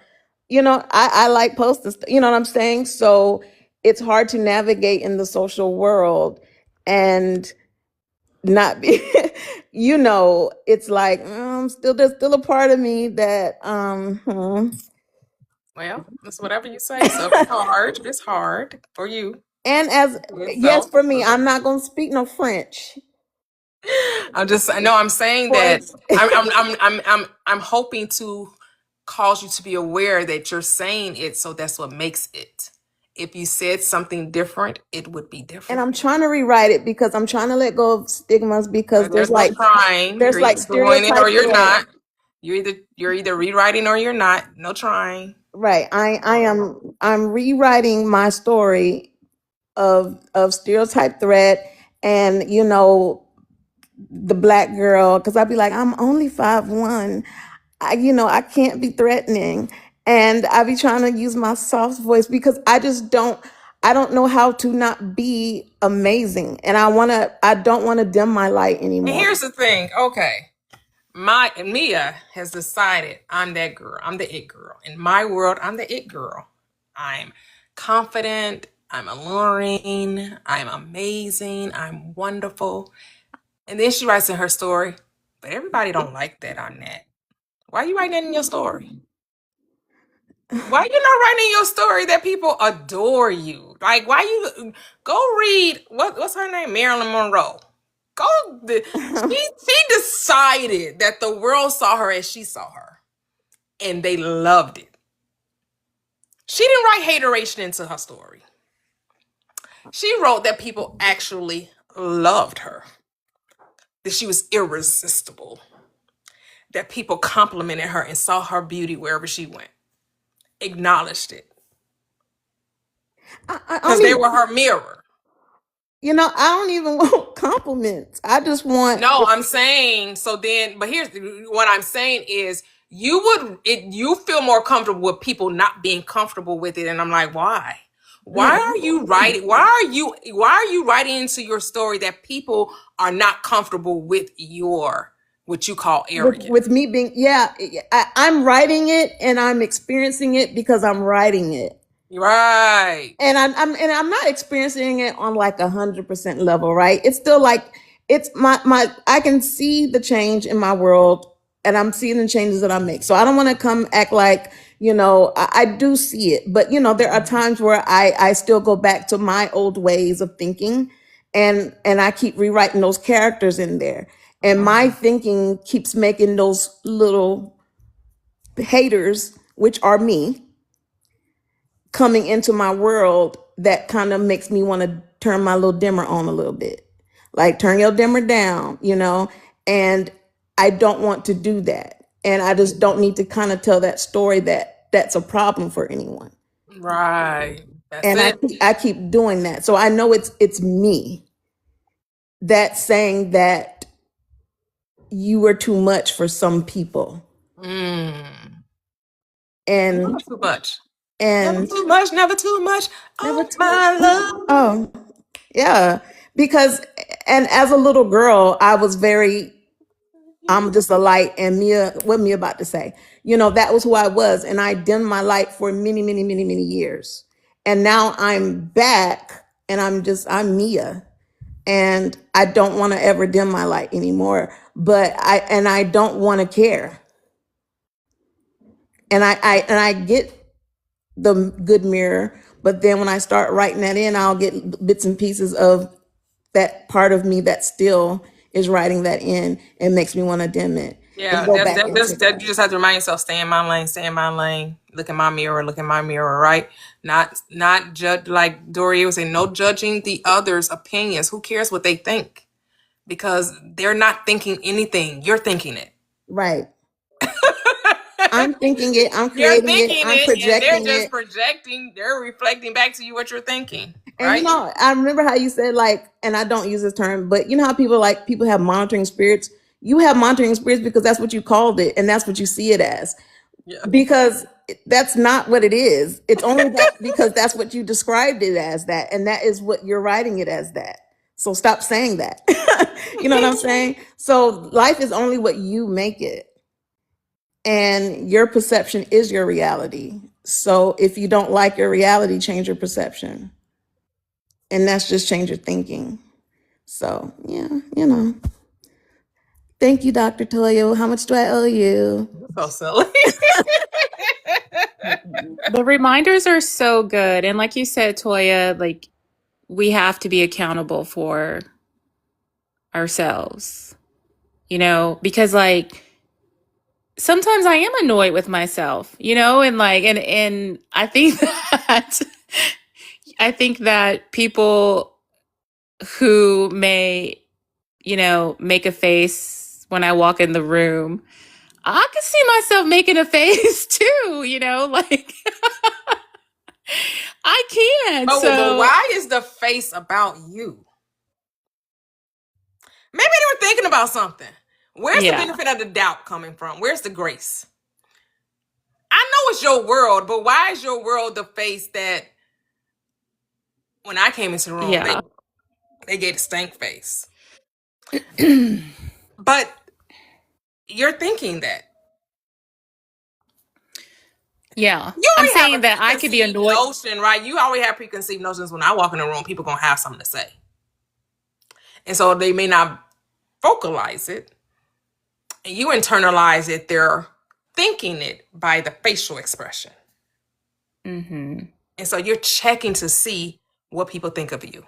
I like posting, you know what I'm saying? So it's hard to navigate in the social world and not be, it's like, there's still a part of me that, Well, it's whatever you say. So it's hard. It's hard for you. And yes, for me, I'm not going to speak no French. I'm saying that I'm hoping to cause you to be aware that you're saying it, so that's what makes it. If you said something different, it would be different. And I'm trying to rewrite it because I'm trying to let go of stigmas because there's like trying. There's you're like doing it or you're stereotypes. not. You're either rewriting or you're not. No trying. Right. I'm rewriting my story of stereotype threat and the black girl, because I'd be like, I'm only 5'1". I can't be threatening. And I be trying to use my soft voice because I don't know how to not be amazing. And I don't want to dim my light And anymore. here's the thing. Okay. Mia has decided I'm that girl. I'm the it girl. In my world, I'm the it girl. I'm confident. I'm alluring. I'm amazing. I'm wonderful. And then she writes in her story, but everybody don't like that on that. Why are you writing that in your story? Why you not writing in your story that people adore you? Like, why you go read what's her name? Marilyn Monroe. She decided that the world saw her as she saw her, and they loved it. She didn't write hateration into her story. She wrote that people actually loved her, that she was irresistible, that people complimented her and saw her beauty wherever she went, acknowledged it I because don't they even, were her mirror. I don't even want compliments. I just want, No, I'm saying so then, but here's what I'm saying is you feel more comfortable with people not being comfortable with it. And I'm like, why? Why are you writing? Why are you writing into your story that people are not comfortable with what you call arrogance? with me being, I'm writing it and I'm experiencing it because I'm writing it. Right. And I'm not experiencing it on like 100% level, right? It's still like it's my I can see the change in my world and I'm seeing the changes that I make. So I don't want to come act like, I do see it, but there are times where I still go back to my old ways of thinking and I keep rewriting those characters in there. And my thinking keeps making those little haters, which are me, coming into my world that kind of makes me want to turn my little dimmer on a little bit. Like turn your dimmer down, and I don't want to do that. And I just don't need to kind of tell that story that's a problem for anyone. Right. That's And it. I keep doing that. So I know it's me that's saying that you were too much for some people. Never And too much. Never and too much. Never too much. never Oh, too my love. Oh, yeah. Because and as a little girl, I was very I'm just a light. And what Mia about to say, that was who I was. And I dimmed my light for many, many, many, many years. And now I'm back and I'm Mia. And I don't want to ever dim my light anymore. But I don't want to care. And I get the good mirror, but then when I start writing that in, I'll get bits and pieces of that part of me that still is writing that in and makes me want to dim it and Yeah, go back into that that. you just have to remind yourself, stay in my lane, stay in my lane, look in my mirror, right? Not judge, like Dory was saying, no judging the others' opinions. Who cares what they think? Because they're not thinking anything. You're thinking it. Right. I'm thinking it, I'm You're creating it, thinking I'm it, and they're projecting just it. projecting, they're reflecting back to you what you're thinking, And right? I remember how you said like, and I don't use this term, but you know how people have monitoring spirits? You have monitoring spirits because that's what you called it and that's what you see it as. Yeah. Because that's not what it is. It's only that because that's what you described it as that. And that is what you're writing it as that. So stop saying that. You know what I'm saying? So life is only what you make it. And your perception is your reality. So if you don't like your reality, change your perception. And that's just change your thinking. So yeah. Thank you, Dr. Toyo. How much do I owe you? So silly. The reminders are so good. And like you said, Toya, like we have to be accountable for ourselves, because like sometimes I am annoyed with myself, and like, and I think that people who may, make a face when I walk in the room, I can see myself making a face too, like I can't. But So why is the face about you? Maybe they were thinking about something. Where's the Yeah. benefit of the doubt coming from? Where's the grace? I know it's your world, but why is your world the face that when I came into the room, Yeah. they gave a stank face? But you're thinking that. Yeah. You I'm already have saying a that I could be preconceived annoyed. notion, right? You already have preconceived notions. When I walk in the room, people gonna have something to say, and so they may not vocalize it, and you internalize it. They're thinking it by the facial expression, Hmm. and so you're checking to see what people think of you.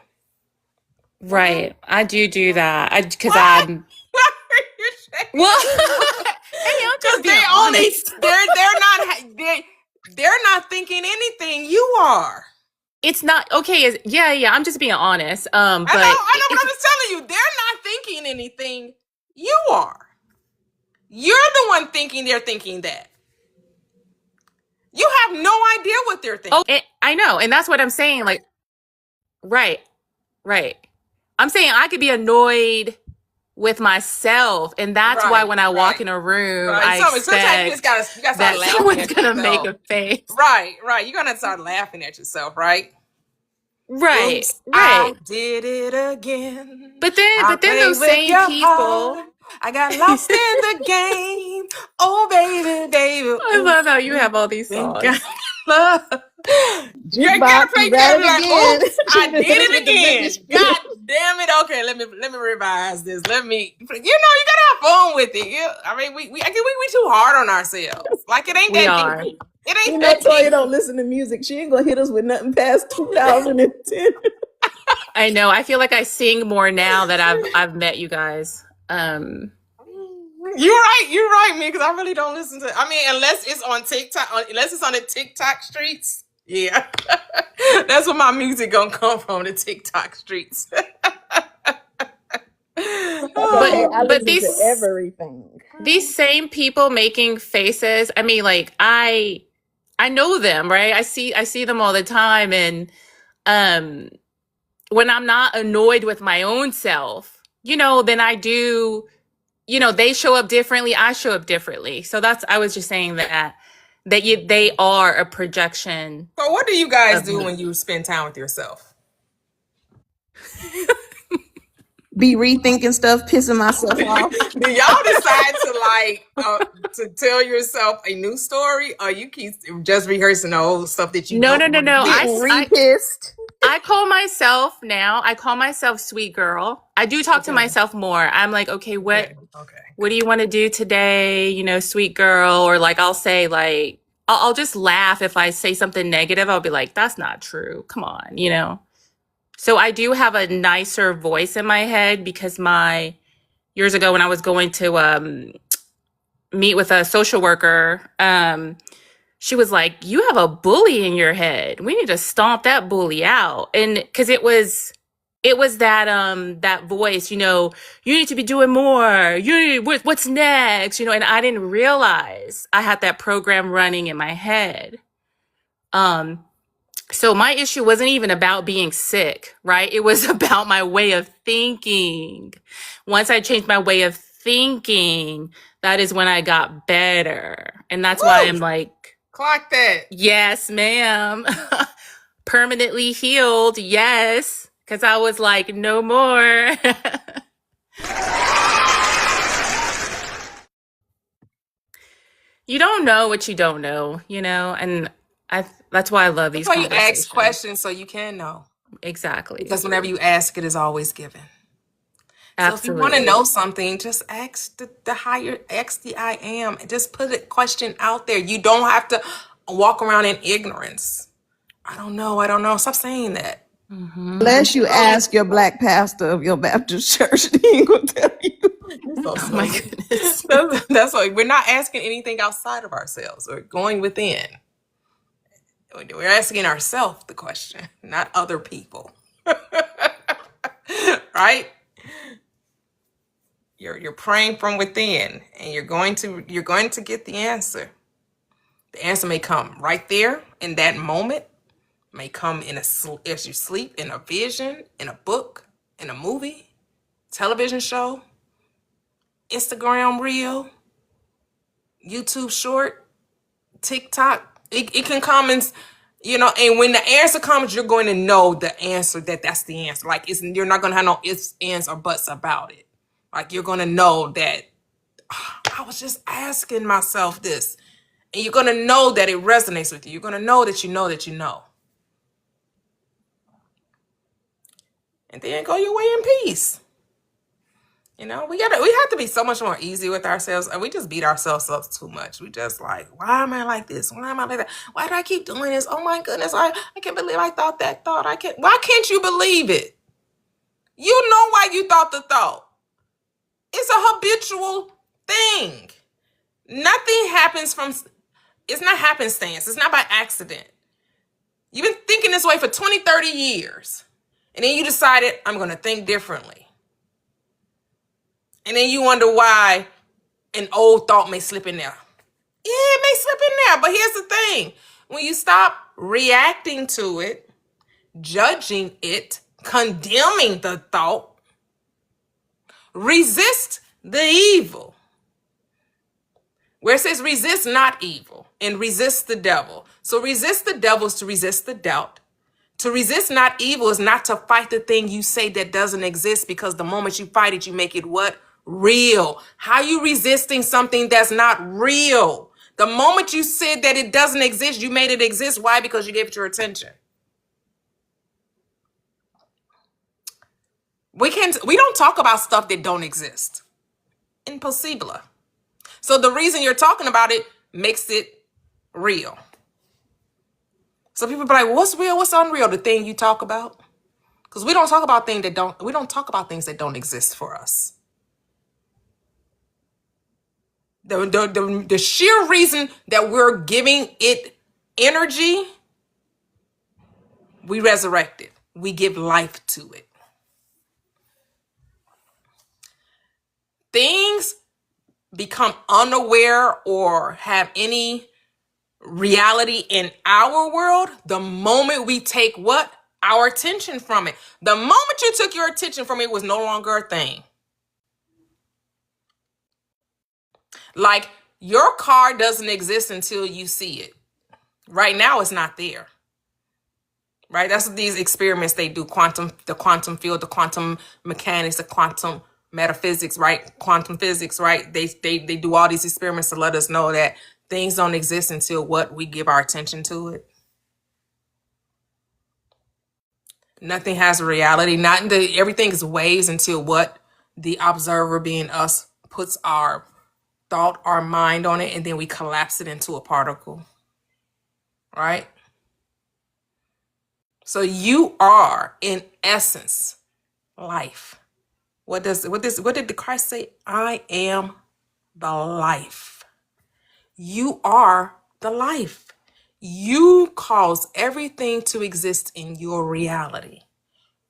Right. I do that. Because What? I'm. You're checking Well, because hey, I'm just being they only honest. they're not thinking anything. You are. It's not okay. Yeah. I'm just being honest. I know, But but I'm just telling you, they're not thinking anything. You are. You're the one thinking they're thinking that. You have no idea what they're thinking. I know, and that's what I'm saying. Like, right. I'm saying I could be annoyed with myself, and that's why when I walk in a room, I Sometimes you expect gotta start that laughing someone's at gonna make yourself. a face. Right. You're gonna start laughing at yourself, right? Right. Oops, I Right. did it again. But then I those played with same your people. heart. I got lost in the game. Oh, baby. I love how you have all these Thank songs. God. You gotta Jukebox, play you got it like, again. oops, I did it With the again. Britney God damn it. Okay, let me revise this. You gotta have fun with it. I mean, we too hard on ourselves. Like it ain't We that are. deep. It ain't You know, that Toya deep. don't listen to music. She ain't gonna hit us with nothing past 2010. I know. I feel like I sing more now that I've met you guys. You're right, me, because I really don't listen to. I mean, unless it's on TikTok, unless it's on the TikTok streets. Yeah, that's where my music gonna come from, the TikTok streets. I But listen to everything. these same people making faces, I mean, like I know them, right? I see them all the time, and when I'm not annoyed with my own self, then I do, they show up differently, I show up differently. So I was just saying that they are a projection. So what do you guys Of do me. when you spend time with yourself? Be rethinking stuff, pissing myself off. Do y'all decide to tell yourself a new story, or you keep just rehearsing the old stuff that you No. don't want to Getting do? re-pissed. I call myself sweet girl. I do talk to myself more. I'm like, okay, what do you want to do today? Sweet girl. Or like, I'll say like, I'll just laugh if I say something negative. I'll be like, that's not true. Come on, So I do have a nicer voice in my head because years ago when I was going to meet with a social worker, she was like, you have a bully in your head. We need to stomp that bully out. And because it was that voice, you need to be doing more. What's next? And I didn't realize I had that program running in my head. So my issue wasn't even about being sick, right? It was about my way of thinking. Once I changed my way of thinking, that is when I got better. And that's why I'm like, Clock that. yes, ma'am. Permanently healed. Yes. Because I was like, no more. You don't know what you don't know, and that's why I love these That's why you ask conversations. questions so you can know. Exactly. Because whenever you ask, it is always given. Absolutely. So if you want to know something, just ask ask the I am. Just put a question out there. You don't have to walk around in ignorance. I don't know. Stop saying that. Unless you ask your black pastor of your Baptist church, he ain't gonna tell you. Oh my goodness. That's why we're not asking anything outside of ourselves. We're going within. We're asking ourselves the question, not other people. Right? You're praying from within, and you're going to get the answer. The answer may come right there in that moment. May come as you sleep, in a vision, in a book, in a movie. television show, Instagram reel, YouTube short, TikTok. It can come in, and when the answer comes, you're going to know the answer, that's the answer. Like, you're not going to have no ifs, ands, or buts about it. Like, you're going to know that I was just asking myself this. And you're going to know that it resonates with you. You're going to know that you know that you know. And then go your way in peace. We have to be so much more easy with ourselves, and we just beat ourselves up too much. We just like, why am I like this? Why am I like that? Why do I keep doing this? Oh my goodness, I can't believe I thought that thought. Why can't you believe it? You know why you thought the thought. It's a habitual thing. Nothing happens it's not happenstance. It's not by accident. You've been thinking this way for 20, 30 years. And then you decided, I'm going to think differently. And then you wonder why an old thought may slip in there. Yeah, it may slip in there. But here's the thing. When you stop reacting to it, judging it, condemning the thought, resist the evil. Where it says resist not evil and resist the devil. So resist the devil is to resist the doubt. To resist not evil is not to fight the thing you say that doesn't exist, because the moment you fight it, you make it what? Real. How are you resisting something that's not real? The moment you said that it doesn't exist, you made it exist. Why? Because you gave it your attention. We don't talk about stuff that don't exist. Impossible. So the reason you're talking about it makes it real. So people be like, well, what's real? What's unreal? The thing you talk about? Because we don't talk about things that don't exist for us. The sheer reason that we're giving it energy, we resurrect it. We give life to it. Things become unaware or have any reality in our world the moment we take what? Our attention from it. The moment you took your attention from it, was no longer a thing. Like, your car doesn't exist until you see it. Right now, it's not there. Right? That's what these experiments they do. The quantum field, the quantum mechanics, the quantum metaphysics, right? Quantum physics, right? They do all these experiments to let us know that things don't exist until what? We give our attention to it. Nothing has a reality. Everything is waves until what? The observer, being us, puts our thought, our mind on it, and then we collapse it into a particle. Right? So you are, in essence, life. What did Christ say? I am the life. You are the life. You cause everything to exist in your reality.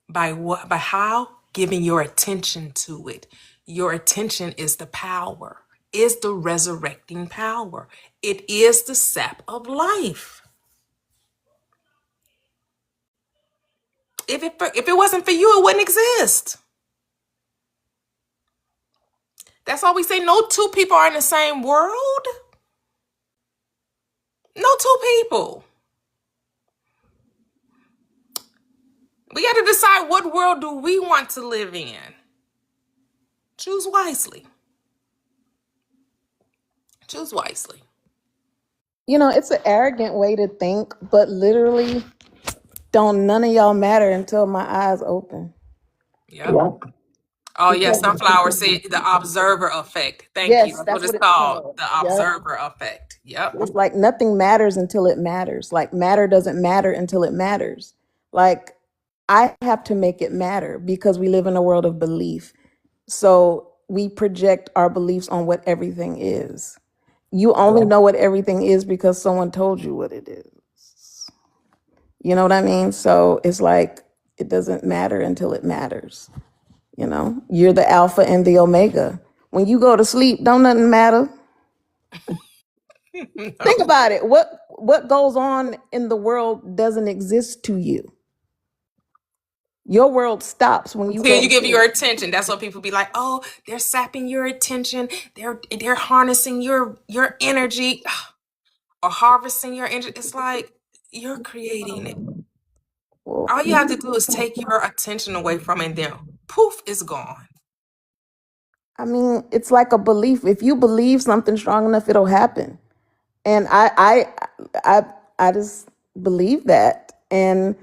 By what? By how? Giving your attention to it. Your attention is the power, is the resurrecting power. It is the sap of life. If it wasn't for you, it wouldn't exist. That's why we say no two people are in the same world. No two people. We got to decide, what world do we want to live in? Choose wisely. Choose wisely. It's an arrogant way to think, but literally, don't none of y'all matter until my eyes open. Yep. Oh, yes. Sunflower said the observer effect. Thank Yes, you. That's that's what it's what it's called. called. The Yep. observer effect. Yep. It's like nothing matters until it matters. Like, matter doesn't matter until it matters. Like, I have to make it matter because we live in a world of belief. So we project our beliefs on what everything is. You only know what everything is because someone told you what it is. You know what I mean? So it's like, it doesn't matter until it matters. You're the alpha and the omega. When you go to sleep, don't nothing matter. Think about it. What goes on in the world doesn't exist to you. Your world stops when you Until go you to give your sleep. attention. That's what people be like, oh, they're sapping your attention. They're harnessing your energy or harvesting your energy. It's like you're creating it. Well, All you have to do is take your attention away from it, and then poof, it's gone. I mean, it's like a belief. If you believe something strong enough, it'll happen. And I just believe that. And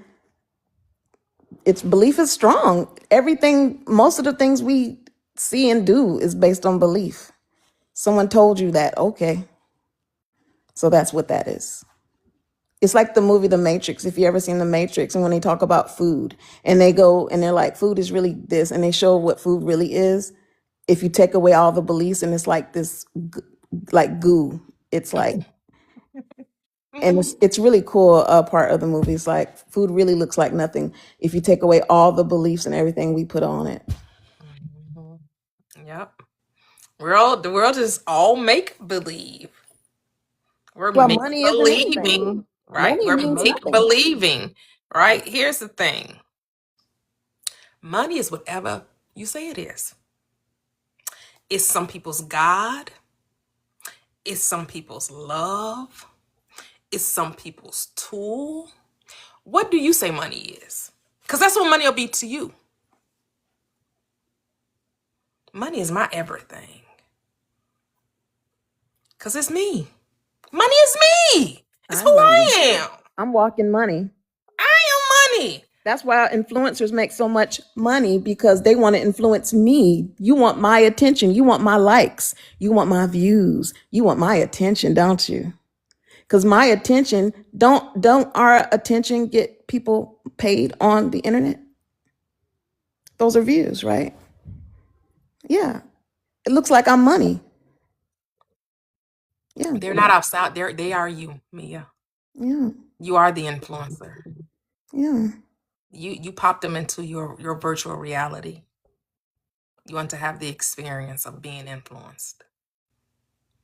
its belief is strong. Everything, most of the things we see and do is based on belief. Someone told you that, okay. So that's what that is. It's like the movie The Matrix. If you ever seen The Matrix, and when they talk about food and they go and they're like, food is really this, and they show what food really is. If you take away all the beliefs, and it's like this, like goo. It's like, and it's really cool. Part of the movie is like food really looks like nothing if you take away all the beliefs and everything we put on it. Yep. The world is all make believe. We're Well, make money isn't believing, anything. right? Money We're means make nothing. believing, right? Here's the thing. Money is whatever you say it is. It's some people's God. It's some people's love. It's some people's tool. What do you say money is? Because that's what money will be to you. Money is my everything. Because it's me. Money is me. It's I who know. I am. I'm walking money. I am money. That's why influencers make so much money, because they want to influence me. You want my attention. You want my likes. You want my views. You want my attention, don't you? Because my attention, don't our attention get people paid on the internet? Those are views, right? Yeah. It looks like I'm money. Yeah. They're not outside. They are you, Mia. Yeah. You are the influencer. Yeah. You pop them into your virtual reality. You want to have the experience of being influenced.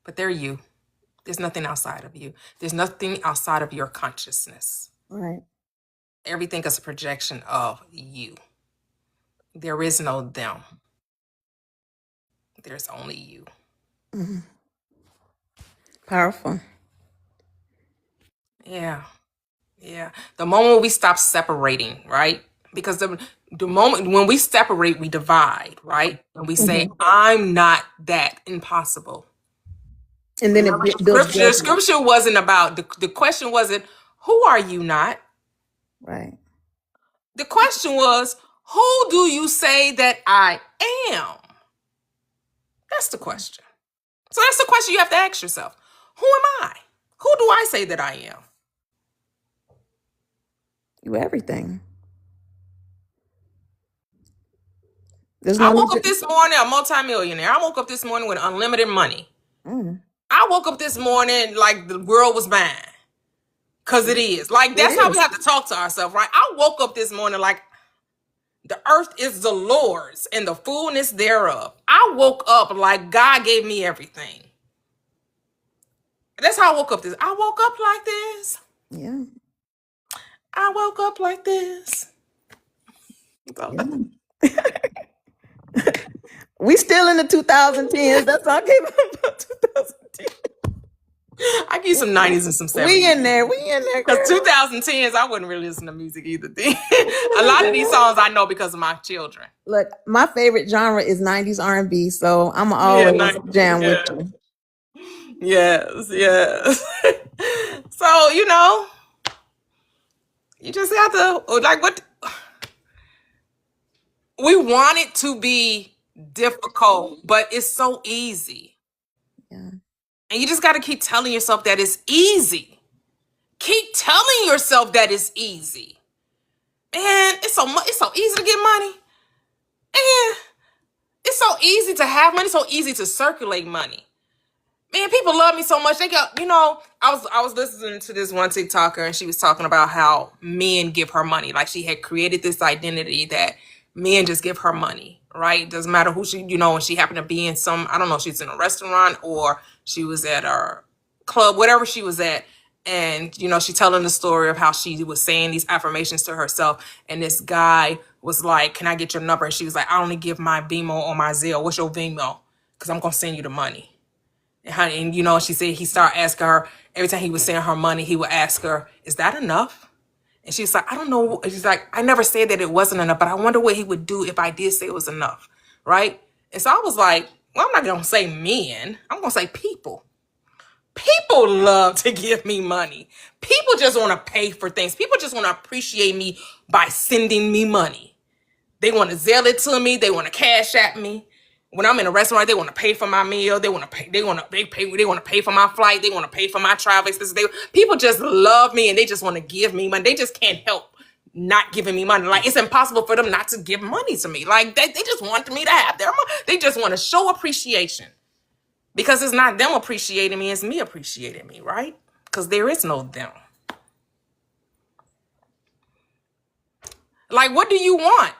But they're you. There's nothing outside of you. There's nothing outside of your consciousness. Right. Everything is a projection of you. There is no them. There's only you. Mhm. Powerful. Yeah. Yeah. The moment we stop separating, right? Because the moment when we separate, we divide, right? And we say, I'm not that, impossible. And then it builds The judgment. scripture wasn't about, the question wasn't, who are you not? Right. The question was, who do you say that I am? That's the question. So that's the question you have to ask yourself. Who am I? Who do I say that I am? You everything. There's I no woke need up this morning a multimillionaire. I woke up this morning with unlimited money. to. I woke up this morning like the world was mine. Because it is. Like, that's It how is. we have to talk to ourselves, right? I woke up this morning like the earth is the Lord's and the fullness thereof. I woke up like God gave me everything. That's how I woke up this. I woke up like this. Yeah. I woke up like this. We still in the 2010s. That's all I came about 2010. I give you some 90s and some 70s. We in there. Because 2010s, I wouldn't really listen to music either. A lot of these songs I know because of my children. Look, my favorite genre is 90s R&B, so I'm always jam with you. Yes. So, you just have to, like, what? We want it to be difficult, but it's so easy. Yeah. And you just got to keep telling yourself that it's easy. Keep telling yourself that it's easy. And it's so easy to get money. And it's so easy to have money, so easy to circulate money. Man, people love me so much. They got, I was listening to this one TikToker, and she was talking about how men give her money. Like, she had created this identity that men just give her money, right? Doesn't matter who she, when she happened to be in I don't know, she's in a restaurant or she was at a club, whatever she was at. And, she's telling the story of how she was saying these affirmations to herself. And this guy was like, can I get your number? And she was like, I only give my Venmo or my Zelle. What's your Venmo? Because I'm going to send you the money. And you know, she said he started asking her, every time he was sending her money, he would ask her, is that enough? And she's like, I don't know. She's like, I never said that it wasn't enough, but I wonder what he would do if I did say it was enough. Right? And so I was like, well, I'm not going to say men. I'm going to say people. People love to give me money. People just want to pay for things. People just want to appreciate me by sending me money. They want to Zelle it to me. They want to cash at me. When I'm in a restaurant, they want to pay for my meal. They want to pay. They want to pay for my flight. They want to pay for my travel expenses. People just love me and they just want to give me money. They just can't help not giving me money. Like, it's impossible for them not to give money to me. Like, they just want me to have their money. They just want to show appreciation. Because it's not them appreciating me, it's me appreciating me, right? Because there is no them. Like, what do you want?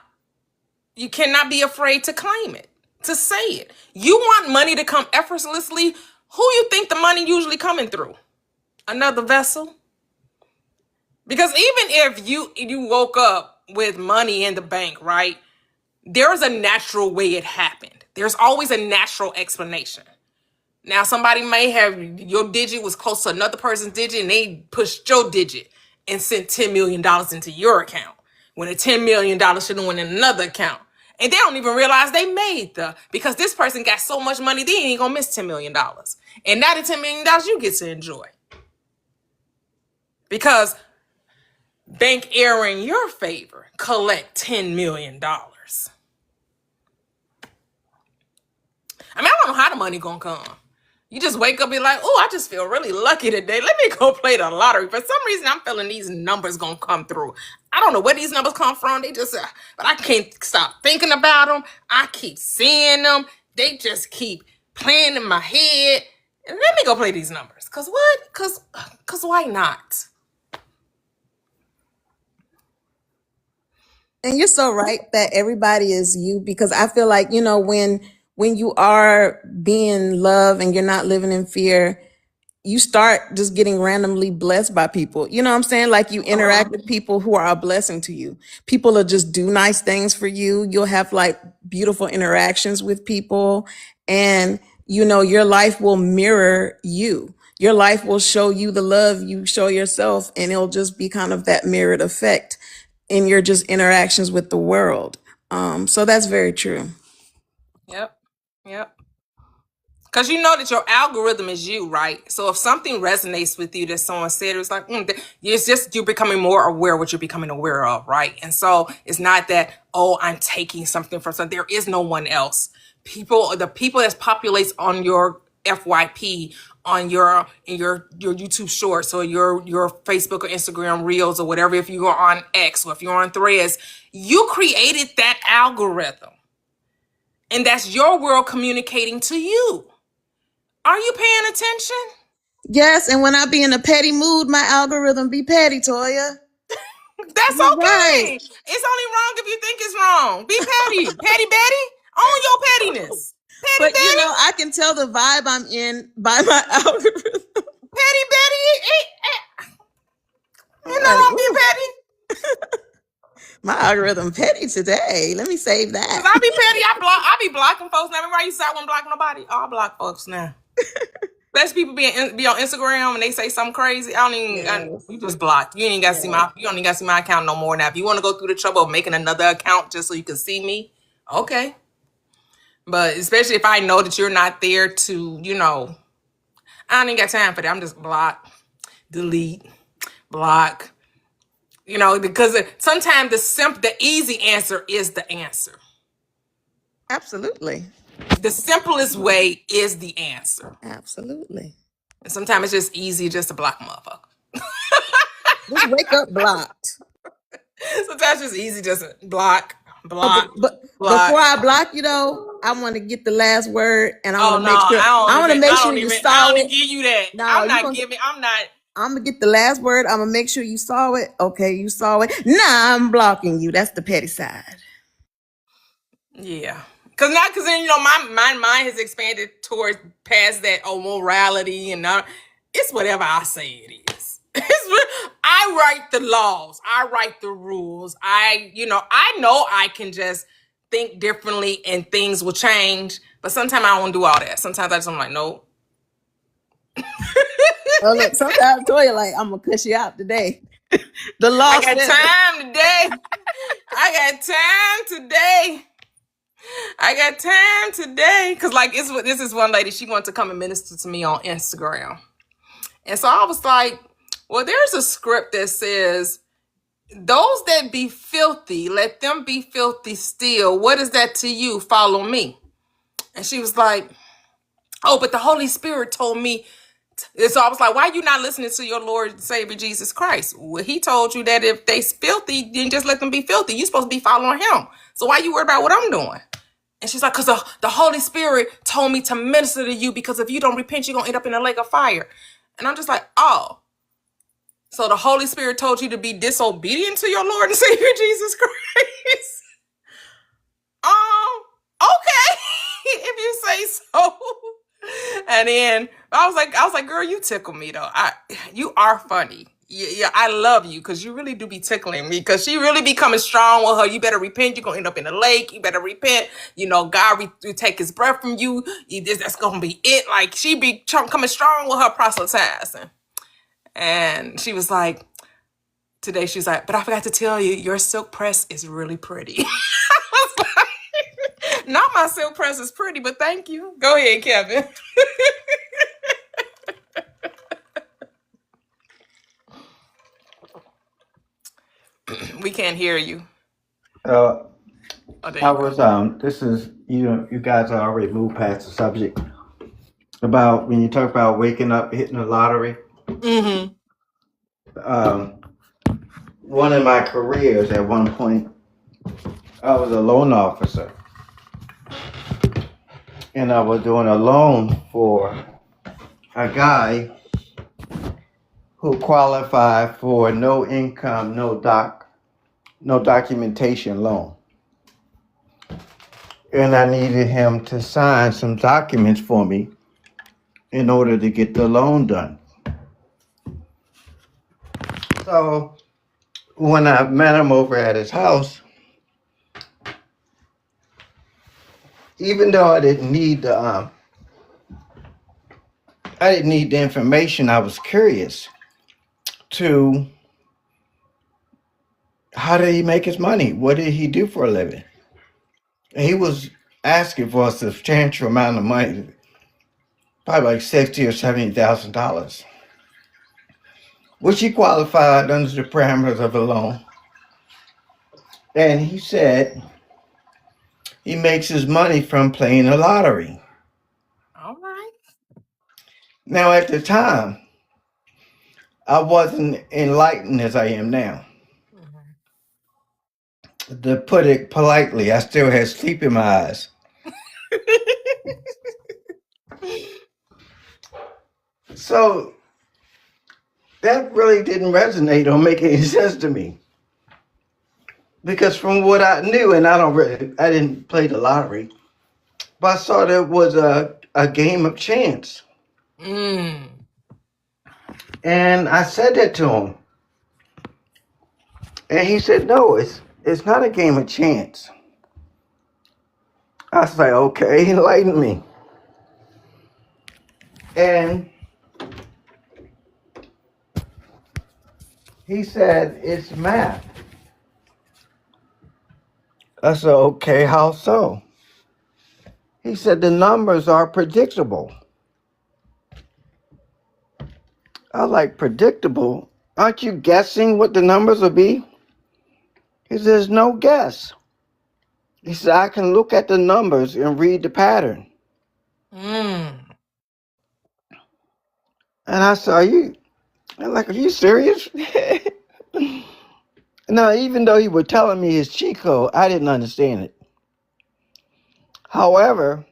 You cannot be afraid to claim it, to say it. You want money to come effortlessly. Who you think the money usually coming through? Another vessel? Because even if you woke up with money in the bank, right? There is a natural way it happened. There's always a natural explanation. Now, somebody may have, your digit was close to another person's digit and they pushed your digit and sent $10 million into your account when the $10 million should have went in another account. And they don't even realize they made because this person got so much money, they ain't gonna miss $10 million. And now the $10 million you get to enjoy. Because bank error in your favor, collect $10 million. I mean, I don't know how the money gonna come. You just wake up and be like, oh, I just feel really lucky today. Let me go play the lottery. For some reason, I'm feeling these numbers gonna come through. I don't know where these numbers come from. They just, but I can't stop thinking about them. I keep seeing them. They just keep playing in my head. And let me go play these numbers. Cause what? Cause why not? And you're so right that everybody is you, because I feel like, you know, when you are being loved and you're not living in fear, you start just getting randomly blessed by people. You know what I'm saying? Like, you interact with people who are a blessing to you. People will just do nice things for you. You'll have like beautiful interactions with people, and you know, your life will mirror you. Your life will show you the love you show yourself, and it'll just be kind of that mirrored effect in your just interactions with the world. So that's very true. Yep. Because you know that your algorithm is you, right? So if something resonates with you that someone said, it's like, it's just you're becoming more aware of what you're becoming aware of, right? And so it's not that, oh, I'm taking something from something. There is no one else. The people that populates on your FYP, on in your YouTube shorts or your Facebook or Instagram reels or whatever, if you are on X or if you're on Threads, you created that algorithm. And that's your world communicating to you. Are you paying attention? Yes, and when I be in a petty mood, my algorithm be petty, Toya. That's You're okay. right. It's only wrong if you think it's wrong. Be petty. Petty Betty. Own your pettiness. Petty But Betty. you know, I can tell the vibe I'm in by my algorithm. Petty Betty. You know I'm being petty. My algorithm petty today. Let me save Cause that. I be petty. I be blocking folks now. Remember I used to say I wouldn't block nobody? Oh, I block folks now. Less people be on Instagram and they say something crazy. You just block. You ain't got to see you don't even got to see my account no more now. If you want to go through the trouble of making another account just so you can see me, okay. But especially if I know that you're not there to, you know, I don't even got time for that. I'm just block, delete, block. You know, because sometimes the easy answer is the answer. Absolutely. The simplest way is the answer. Absolutely. And sometimes it's just easy just to block a motherfucker. Just wake up blocked. Sometimes it's easy just to block. But before I block you though, I want to get the last word, and I want to make sure you saw it. I don't give you that. No, I'm gonna get the last word. I'm gonna make sure you saw it. Okay, you saw it. Nah, I'm blocking you. That's the petty side. Yeah. Cause then, you know, my mind has expanded towards past that, morality and it's whatever I say it is. I write the laws. I write the rules. I know I can just think differently and things will change. But sometimes I don't do all that. Sometimes I'm like, no. Oh, look, sometimes Toya like, I'm gonna cuss you out today. The law I got says time today. I got time today. I got time today. Cause like this is one lady, she wanted to come and minister to me on Instagram. And so I was like, well, there's a script that says, those that be filthy, let them be filthy still. What is that to you? Follow me. And she was like, oh, but the Holy Spirit told me. And so I was like, why are you not listening to your Lord and Savior Jesus Christ? Well, he told you that if they filthy, then just let them be filthy. You're supposed to be following him. So why you worried about what I'm doing? And she's like, because the Holy Spirit told me to minister to you, because if you don't repent, you're going to end up in a lake of fire. And I'm just like, oh. So the Holy Spirit told you to be disobedient to your Lord and Savior Jesus Christ? Okay, if you say so. And then I was like, girl, you tickle me though. You are funny. Yeah, I love you because you really do be tickling me, because she really be coming strong with her. You better repent. You're gonna end up in the lake. You better repent. God will take his breath from you. That's gonna be it. Like, she be coming strong with her proselytizing. And she was like, today she's like, but I forgot to tell you, your silk press is really pretty. I was like, not my silk press is pretty, but thank you. Go ahead, Kevin. We can't hear you. Uh, Oh, there I you go. was this is you guys already moved past the subject about when you talk about waking up, hitting the lottery. Mm-hmm. One of my careers at one point, I was a loan officer, and I was doing a loan for a guy who qualified for no income, no documentation loan. And I needed him to sign some documents for me in order to get the loan done. So when I met him over at his house, even though I didn't need the information, I was curious to how did he make his money? What did he do for a living? And he was asking for a substantial amount of money, probably like $60,000 or $70,000, which he qualified under the parameters of a loan. And he said he makes his money from playing the lottery. All right. Now, at the time, I wasn't enlightened as I am now. To put it politely, I still had sleep in my eyes. So that really didn't resonate or make any sense to me. Because from what I knew, and I didn't play the lottery, but I saw that it was a game of chance. Mm. And I said that to him. And he said, no, it's not a game of chance. I was like, okay, enlighten me. And he said, it's math. I said, okay, how so? He said, the numbers are predictable. I was like, predictable? Aren't you guessing what the numbers will be? He says, no guess. He said, I can look at the numbers and read the pattern. Mm. And I said, are you serious? No, even though he was telling me his cheat code, I didn't understand it. However,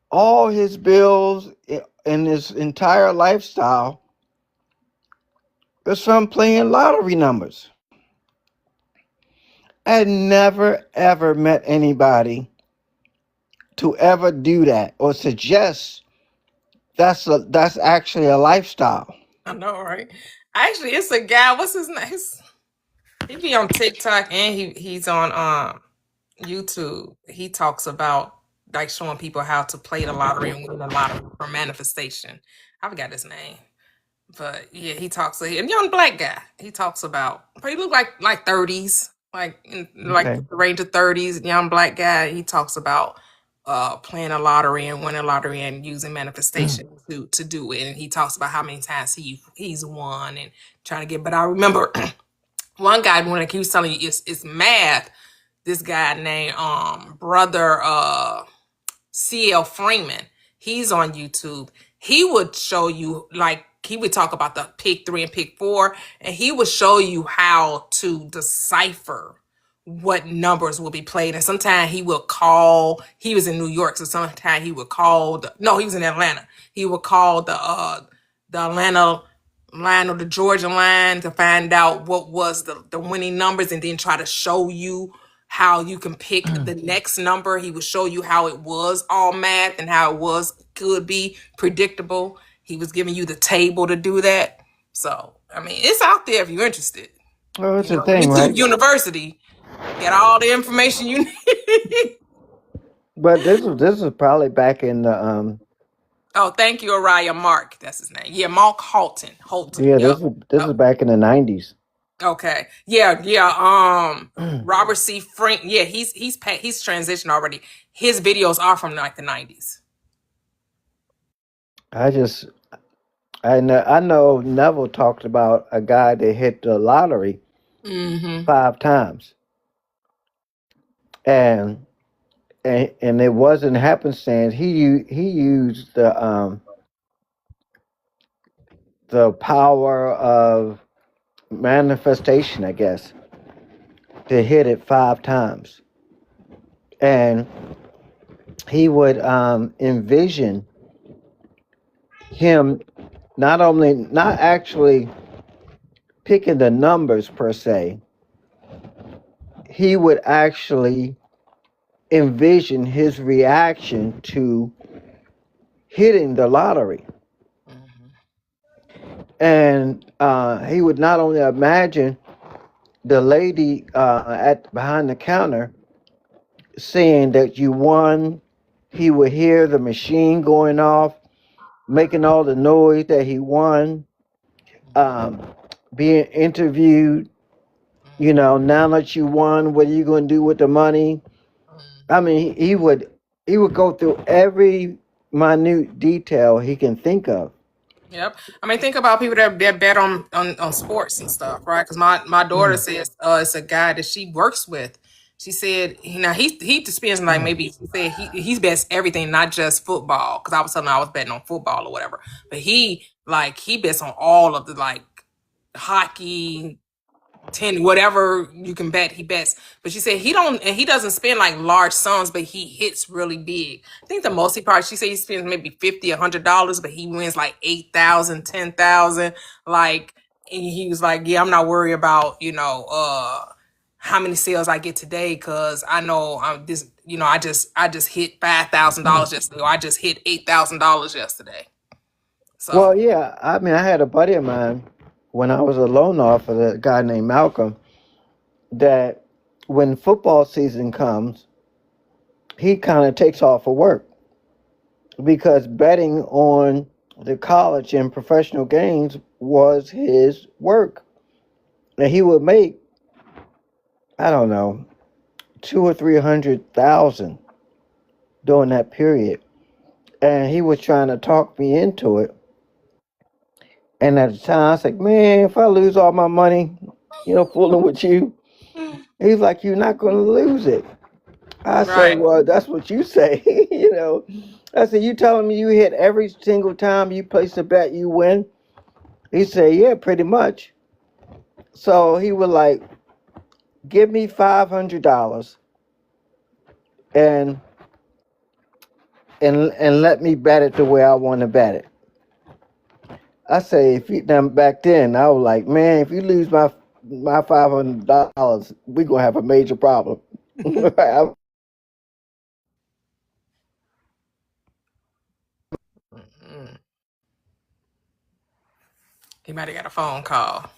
all his bills and his entire lifestyle was from playing lottery numbers. I had never, ever met anybody to ever do that or suggest that's actually a lifestyle. I know, right? Actually, it's a guy. What's his name? He be on TikTok and he's on YouTube. He talks about like showing people how to play the lottery and win the lottery for manifestation. I forgot his name. But yeah, he talks a young black guy. He talks about he look like 30s, like in like Okay. the range of 30s, young black guy. He talks about playing a lottery and winning a lottery and using manifestation to do it. And he talks about how many times he's won and trying to get. But I remember one guy when he was telling you it's math. This guy named brother CL Freeman. He's on YouTube. He would show you like he would talk about the pick 3 and pick 4, and he would show you how to decipher what numbers will be played. And sometimes he will call. He was in New York, so sometimes he would call. No, he was in Atlanta. He would call the Atlanta line or the Georgia line to find out what was the winning numbers, and then try to show you how you can pick the next number. He would show you how it was all math and how it could be predictable. He was giving you the table to do that. So, I mean, it's out there if you're interested. Well, it's You a know, thing, right? YouTube University, get all the information you need. But this was probably back in the Oh, thank you, Araya Mark. That's his name. Yeah, Mark Holton. yeah, Yep. this was back in the 90s. Okay. Yeah. Robert C. Frank. Yeah, he's transitioned already. His videos are from like the 90s. I know Neville talked about a guy that hit the lottery Mm-hmm. 5 times, and it wasn't happenstance. He used the power of manifestation, I guess, to hit it 5 times, and he would envision him not actually picking the numbers per se. He would actually envision his reaction to hitting the lottery, and he would not only imagine the lady at behind the counter saying that you won. He would hear the machine going off, making all the noise that he won, being interviewed. You know, now that you won, what are you going to do with the money? I mean, he would go through every minute detail he can think of. Yep. I mean, think about people that bet on sports and stuff, right? Because my daughter says it's a guy that she works with. She said, he just spends like maybe she said he bets everything, not just football. Because I was telling her I was betting on football or whatever, but he bets on all of the like hockey, 10 whatever you can bet, he bets. But she said he doesn't spend like large sums, but he hits really big. I think the most she said he spends maybe $50 $100, but he wins like 8,000 10,000. Like, and he was like, yeah, I'm not worried about how many sales I get today, because I know I'm this, I just hit $5,000 yesterday, or I just hit $8,000 yesterday. So Well, yeah, I mean, I had a buddy of mine when I was a loan officer, a guy named Malcolm, that when football season comes, he kind of takes off of work because betting on the college and professional games was his work. And he would make, I don't know, 200,000 or 300,000 during that period. And he was trying to talk me into it. And at the time, I was like, man, if I lose all my money, fooling with you, he's like, you're not going to lose it. I say, right. well, that's what you say. I said, you telling me you hit every single time you place a bet, you win? He said, yeah, pretty much. So he was like, give me $500 and let me bet it the way I want to bet it. I say, back then, I was like, man, if you lose my $500, we're gonna have a major problem. He might have got a phone call.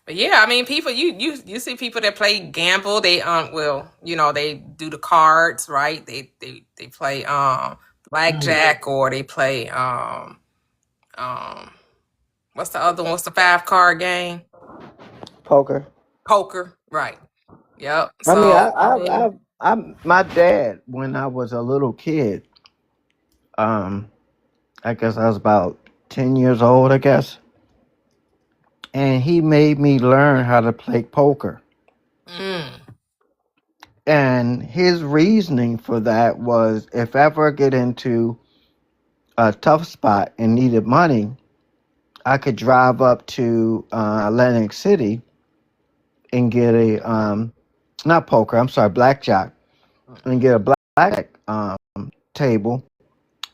But yeah, I mean, people, you see people that play gamble. They well, they do the cards, right? They play blackjack, or they play um what's the other one? What's the 5 card game? Poker. Poker, right? Yep. I mean, So I mean, my dad, when I was a little kid, I guess I was about 10 years old, I guess, and he made me learn how to play poker. mm, And his reasoning for that was, if I ever get into a tough spot and needed money, I could drive up to Atlantic City and get a not poker, I'm sorry, blackjack, and get a blackjack table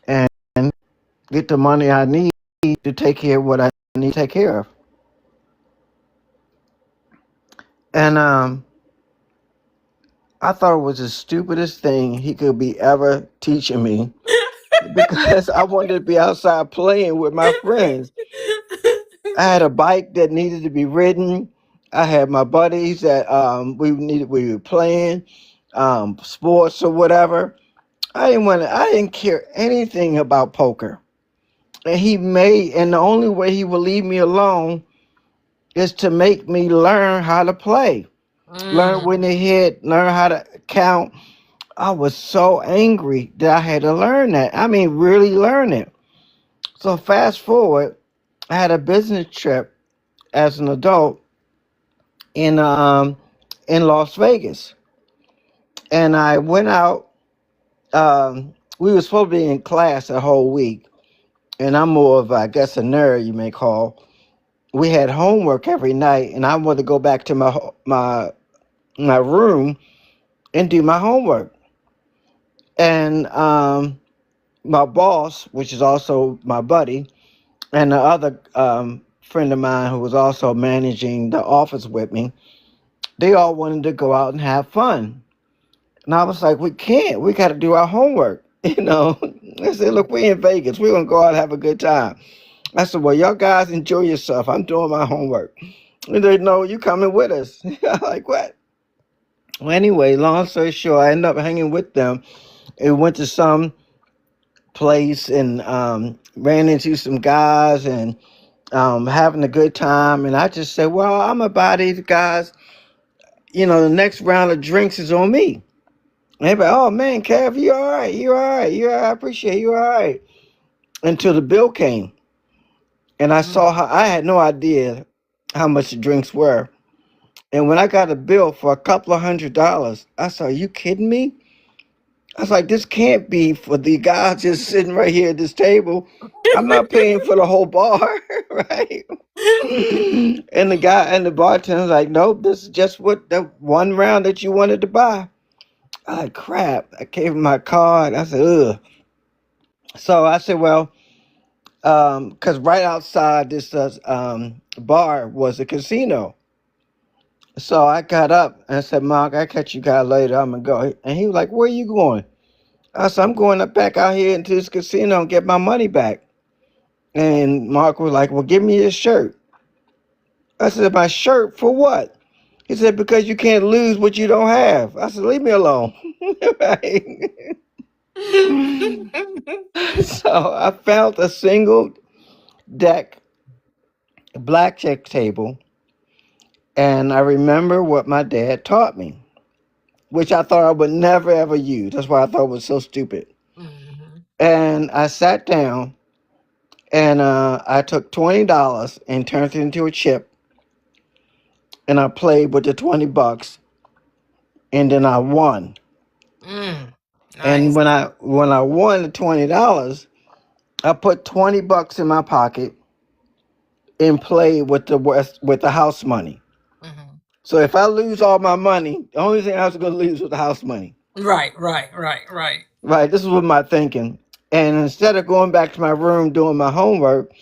and get the money I need to take care of what I need to take care of. And I thought it was the stupidest thing he could be ever teaching me, because I wanted to be outside playing with my friends. I had a bike that needed to be ridden. I had my buddies that we were playing sports or whatever. I didn't care anything about poker. And the only way he would leave me alone is to make me learn how to play. Learn when to hit, learn how to count. I was so angry that I had to learn that. I mean, really learn it. So fast forward, I had a business trip as an adult in Las Vegas, and I went out. We were supposed to be in class a whole week, and I'm more of, I guess, a nerd, you may call. We had homework every night, and I wanted to go back to my room and do my homework. And my boss, which is also my buddy, and the other friend of mine who was also managing the office with me, they all wanted to go out and have fun. And I was like, we can't. We got to do our homework. I said, look, we're in Vegas. We're going to go out and have a good time. I said, well, y'all guys enjoy yourself. I'm doing my homework. And they know you coming with us. I'm like, what? Well, anyway, long story short, I ended up hanging with them. And went to some place and ran into some guys and having a good time. And I just said, well, I'm about these guys. The next round of drinks is on me. And everybody, oh man, Kev, you all right? You all right? I appreciate you all right. Until the bill came. And I saw how I had no idea how much the drinks were. And when I got a bill for a couple of $100, I said, are you kidding me? I was like, this can't be for the guys just sitting right here at this table. I'm not paying for the whole bar, right? And the guy and the bartender's like, nope, this is just what the one round that you wanted to buy. I like, crap. I gave him my card. I said, ugh. So I said, well, because right outside this bar was a casino. So I got up and I said, Mark, I'll catch you guys later. I'm going to go. And he was like, where are you going? I said, I'm going back out here into this casino and get my money back. And Mark was like, well, give me your shirt. I said, my shirt for what? He said, because you can't lose what you don't have. I said, leave me alone. Right? So I found a single deck blackjack table. And I remember what my dad taught me, which I thought I would never, ever use. That's why I thought it was so stupid. mhm. And I sat down and I took $20 and turned it into a chip. And I played with the $20 and then I won. And Nice. when I won the $20, I put $20 in my pocket and played with the house money. Mhm. So if I lose all my money, the only thing I was going to lose was the house money. Right. Right, this was my thinking. And instead of going back to my room doing my homework,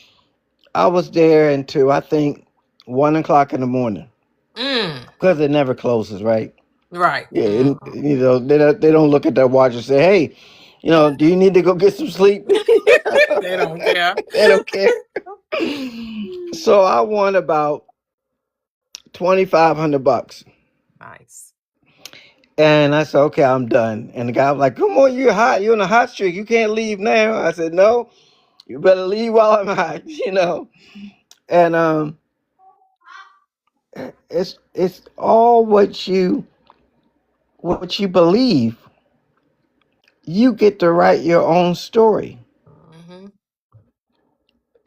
I was there until I think 1 o'clock in the morning because it never closes, right? Right. Yeah, and, they don't look at their watch and say, "Hey, do you need to go get some sleep?" They don't care. They don't care. So I won about $2,500. Nice. And I said, okay, I'm done. And the guy was like, come on, you're hot. You're on a hot streak. You can't leave now. I said, no, you better leave while I'm hot, And it's all what you believe. You get to write your own story. Hmm.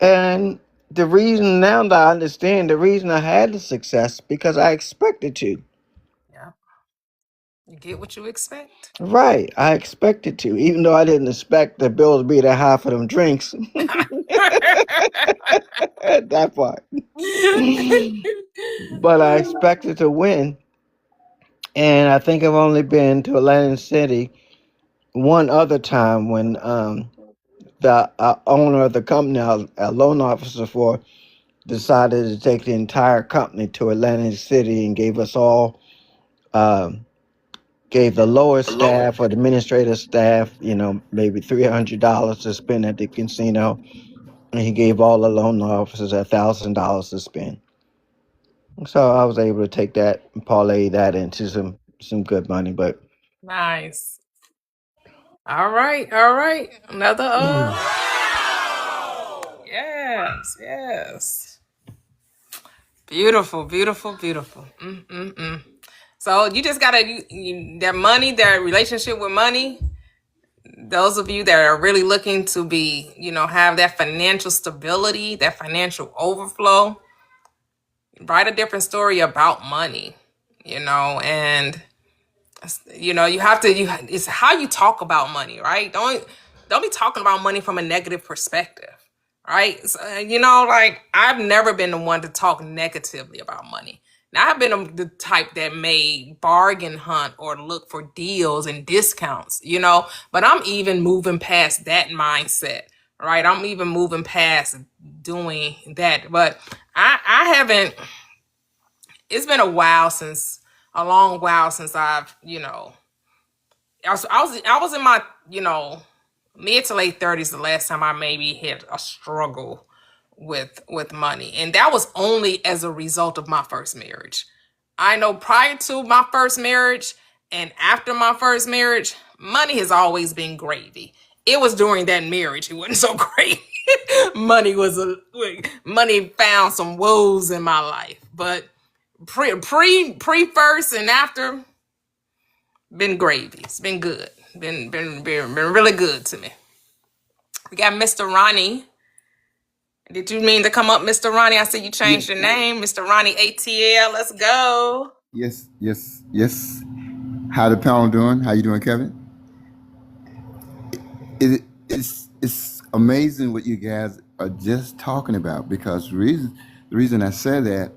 And the reason now that I understand the reason I had the success because I expected to. Yeah. You get what you expect. Right. I expected to, even though I didn't expect the bills to be that high for them drinks. That part. But I expected to win. And I think I've only been to Atlantic City one other time when the owner of the company I was a loan officer for decided to take the entire company to Atlantic City and gave us all, um, gave the lower staff or the administrative staff, maybe $300 to spend at the casino. And he gave all the loan officers $1,000 to spend. So I was able to take that and parlay that into some good money. But Nice. All right. All right. Another yes, yes. Beautiful, beautiful, beautiful. Mm-mm-mm. So you just gotta that money, that relationship with money. Those of you that are really looking to be, have that financial stability, that financial overflow, write a different story about money, and you have to. It's how you talk about money, right? Don't be talking about money from a negative perspective, right? So, like I've never been the one to talk negatively about money. Now I've been the type that may bargain hunt or look for deals and discounts, but I'm even moving past that mindset, right? I'm even moving past doing that. But I haven't, it's been a long while since I've, I was in my, mid to late 30s the last time I maybe had a struggle with money. And that was only as a result of my first marriage. I know prior to my first marriage and after my first marriage, money has always been gravy. It was during that marriage it wasn't so great. Money found some woes in my life, but pre first and after, been gravy. It's been good. Been really good to me. We got Mr. Ronnie. Did you mean to come up, Mr. Ronnie? I see you Yeah, changed your name, Mr. Ronnie ATL. Let's go. yes, yes, yes. How the panel doing? How you doing, Kevin? It's amazing what you guys are just talking about because the reason I say that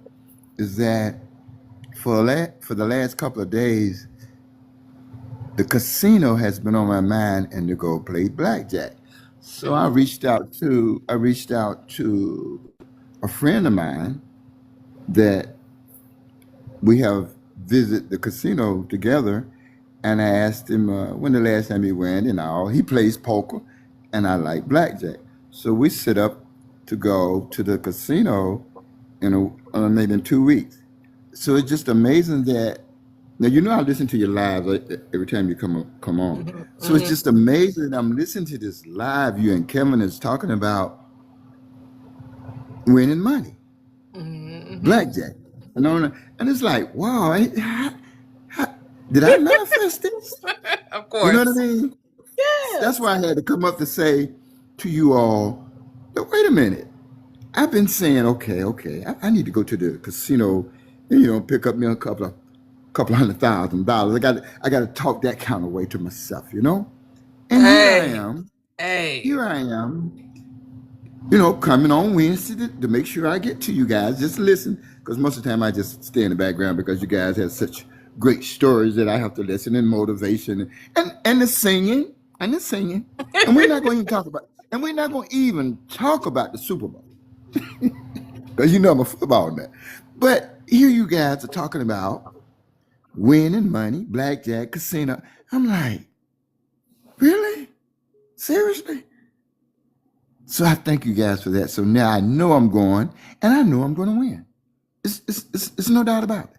is that for the last couple of days, the casino has been on my mind and to go play blackjack. So I reached out to a friend of mine that we have visited the casino together, and I asked him when the last time he went and all. He plays poker, and I like blackjack. So we set up to go to the casino maybe in 2 weeks. So it's just amazing that now I listen to your lives every time you come on. So it's just amazing that I'm listening to this live you and Kevin is talking about winning money, blackjack, and it's like wow, did I manifest this? Of You know what I course. mean? That's Yes. why I had to come up to say to you all, wait a minute. I've been saying, okay, I need to go to the casino and pick up me a couple $100,000. I got to talk that kind of way to myself. And here I Hey. am, Hey. here I am, coming on Wednesday to make sure I get to you guys. Just listen, because most of the time I just stay in the background because you guys have such great stories that I have to listen and motivation and the singing and the singing. And we're not going to even talk about the Super Bowl because I'm a football nut. But here you guys are talking about winning money, blackjack, casino. I'm like, really? Seriously? So I thank you guys for that. So now I know I'm going, and I know I'm going to win. It's no doubt about it.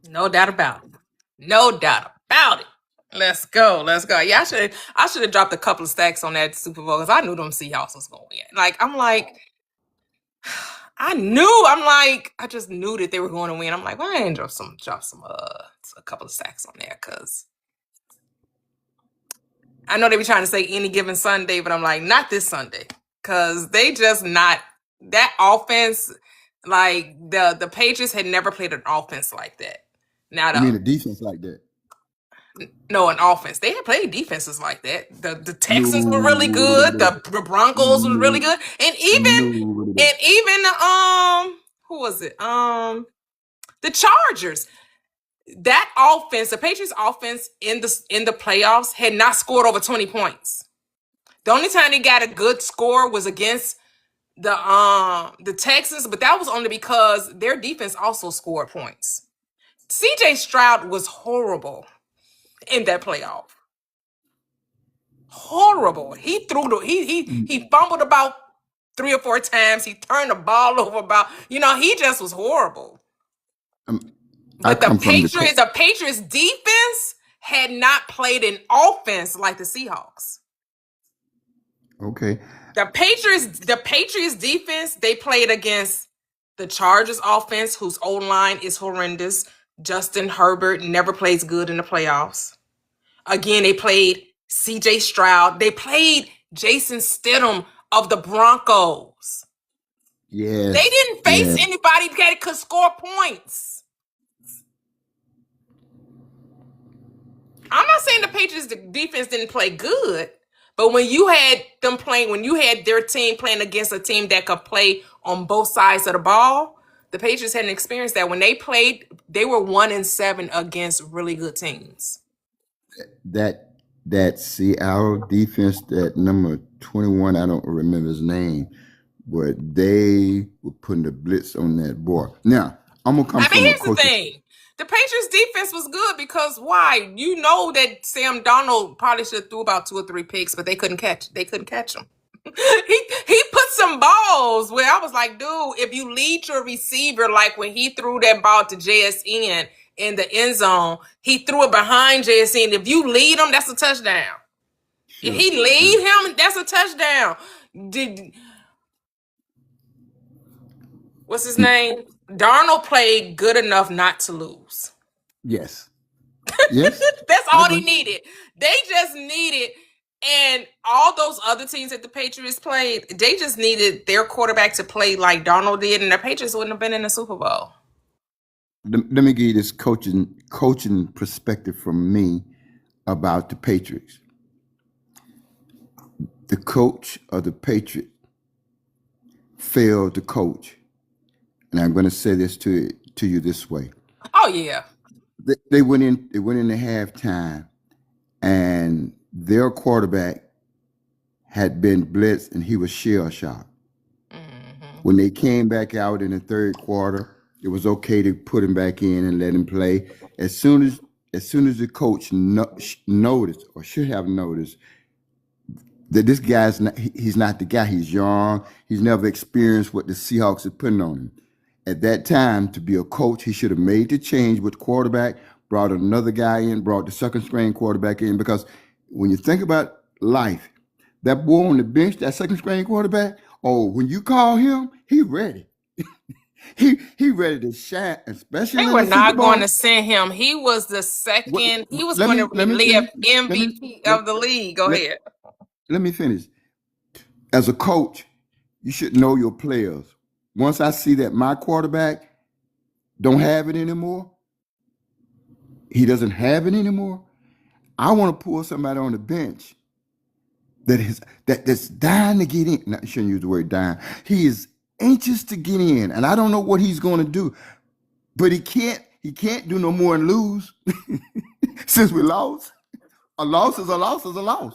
No doubt about it. No doubt about it. Let's go. Let's go. Yeah, I should have dropped a couple of stacks on that Super Bowl because I knew them Seahawks was gonna win. I just knew that they were going to win. I'm like, well, I ain't drop a couple of stacks on there because I know they be trying to say any given Sunday, but I'm like, not this Sunday. Cause they just not that offense, like the Patriots had never played an offense like that. Now I mean, the a defense like that. no, an offense. They had played defenses like that. The Texans were really No, good. The Broncos was really no, good. And no. even who was it? The Chargers. That offense, the Patriots offense in the playoffs had not scored over 20 points. The only time they got a good score was against the Texans, but that was only because their defense also scored points. CJ Stroud was horrible in that playoff. Horrible. He threw he fumbled about 3 or 4 times. He turned the ball over about, he just was horrible. I But the come from the Patriots defense had not played an offense like the Seahawks. Okay. The Patriots defense, they played against the Chargers offense, whose O-line is horrendous. Justin Herbert never plays good in the playoffs. Again, they played CJ Stroud. They played Jason Stidham of the Broncos. Yes. They didn't face yes. anybody that could score points. I'm not saying the Patriots defense didn't play good, but when you had their team playing against a team that could play on both sides of the ball, the Patriots hadn't experienced that. When they played, they were 1-7 against really good teams. That Seattle defense, that number 21, I don't remember his name, but they were putting the blitz on that boy. Now, I'm gonna come from here's the thing. The Patriots defense was good because why? You know that Sam Darnold probably should have threw about 2 or 3 picks, but they couldn't catch him. he put some balls where I was like, dude, if you lead your receiver, like when he threw that ball to JSN in the end zone, he threw it behind JSN. If you lead him, that's a touchdown. Sure. If he lead him, that's a touchdown. What's his name? Darnold played good enough not to lose. Yes. Yes. That's all they needed. They just needed, and all those other teams that the Patriots played, they just needed their quarterback to play like Darnold did, and the Patriots wouldn't have been in the Super Bowl. Let me give you this coaching perspective from me about the Patriots. The coach of the Patriots failed to coach. And I'm going to say this to you this way. Oh yeah. They went in the halftime, and their quarterback had been blitzed, and he was shell shocked. Mm-hmm. When they came back out in the third quarter, it was okay to put him back in and let him play. As soon as the coach noticed, or should have noticed, that this guy's he's not the guy. He's young. He's never experienced what the Seahawks are putting on him. At that time, to be a coach, he should have made the change with quarterback, brought another guy in, brought the second string quarterback in. Because when you think about life, that boy on the bench, that second string quarterback, when you call him, he ready. he ready to shine, especially. They were not going to send him. He was the second. He was going to live MVP of the league. Go ahead. Let me finish. As a coach, you should know your players. Once I see that my quarterback don't have it anymore, he doesn't have it anymore, I want to pull somebody on the bench that's dying to get in. Not, I shouldn't use the word dying. He is anxious to get in, and I don't know what he's going to do. But he can't do no more than lose. Since we lost. A loss is a loss is a loss.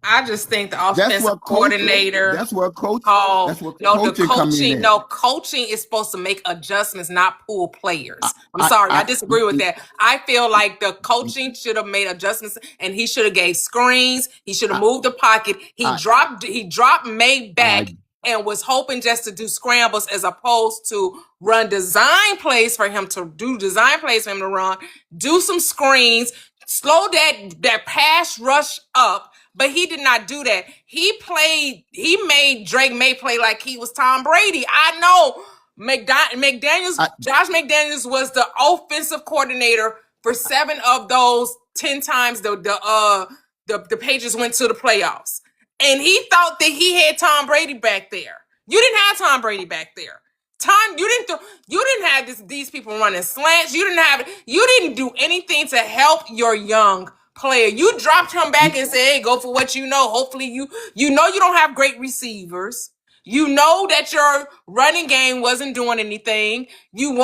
I just think the That's offensive what coaching. coordinator That's what coach. called That's what no the coaching come in coaching. at. No, coaching is supposed to make adjustments, not pull players. I'm I, sorry, I I, disagree with that. I feel like the coaching should have made adjustments, and he should have gave screens. He should have I, moved the pocket. He I, dropped May I, back and was hoping just to do scrambles as opposed to run design plays for him to run, do some screens, slow that pass rush up. But he did not do that. He made Drake May play like he was Tom Brady. I know Josh McDaniels was the offensive coordinator for 7 of those 10 times the Patriots went to the playoffs. And he thought that he had Tom Brady back there. You didn't have Tom Brady back there. You didn't have these people running slants. You didn't do anything to help your young player. You dropped him back and said, "Hey, go for what you know." Hopefully you know you don't have great receivers. You know that your running game wasn't doing anything. You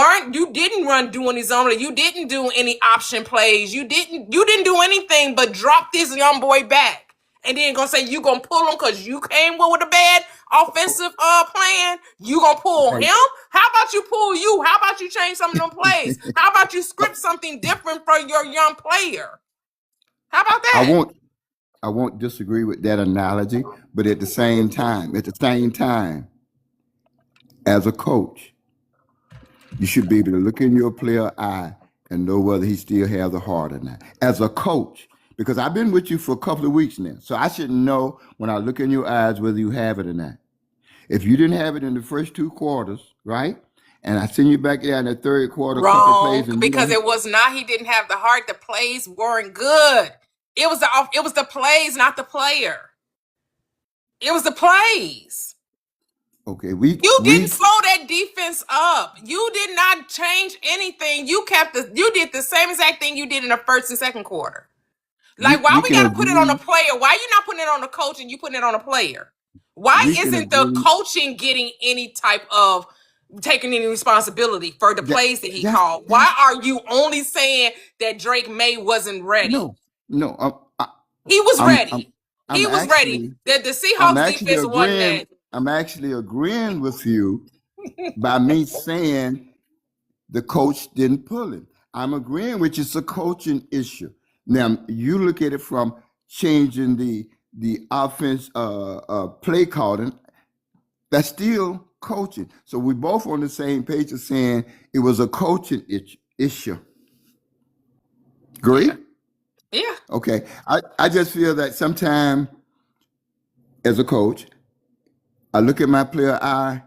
didn't do any zone. You didn't do any option plays. You didn't do anything but drop this young boy back. And then gonna say you gonna pull him because you came with a bad offensive plan. You gonna pull Hey, him? How about you pull you? How about you change some of them plays? How about you script something different for your young player? How about I that? won't disagree with that analogy, but at the same time, as a coach, you should be able to look in your player eye and know whether he still has the heart or not. As a coach, because I've been with you for a couple of weeks now, so I should know when I look in your eyes whether you have it or not. If you didn't have it in the first 2 quarters, right? And I send you back there in the third quarter, couple of plays, Wrong, and because it was not. He didn't have the heart. The plays weren't good. It was the plays, not the player. It was the plays. okay, You didn't slow that defense up. You did not change anything. You did the same exact thing you did in the first and second quarter. Like, why we can gotta put it on the agree. player? Why you not putting it on the coach and you putting it on the player? Why We can isn't the agree. coaching getting any type of taking any responsibility for the That, plays that he that's called? Why are you only saying that Drake May wasn't ready? no. He was I'm ready. I'm He was ready. actually That the I'm Seahawks actually defense wasn't agreeing. that. I'm actually agreeing with you by me saying the coach didn't pull it. I'm agreeing with you. It's a coaching issue. Now you look at it from changing the offense play calling. That's still coaching. So we both on the same page of saying it was a coaching issue. Agree? Yeah. Okay. I just feel that sometimes as a coach, I look at my player eye,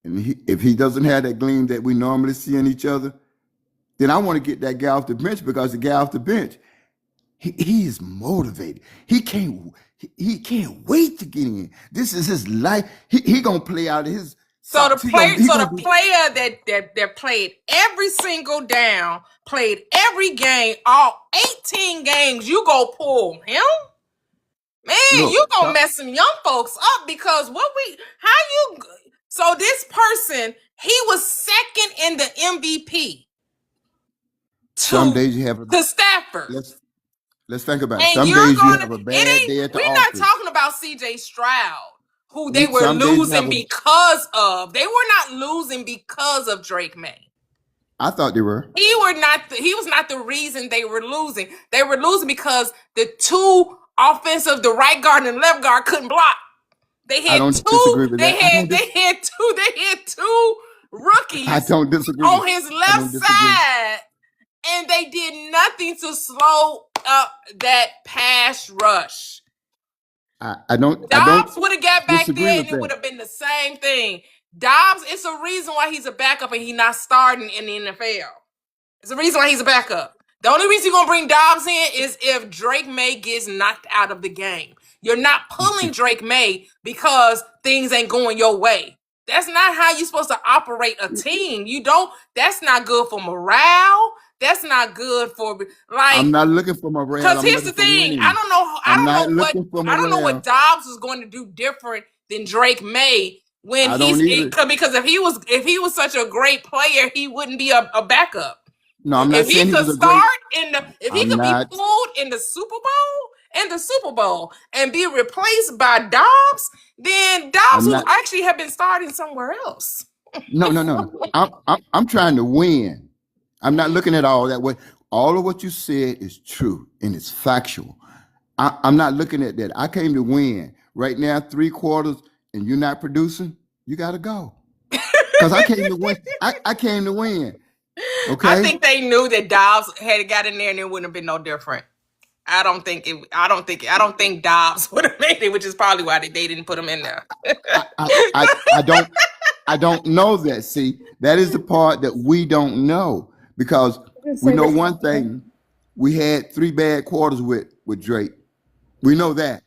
and if he doesn't have that gleam that we normally see in each other, then I want to get that guy off the bench, because the guy off the bench, he is motivated. He can't wait to get in. This is his life. He gonna play out his So the socks. He player, gonna, he so gonna the be, player that played every single down, played every game, all 18 games, you go pull him? Man, you look. gonna mess some young folks up, because so this person, he was second in the MVP Some days you have to Stafford. let's think about it. And Some you're days you gonna have a bad day at the we're not office. talking about CJ Stroud, who they were Some days you losing have a. because of. They were not losing because of Drake May. I thought they were. He was not the reason they were losing. They were losing because the two offensive, the right guard and left guard, couldn't block. They I had don't disagree with that. they had two rookies I don't disagree. on his I left don't disagree. side, and they did nothing to slow up that pass rush. I don't Dobbs would have got back disagree there with and it would that. have been the same thing. Dobbs, it's a reason why he's a backup and he's not starting in the NFL. It's a reason why he's a backup. The only reason you're going to bring Dobbs in is if Drake May gets knocked out of the game. You're not pulling Drake May because things ain't going your way. That's not how you're supposed to operate a team. That's not good for morale. That's not good for, I'm not looking for morale. because I'm here's the looking for thing. winning. I don't I'm not know looking for I don't know morale. what Dobbs was going to do different than Drake May when I don't either. because if he was such a great player, he wouldn't be a backup. No, I'm not If he saying he could was a great. start if he I'm could not. be pulled in the Super Bowl in the Super Bowl and be replaced by Dobbs, then Dobbs I'm would not. actually have been starting somewhere else. No. I'm trying to win. I'm not looking at all that way. All of what you said is true and it's factual. I'm not looking at that. I came to win. Right now, 3/4, and you're not producing. You got to go. Because I came to win. I came to win. I Okay. think they knew that Dobbs had got in there and it wouldn't have been no different. I don't think Dobbs would have made it, which is probably why they didn't put him in there. I don't know that. See, that is the part that we don't know, because we know one thing: we had 3 bad quarters with Drake. We know that,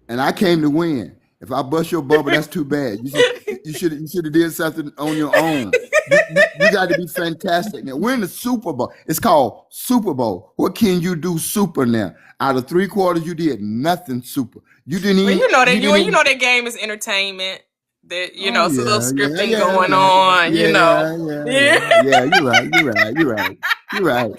and I came to win. If I bust your bubble, that's too bad. You should have did something on your own. You got to be fantastic. Now we're in the Super Bowl. It's called Super Bowl. What can you do super now? Out of 3/4, you did nothing super. You didn't Well, even. you know that You didn't even. that game is entertainment. That Oh it's a little yeah, scripting yeah, going yeah, on. yeah. You're right.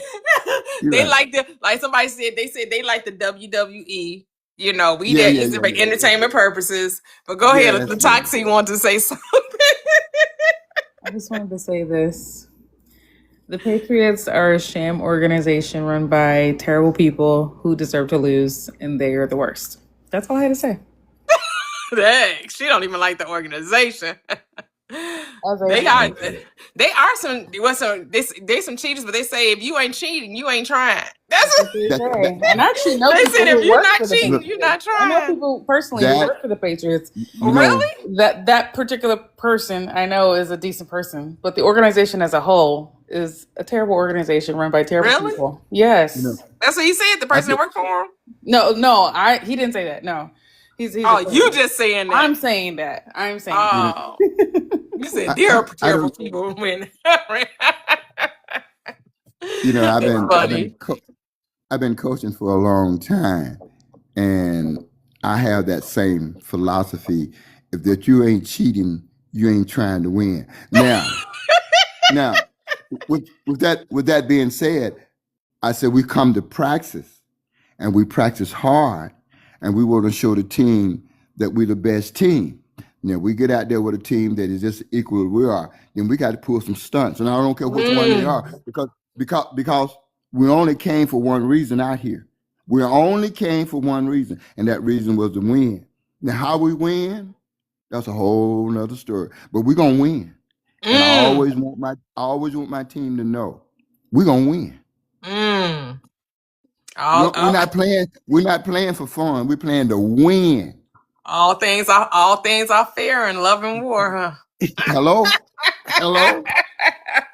They like somebody said they like the WWE. We Yeah, there use it for entertainment purposes. But go ahead, Yes, the Toxie want to say something. I just wanted to say this. The Patriots are a sham organization run by terrible people who deserve to lose, and they are the worst. That's all I had to say. Dang, she don't even like the organization. As They I are some they some cheaters, but they say if you ain't cheating, you ain't trying. That's what That, and I actually know they people said. If who you're work not for the cheating, look, you're not I know trying. people personally who that work for the Patriots. you know, Really? That particular person I know is a decent person, but the organization as a whole is a terrible organization run by terrible Really? people. you know, Yes. That's what he said. The I person that think worked for him. No, he didn't say that. No. He's a Oh, you person. just saying I'm that. saying that. I'm saying you know, Oh, you said I there are I terrible don't, people when. I've It's funny. been coaching for a long time, and I have that same philosophy. If that you ain't cheating, you ain't trying to win. Now, with that being said, I said we come to practice, and we practice hard, and we want to show the team that we're the best team. Now we get out there with a team that is just equal as we are, then we got to pull some stunts, and I don't care which one they are, because we only came for one reason out here. We only came for one reason, and that reason was to win. Now how we win, that's a whole nother story. But we're gonna win, and I Mm, always want my team to know we're gonna win. mm. All, We're not playing. We're not playing for fun. We're playing to win. all things are fair in love and war, huh? Hello,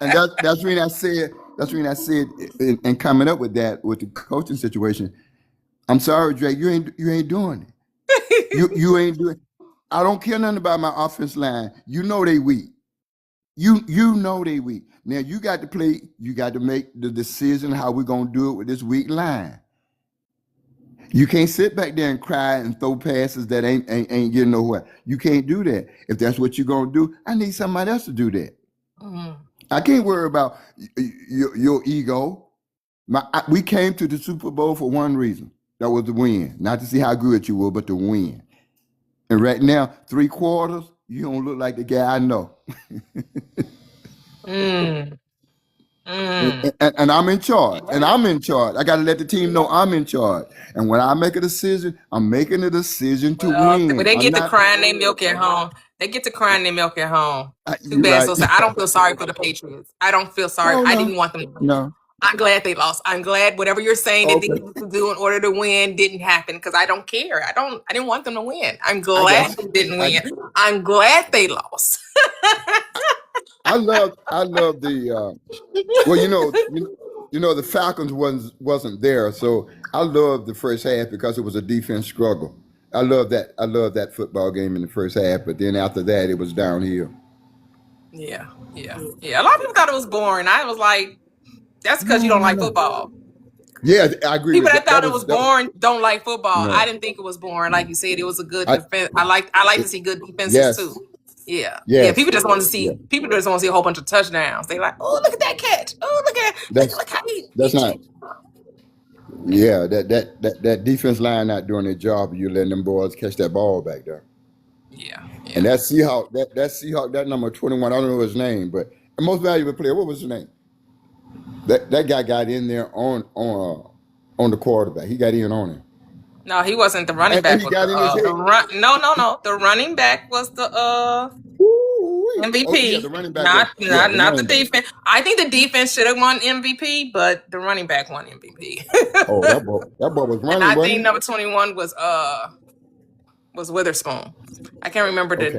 and that's when I said. That's when I said, and coming up with that with the coaching situation. I'm sorry, Drake. You ain't doing it. You ain't doing. I don't care nothing about my offense line. You know they weak. You know they weak. Now you got to play. You got to make the decision how we're gonna do it with this weak line. You can't sit back there and cry and throw passes that ain't getting nowhere. You can't do that. If that's what you're gonna do, I need somebody else to do that. Mm. I can't worry about your ego. We came to the Super Bowl for one reason. That was to win, not to see how good you were, but to win. And right now, 3/4, you don't look like the guy I know. Mm. Mm. And I'm in charge. And I'm in charge. I got to let the team know I'm in charge. And when I make a decision, I'm making a decision to Well, win. they I'm get to not. crying their milk at home. They get to crying their milk at home. Too You're bad. right. So sad. I don't feel sorry for the Patriots. I don't feel sorry. I didn't want them to win. No. I'm glad they lost. I'm glad whatever you're saying that they Okay. needed to do in order to win didn't happen, because I don't care. I didn't want them to win. I'm I glad got they you. didn't win. I'm glad they lost. I love the well, the Falcons wasn't there, so I love the first half because it was a defense struggle. I love that football game in the first half, but then after that it was downhill. Yeah. A lot of people thought it was boring. I was like, that's because you don't like football. Yeah, I agree People with that that. thought it was boring don't like football. No. I didn't think it was boring. Like you said, it was a good I defense. I like to see good defenses yes, too. Yeah. yes, People just want to yeah. see a whole bunch of touchdowns. They like, oh, look at that catch. Oh, look That's how he that's not Yeah, that defense line not doing their job. You letting them boys catch that ball back there. Yeah, And yeah. that Seahawk, that Seahawk, that number 21, I don't know his name, but the most valuable player. What was his name? That guy got in there on the quarterback. He got in on him, No, he wasn't the running and back. he Was got in his the head. run? No, no, no. The running back was the Woo-wee. Oh yeah, the MVP. running back was Not yeah, not the not the running back. defense. I think the defense should have won MVP, but the running back won MVP. Oh, that boy was And running, I think wasn't number 21 was Witherspoon. I can't remember he? Okay.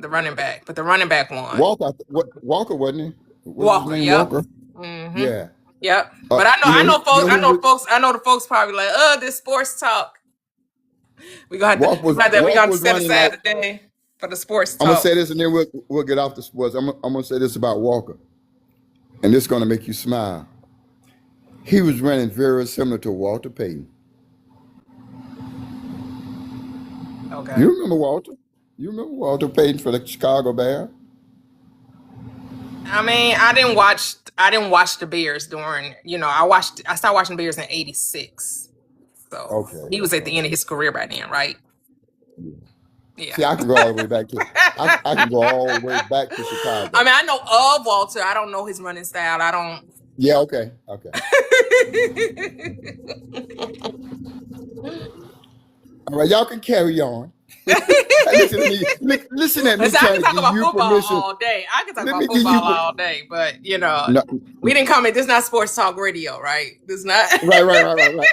the running back, but the running back won. Walker wasn't he? What's his Walker, name? yep. Walker. Mm-hmm. Yeah. Yep. But I know You folks, know who was I know the folks probably like, this sports talk. We Walker gonna was set running aside like. a day for the sports I'm gonna talk. say this and then we'll get off the sports. I'm gonna say this about Walker, and this is gonna make you smile. He was running very similar to Walter Payton. Okay. You remember Walter? You remember Walter Payton for the Chicago Bears? I mean, I didn't watch the Bears during, I started watching the Bears in '86. So Okay, he was at the okay. end of his career by then, right? Yeah. Yeah. See, I can go all the way back to I can go all the way back to I Chicago. mean, I know of Walter. I don't know his running style. I don't. Yeah, okay. All right, y'all can carry on. Listen to me. Listen at me Listen, I trying can to talk give about you football permission. all day. I can talk Let about me give you football all day, but no, we didn't come in. This is not sports talk radio, right? This is not. right.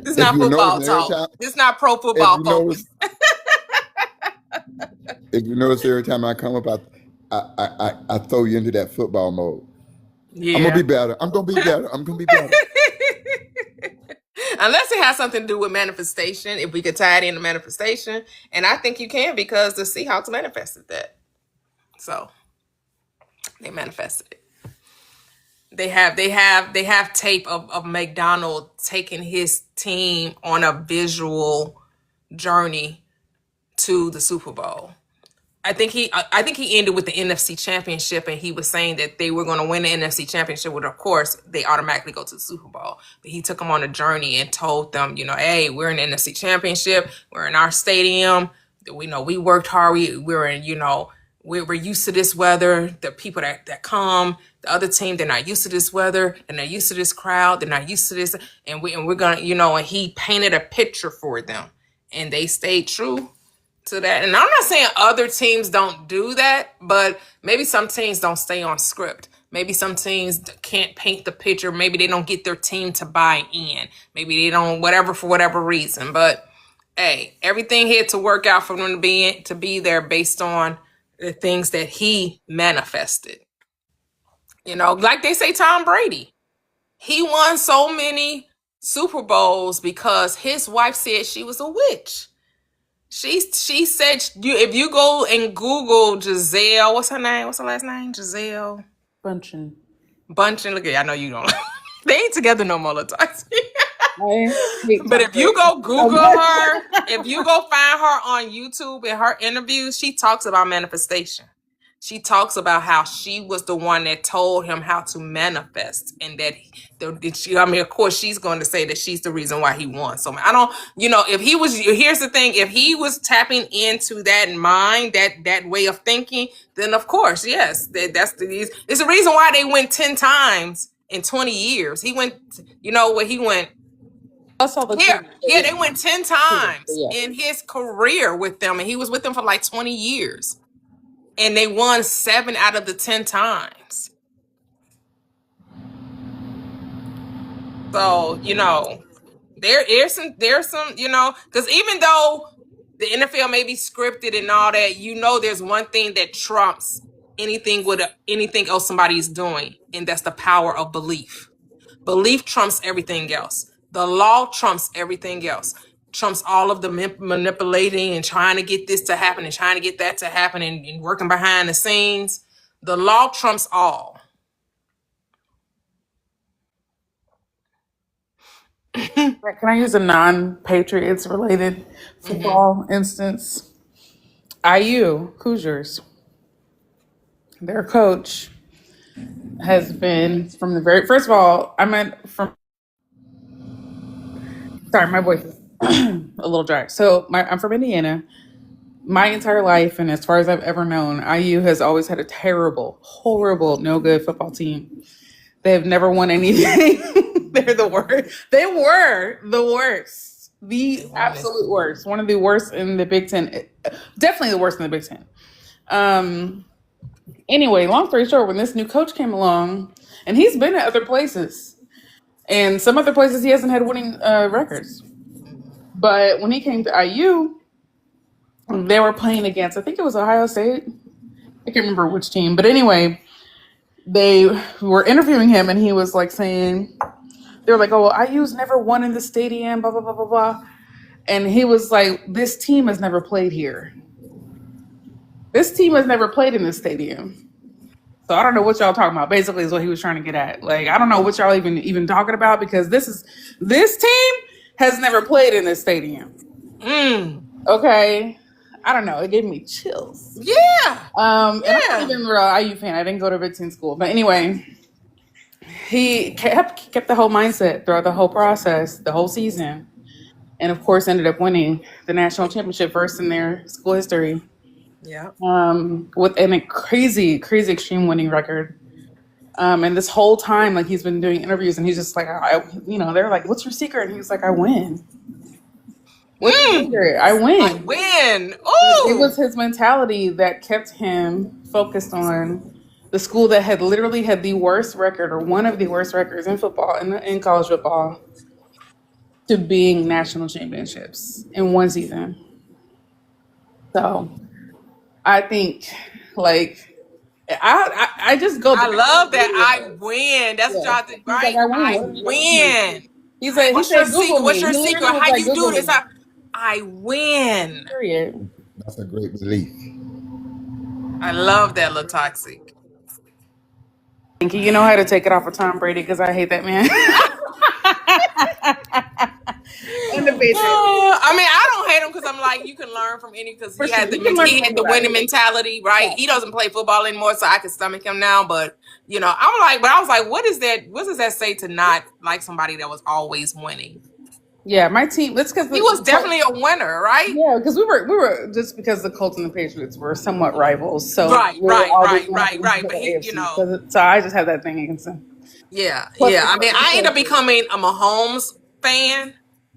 This is If not you football notice every talk. time, This is not pro if football you focus. notice, if you notice every time I come up, I throw you into that football mode. I'm gonna be Yeah. better. I'm gonna be better. I'm gonna be better. Unless it has something to do with manifestation, if we could tie it into manifestation, and I think you can because the Seahawks manifested that. So they manifested it. They have tape of McDonald taking his team on a visual journey to the Super Bowl. I think he ended with the NFC Championship, and he was saying that they were going to win the NFC Championship. Which, of course, they automatically go to the Super Bowl. But he took them on a journey and told them, hey, we're in the NFC Championship. We're in our stadium. We know we worked hard. We're in, we're used to this weather. The people that come, the other team, they're not used to this weather, and they're used to this crowd. They're not used to this, and we're gonna, and he painted a picture for them, and they stayed true to that. And I'm not saying other teams don't do that, but maybe some teams don't stay on script. Maybe some teams can't paint the picture. Maybe they don't get their team to buy in. Maybe they don't, whatever, for whatever reason. But hey, everything had to work out for them to be there based on the things that he manifested. Like they say, Tom Brady, he won so many Super Bowls because his wife said she was a witch. She said if you go and Google Giselle, what's her name? What's her last name? Giselle Bunchen. Bundchen. Look at I know you don't. They ain't together no more, Latoya. I hate But Tom if you Brady go so Google much. her, if you go find her on YouTube in her interviews, she talks about manifestation. She talks about how she was the one that told him how to manifest, and that of course, she's going to say that she's the reason why he won. So I don't, if he was, here's the thing, if he was tapping into that mind, that way of thinking, then of course, yes, it's the reason why they went 10 times in 20 years. He went, where he went. That's all the Yeah, they went 10 times yeah. in his career with them, and he was with them for like 20 years. And they won 7 out of the 10 times. So, there's some, because even though the NFL may be scripted and all that, there's one thing that trumps anything else somebody's doing, and that's the power of belief. Belief trumps everything else. The law trumps everything else. Trumps all of the manipulating and trying to get this to happen and trying to get that to happen and working behind the scenes. The law trumps all. Can I use a non-Patriots related football instance? IU, Hoosiers. Their coach has been from the very first of all, I meant from sorry, my voice is a little dry. So I'm from Indiana. My entire life, and as far as I've ever known, IU has always had a terrible, horrible, no good football team. They have never won anything. They're the worst. They were the worst. The absolute worst. One of the worst in the Big Ten. Definitely the worst in the Big Ten. Anyway, long story short, when this new coach came along, and he's been at other places, and some other places he hasn't had winning records. But when he came to IU, they were playing against, I think it was Ohio State. I can't remember which team. But anyway, they were interviewing him, and he was like saying, they were like, oh, well, IU's never won in the stadium, blah, blah, blah, blah, blah. And he was like, this team has never played here. This team has never played in this stadium. So I don't know what y'all talking about. Basically, is what he was trying to get at. Like, I don't know what y'all even talking about, because this team has never played in this stadium. Okay, I don't know. It gave me chills. Yeah. And I'm not even a real IU fan. I didn't go to Big Ten school, but anyway, he kept the whole mindset throughout the whole process, the whole season, and of course ended up winning the national championship first in their school history. Yeah. With a crazy extreme winning record. And this whole time, like, he's been doing interviews, and he's just like, they're like, "What's your secret?" And he's like, "I win. What's your secret? I win." I win. It Ooh. was his mentality that kept him focused on the school that had literally had the worst record, or one of the worst records in football, in college football, to being national championships in one season. So I think, like, I just go. I love that. I win. That's what y'all think, He's like, right? I win. I What are you- win. He's like, he What's said, your Google secret? me. What's your He secret? literally was How like, you Google do this? me. I win. Period. That's a great belief. I love that, little toxic. Thank you. You know how to take it off of Tom Brady, because I hate that man. And the Patriots. I mean, I don't hate him, because I'm like, you can learn from any, because For he sure. had You can learn he from had the anybody. winning mentality, right? Yeah. He doesn't play football anymore, so I can stomach him now. But I'm like, but I was like, what is that? What does that say to not like somebody that was always winning? Yeah, my team. That's because He was definitely a winner, right? Yeah, because we were just because the Colts and the Patriots were somewhat rivals, so Right. we were always But the he, AFC. So I just had that thing against him. yeah. Plus, I mean, I ended up becoming a Mahomes fan.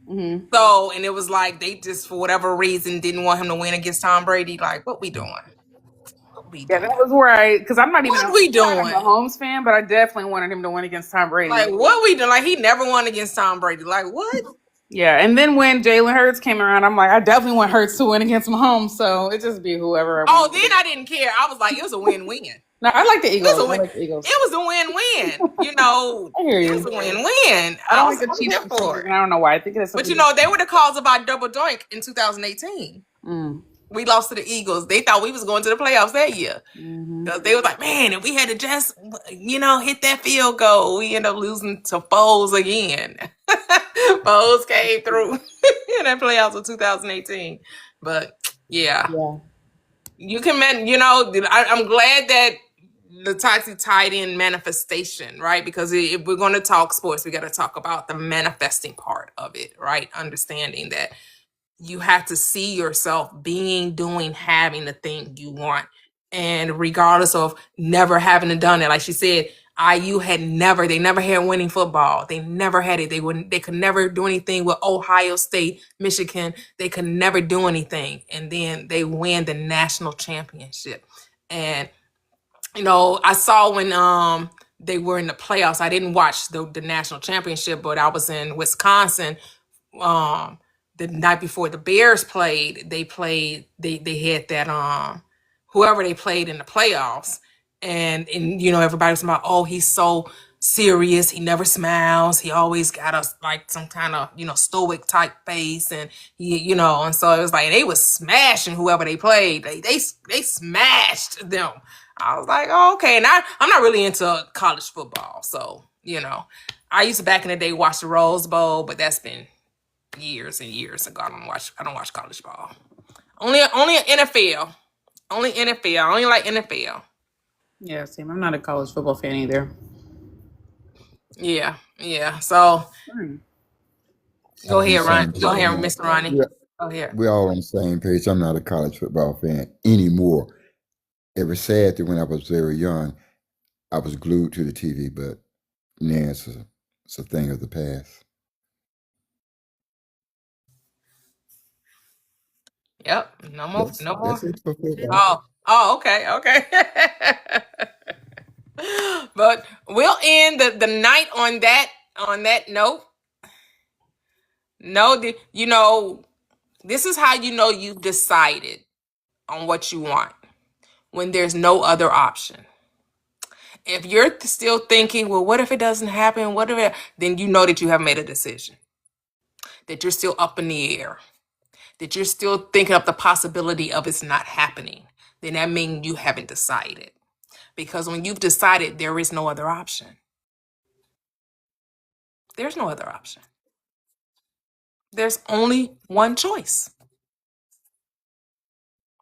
Mhm. So, and it was like they just, for whatever reason, didn't want him to win against Tom Brady. Like, what we doing? Yeah, that was where because I'm not even What we I'm not doing? a Mahomes fan, but I definitely wanted him to win against Tom Brady. Like, what we doing? Like, he never won against Tom Brady. Like, what? Yeah, and then when Jalen Hurts came around, I'm like, I definitely want Hurts to win against Mahomes. So it just be whoever. Oh, then I didn't care. I was like, it was a win-win. No, I like the It Eagles. was a I win. like the Eagles. It was a win-win. I hear It you. was a win-win. I don't was like the Chiefs here for it. and I don't know why. I think it is But something. they were the cause of our double doink in 2018. We lost to the Eagles. They thought we was going to the playoffs that year. Because they was like, man, if we had to just, hit that field goal, we end up losing to Foles again. Foles came through in that playoffs of 2018. But yeah. You can, I'm glad that the Toxic tied in manifestation, right? Because if we're going to talk sports, we got to talk about the manifesting part of it, right? Understanding that you have to see yourself being, doing, having the thing you want. And regardless of never having done it, like she said, IU they never had winning football. They never had it. They could never do anything with Ohio State, Michigan. They could never do anything. And then they win the national championship. And, I saw when they were in the playoffs, I didn't watch the national championship, but I was in Wisconsin the night before the Bears played. They had that whoever they played in the playoffs, and everybody was about, oh, he's so serious, he never smiles, he always got us like some kind of stoic type face, and and so it was like they was smashing whoever they played. They smashed them. I was like, oh, okay. And I'm not really into college football, so I used to back in the day watch the Rose Bowl, but that's been years and years ago. I don't watch college ball. Only NFL. Only NFL. I only like NFL. Yeah, same. I'm not a college football fan either. Yeah, yeah. So go I'm on the ahead, Ron. same Go page. ahead, Mr. Ronnie. We're, Go ahead. we're all on the same page. I'm not a college football fan anymore. It was sad that when I was very young, I was glued to the TV, but now it's a thing of the past. Yep. No more. No more. That's it for football. Oh, okay, okay. But we'll end the night on that note. No, you know, this is how you know you've decided on what you want when there's no other option. If you're still thinking, well, what if it doesn't happen? What if it, then you know that you have made a decision, that you're still up in the air, that you're still thinking of the possibility of it's not happening. Then that means you haven't decided. Because when you've decided, there is no other option. There's no other option. There's only one choice.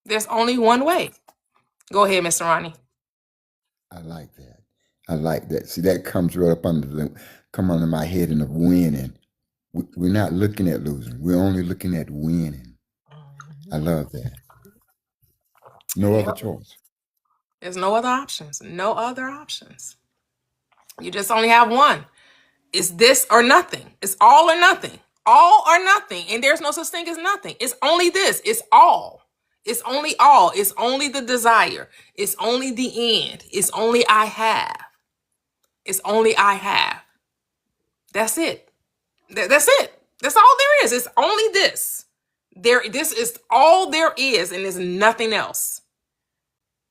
There's only one way. Go ahead, Mr. Ronnie. I like that. I like that. See, that comes right up come under my head in of winning. We're not looking at losing. We're only looking at winning. I love that. No other choice. There's no other options. No other options. You just only have one. It's this or nothing. It's all or nothing. All or nothing. And there's no such thing as nothing. It's only this. It's all. It's only all. It's only the desire. It's only the end. It's only I have. It's only I have. That's it. That's it. That's all there is. It's only this. This is all there is, and there's nothing else.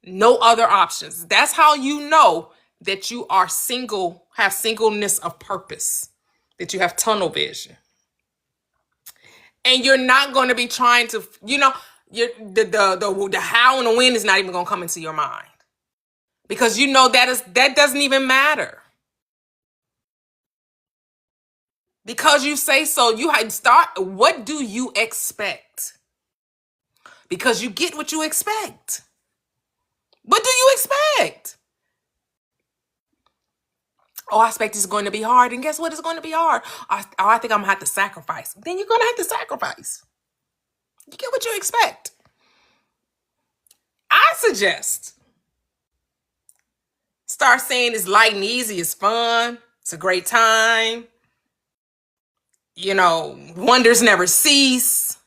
No other options. That's how you know that you are single, have singleness of purpose, that you have tunnel vision. And you're not going to be trying to, the how and the when is not even going to come into your mind. Because you know that doesn't even matter. Because you say so, you had start. What do you expect? Because you get what you expect. What do you expect? Oh, I expect it's going to be hard. And guess what? It's going to be hard. I think I'm going to have to sacrifice. Then you're going to have to sacrifice. You get what you expect. I suggest start saying it's light and easy. It's fun. It's a great time. Wonders never cease.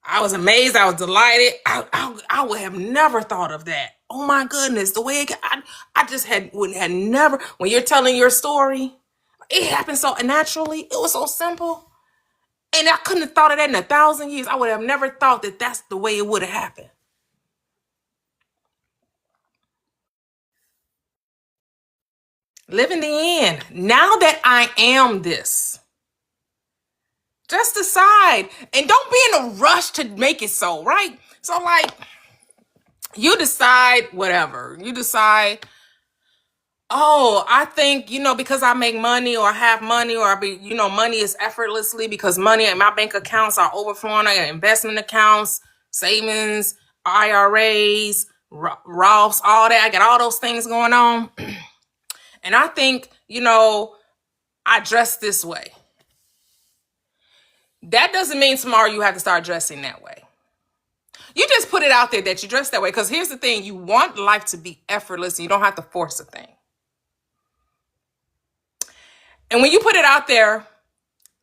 I was amazed. I was delighted. I would have never thought of that. Oh my goodness, the way I just had never. When you're telling your story, it happened so naturally. It was so simple, and I couldn't have thought of that in 1,000 years. I would have never thought that that's the way it would have happened. Live in the end. Now that I am this. Just decide, and don't be in a rush to make it so, right? So like, you decide whatever. You decide, oh, I think, because I make money or have money or money is effortlessly because money in my bank accounts are overflowing. I got investment accounts, savings, IRAs, Roths, all that. I got all those things going on. And I think, I dress this way. That doesn't mean tomorrow you have to start dressing that way. You just put it out there that you dress that way. Because here's the thing. You want life to be effortless. And you don't have to force a thing. And when you put it out there,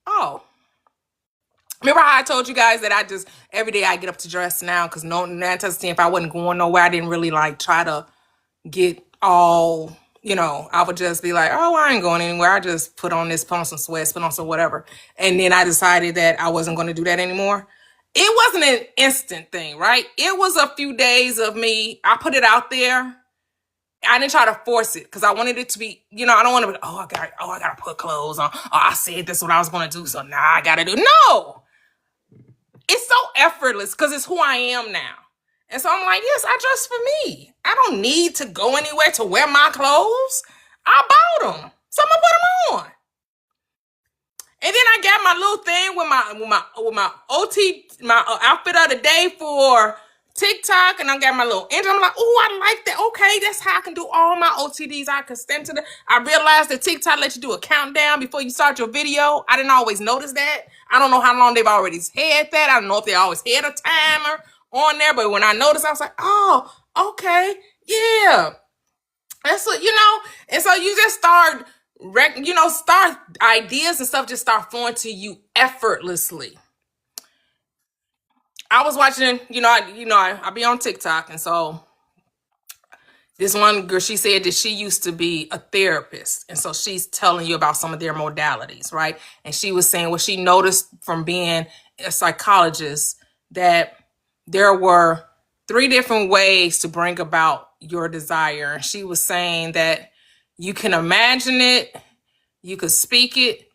remember how I told you guys that every day I get up to dress now. Because 9 times out of 10, if I wasn't going nowhere, I didn't really try to get all, I would just be like, oh, I ain't going anywhere. I just put on some sweats, put on some whatever. And then I decided that I wasn't going to do that anymore. It wasn't an instant thing, right? It was a few days of me. I put it out there. I didn't try to force it because I wanted it to be, I don't want to be, I got to put clothes on. Oh, I said this is what I was going to do. So now I got to do. No, it's so effortless because it's who I am now. And so I'm like, yes, I dress for me. I don't need to go anywhere to wear my clothes. I bought them. So I'm going to put them on. And then I got my little thing with my OT, my outfit of the day for TikTok and I got my little engine. I'm like, oh, I like that. Okay, that's how I can do all my OTDs. I can stand to the. I realized that TikTok lets you do a countdown before you start your video. I didn't always notice that. I don't know how long they've already had that. I don't know if they always had a timer on there, but when I noticed, I was like, oh, okay, yeah. That's what, and so you just start, start ideas and stuff just start flowing to you effortlessly. I was watching, I be on TikTok, and so this one girl, she said that she used to be a therapist, and so she's telling you about some of their modalities, right? And she was saying what she noticed from being a psychologist, that there were 3 different ways to bring about your desire. And she was saying that you can imagine it, you could speak it,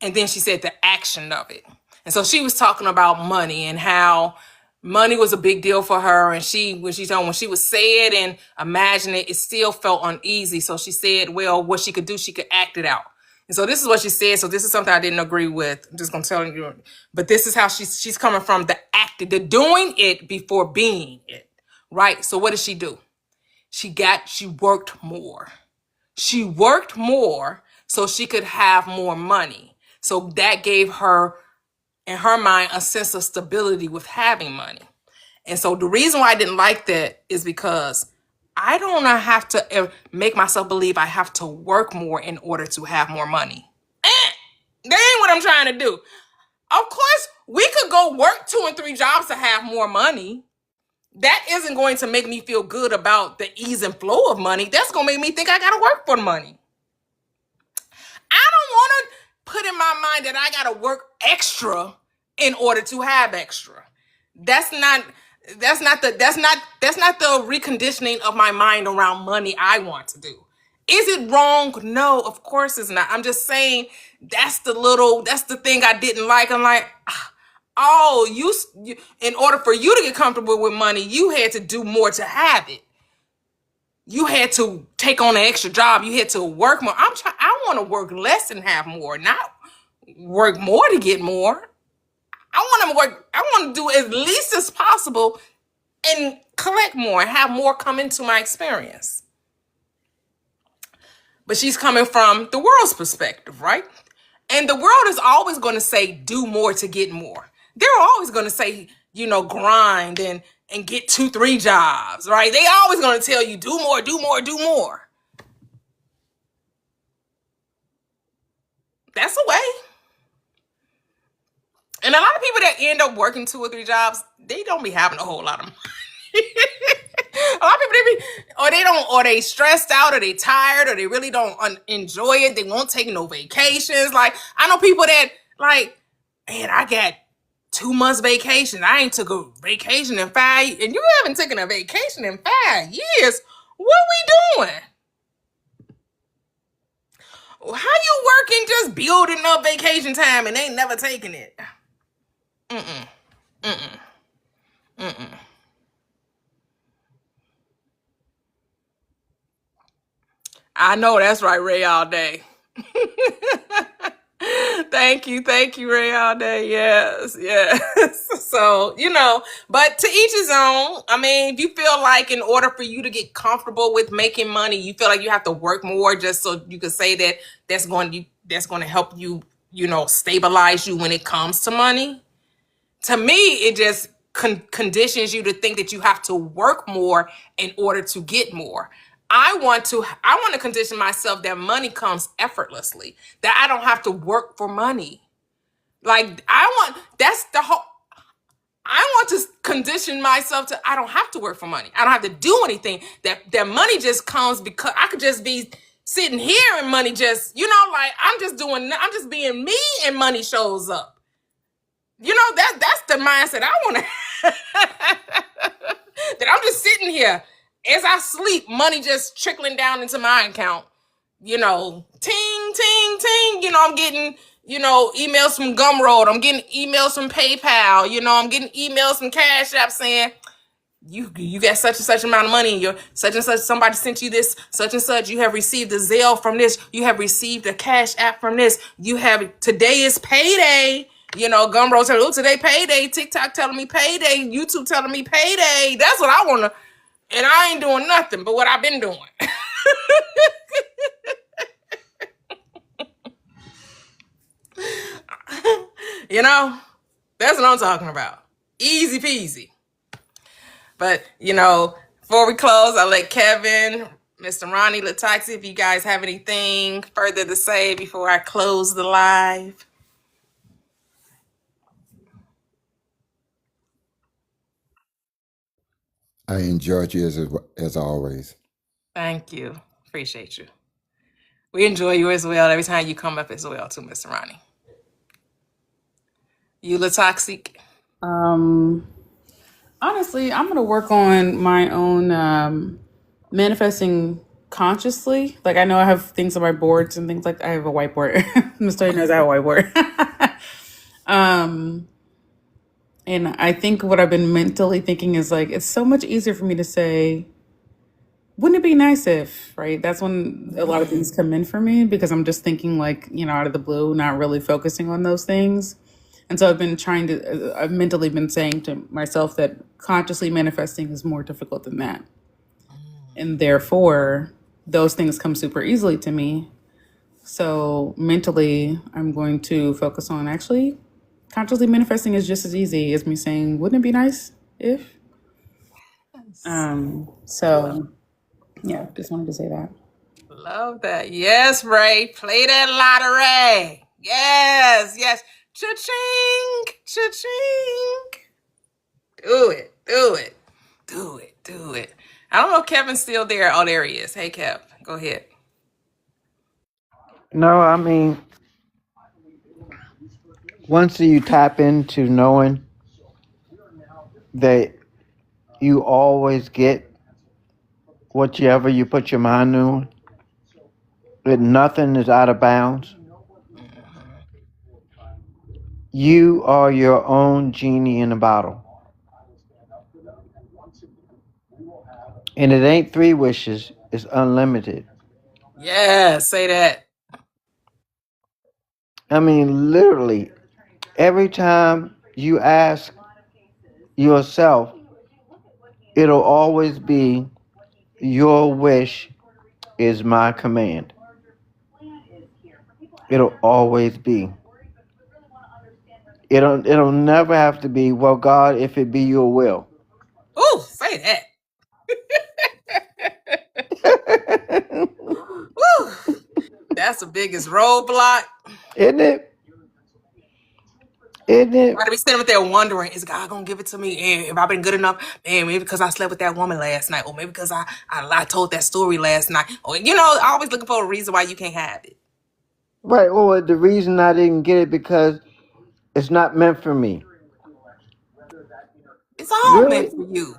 and then she said the action of it. And so she was talking about money and how money was a big deal for her. And when she would say it and imagine it, it still felt uneasy. So she said, well, what she could do, she could act it out. And so this is what she said. So this is something I didn't agree with. I'm just going to tell you. But this is how she's coming from, the doing it before being it, right? So what did she do? She worked more. She worked more so she could have more money. So that gave her, in her mind, a sense of stability with having money. And so the reason why I didn't like that is because I don't have to make myself believe I have to work more in order to have more money. That ain't what I'm trying to do. Of course, we could go work 2 and 3 jobs to have more money. That isn't going to make me feel good about the ease and flow of money. That's going to make me think I got to work for money. I don't want to put in my mind that I got to work extra in order to have extra. That's not the reconditioning of my mind around money I want to do. Is it wrong? No, of course it's not. I'm just saying that's the thing I didn't like. I'm like, you in order for you to get comfortable with money, you had to do more to have it. You had to take on an extra job. You had to work more. I want to work less and have more, not work more to get more. I want to do as least as possible and collect more and have more come into my experience. But she's coming from the world's perspective, right? And the world is always going to say, do more to get more. They're always going to say, grind and get 2, 3 jobs, right? They always going to tell you, do more, do more, do more. That's a way. And a lot of people that end up working 2 or 3 jobs, they don't be having a whole lot of money. A lot of people, or they stressed out, or they tired, or they really don't enjoy it. They won't take no vacations. Like, I know people that, like, man, I got 2 months vacation. I ain't took a vacation in 5, and you haven't taken a vacation in 5 years. What we doing? How you working just building up vacation time and ain't never taking it? I know that's right, Ray all day. Thank you, Ray all day. Yes. So, but to each his own. I mean, if you feel like in order for you to get comfortable with making money, you feel like you have to work more just so you can say that that's going to help you, stabilize you when it comes to money. To me, it just conditions you to think that you have to work more in order to get more. I want to condition myself that money comes effortlessly, that I don't have to work for money. Like, I want to condition myself to, I don't have to work for money. I don't have to do anything. That money just comes because I could just be sitting here and money just, like I'm just being me and money shows up. That's the mindset I want to that I'm just sitting here. As I sleep, money just trickling down into my account. Ting, ting, ting. I'm getting, emails from Gumroad. I'm getting emails from PayPal. I'm getting emails from Cash App saying, you got such and such amount of money in your such and such. Somebody sent you this, such and such. You have received a Zelle from this. You have received a Cash App from this. Today is payday. Gumroad telling me, today payday, TikTok telling me payday, YouTube telling me payday. That's what I want to, and I ain't doing nothing but what I've been doing. That's what I'm talking about. Easy peasy. But, before we close, I'll let Kevin, Mr. Ronnie Lataxi, if you guys have anything further to say before I close the live. I enjoyed you as always. Thank you. Appreciate you. We enjoy you as well every time you come up as well, too, Mr. Ronnie. You Lataxi? Honestly, I'm gonna work on my own manifesting consciously. Like I know I have things on my boards and things like I have a whiteboard. Mr. knows I have a whiteboard. And I think what I've been mentally thinking is like it's so much easier for me to say, wouldn't it be nice if, right? That's when a lot of things come in for me because I'm just thinking like, out of the blue, not really focusing on those things. And so I've mentally been saying to myself that consciously manifesting is more difficult than that. And therefore, those things come super easily to me. So mentally, I'm going to focus on actually consciously manifesting is just as easy as me saying, wouldn't it be nice if? So yeah, just wanted to say that. Love that. Yes, Ray. Play that lottery. Yes. Cha-ching. Cha-ching. Do it. I don't know if Kevin's still there. Oh, there he is. Hey, Kev. Go ahead. No, I mean, once you tap into knowing that you always get whatever you put your mind on, that nothing is out of bounds. You are your own genie in a bottle. And it ain't 3 wishes, it's unlimited. Yeah, say that. I mean, literally, every time you ask yourself, it'll always be, your wish is my command. It'll always be. It'll never have to be, well, God, if it be your will. Ooh, say that. Woo. That's the biggest roadblock. Isn't it? I'd be sitting up there wondering, is God gonna give it to me? And if I've been good enough, man, maybe because I slept with that woman last night, or maybe because I told that story last night, or always looking for a reason why you can't have it. Right. Well, the reason I didn't get it because it's not meant for me. It's all Really? meant for you.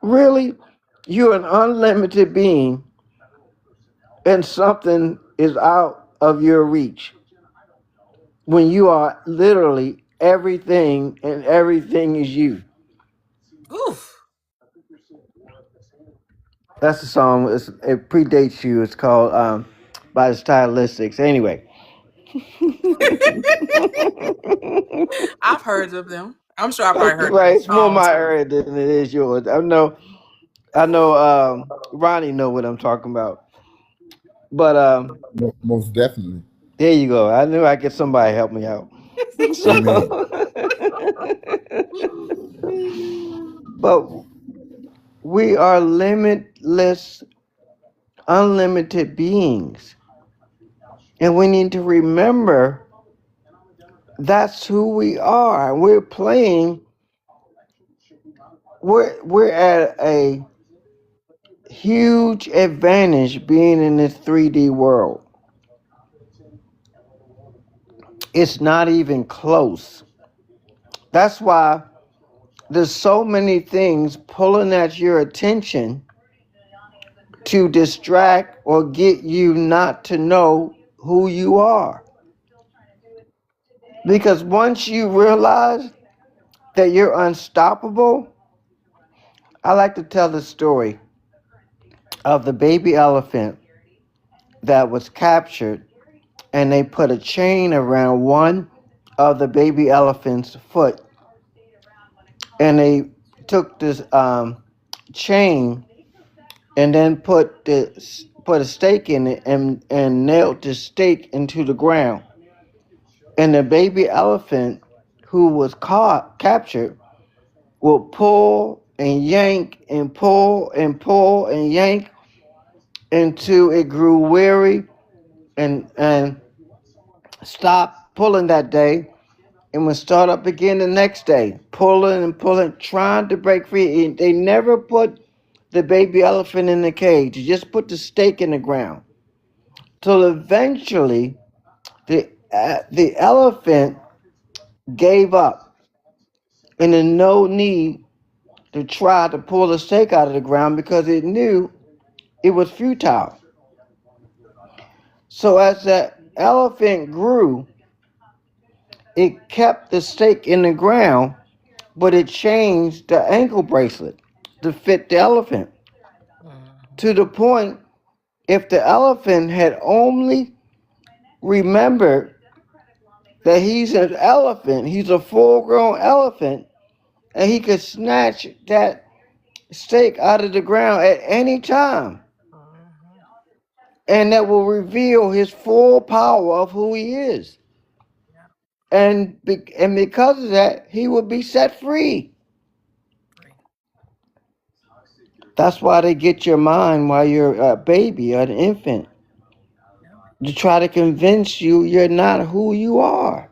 Really? You're an unlimited being, and something is out of your reach. When you are literally everything, and everything is you. Oof. That's the song. It predates you. It's called by the Stylistics. Anyway. I've heard of them. I'm sure I've probably heard Right. of It's more my songs. area than it is yours. I know Ronnie know what I'm talking about. But Most definitely. there you go. I knew I'd get somebody to help me out. Amen. But we are limitless, unlimited beings. And we need to remember that's who we are. We're at a huge advantage being in this 3D world. It's not even close. That's why there's so many things pulling at your attention to distract or get you not to know who you are. Because once you realize that you're unstoppable, I like to tell the story of the baby elephant that was captured, and they put a chain around one of the baby elephant's foot, and they took this chain and then put a stake in it and nailed the stake into the ground. And the baby elephant who was captured would pull and yank and pull and yank until it grew weary and stopped pulling that day and would start up again the next day, pulling and pulling, trying to break free. They never put the baby elephant in the cage. They just put the stake in the ground. Till eventually the elephant gave up and there's no need to try to pull the stake out of the ground because it knew it was futile. So as the elephant grew, it kept the stake in the ground, but it changed the ankle bracelet to fit the elephant. To the point, if the elephant had only remembered that he's an elephant, he's a full-grown elephant, and he could snatch that stake out of the ground at any time, and that will reveal his full power of who he is. And because of that, he will be set free. That's why they get your mind while you're a baby or an infant, to try to convince you you're not who you are.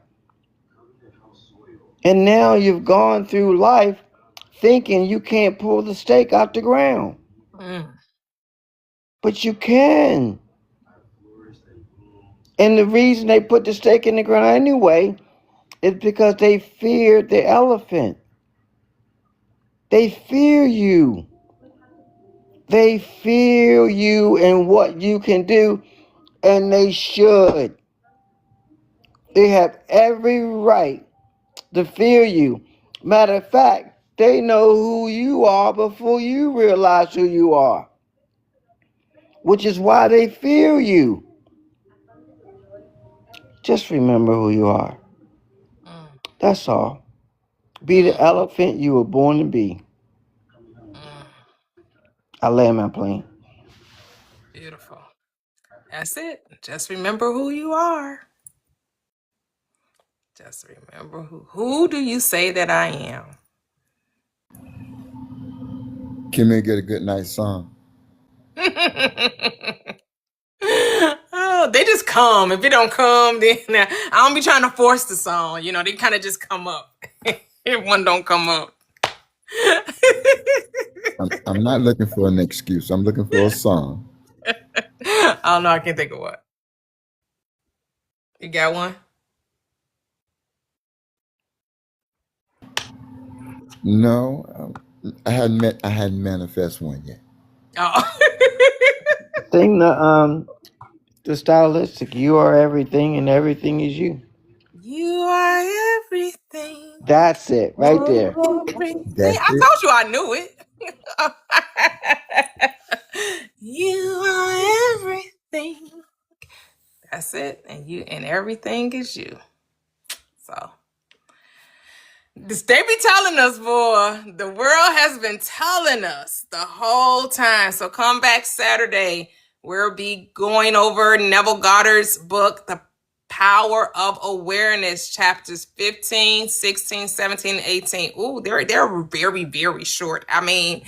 And now you've gone through life thinking you can't pull the stake out the ground. But you can. And the reason they put the stake in the ground anyway is because they feared the elephant. They fear you. They fear you and what you can do, and they should. They have every right to fear you. Matter of fact, they know who you are before you realize who you are, which is why they fear you. Just remember who you are. That's all. Be the elephant you were born to be. I land my plane. Beautiful. That's it. Just remember who you are. Just remember who do you say that I am? Can we get a good night song? Oh, they just come. If it don't come, then I don't be trying to force the song. You know, they kind of just come up. If one don't come up. I'm not looking for an excuse. I'm looking for a song. I don't know. I can't think of what. You got one? No, I hadn't manifest one yet. Oh. Sing the stylistic. You are everything, and everything is you. You are everything. That's it, right there. Everything. That's I it. told you I knew it. You are everything. That's it. And everything is you. So they be telling us, boy. The world has been telling us the whole time. So come back Saturday. We'll be going over Neville Goddard's book, The Power of Awareness, chapters 15, 16, 17, and 18. Ooh, they're very, very short. I mean,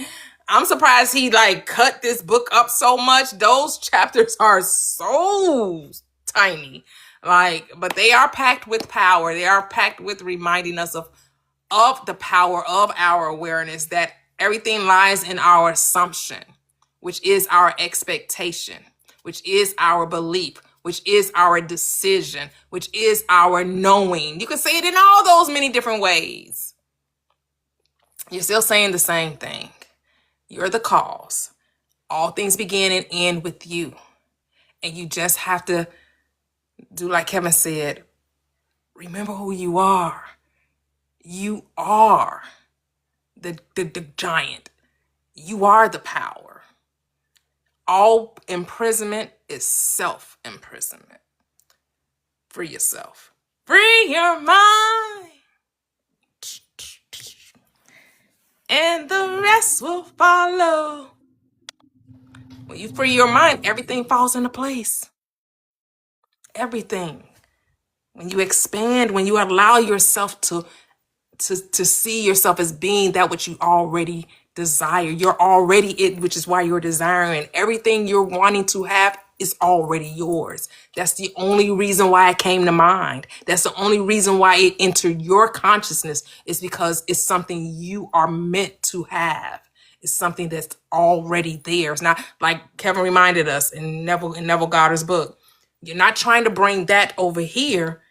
I'm surprised he cut this book up so much. Those chapters are so tiny. But they are packed with power. They are packed with reminding us of the power of our awareness, that everything lies in our assumption, which is our expectation, which is our belief, which is our decision, which is our knowing. You can say it in all those many different ways. You're still saying the same thing. You're the cause. All things begin and end with you. And you just have to do like Kevin said, remember who you are. You are the giant. You are the power. All imprisonment is self-imprisonment. Free yourself. Free your mind, and the rest will follow. When you free your mind, everything falls into place. Everything. When you expand, when you allow yourself to see yourself as being that which you already desire. You're already it, which is why you're desiring. Everything you're wanting to have is already yours. That's the only reason why it came to mind. That's the only reason why it entered your consciousness, is because it's something you are meant to have. It's something that's already there. It's not like Kevin reminded us in Neville Goddard's book. You're not trying to bring that over here.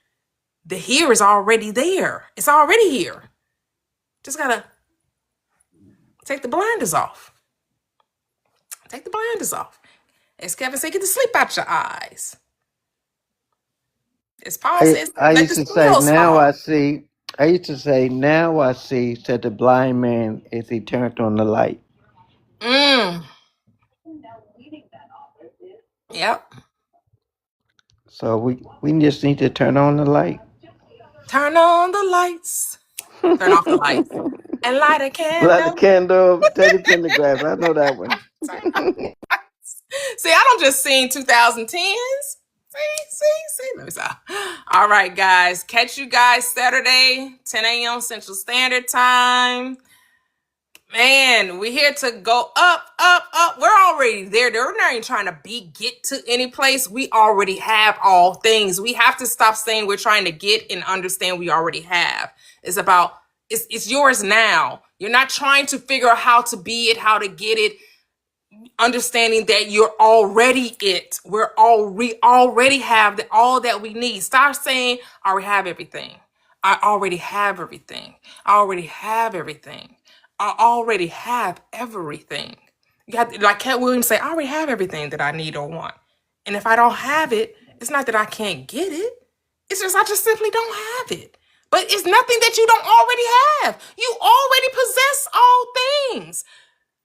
The here is already there. It's already here. Just gotta take the blinders off. Take the blinders off. As Kevin said, get the sleep out your eyes. As Paul says, I let used the to say, scales now I fall. see. I used to say, now I see, said the blind man as he turned on the light. Mm. Yep. So we just need to turn on the light. Turn on the lights. Turn off the lights. And light a Light a candle. candle, Teddy Pendergrass. I know that one. See, I don't just sing 2010s. See. Let me stop. All right, guys. Catch you guys Saturday, 10 a.m. Central Standard Time. Man, we're here to go up, up, up. We're already there. We're not even trying to get to any place. We already have all things. We have to stop saying we're trying to get and understand we already have. It's about, it's yours now. You're not trying to figure out how to be it, how to get it. Understanding that you're already it. We already have all that we need. Start saying, I already have everything. I already have everything. I already have everything. I already have everything. You have to, like Cat Williams say, I already have everything that I need or want. And if I don't have it, it's not that I can't get it. It's just I just simply don't have it. But it's nothing that you don't already have. You already possess all things.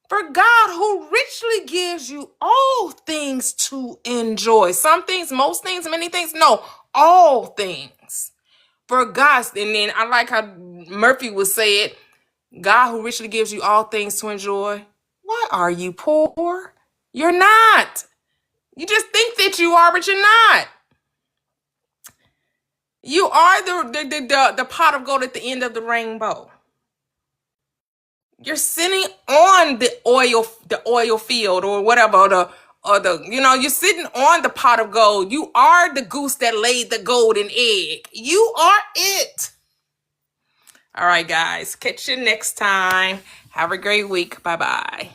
For God, who richly gives you all things to enjoy. Some things, most things, many things. No, all things. For God, and then I like how Murphy would say it, God who richly gives you all things to enjoy. Why are you poor? You're not. You just think that you are, but you're not. You are the pot of gold at the end of the rainbow. You're sitting on the oil field or whatever, you're sitting on the pot of gold. You are the goose that laid the golden egg. You are it. All right, guys. Catch you next time. Have a great week. Bye-bye.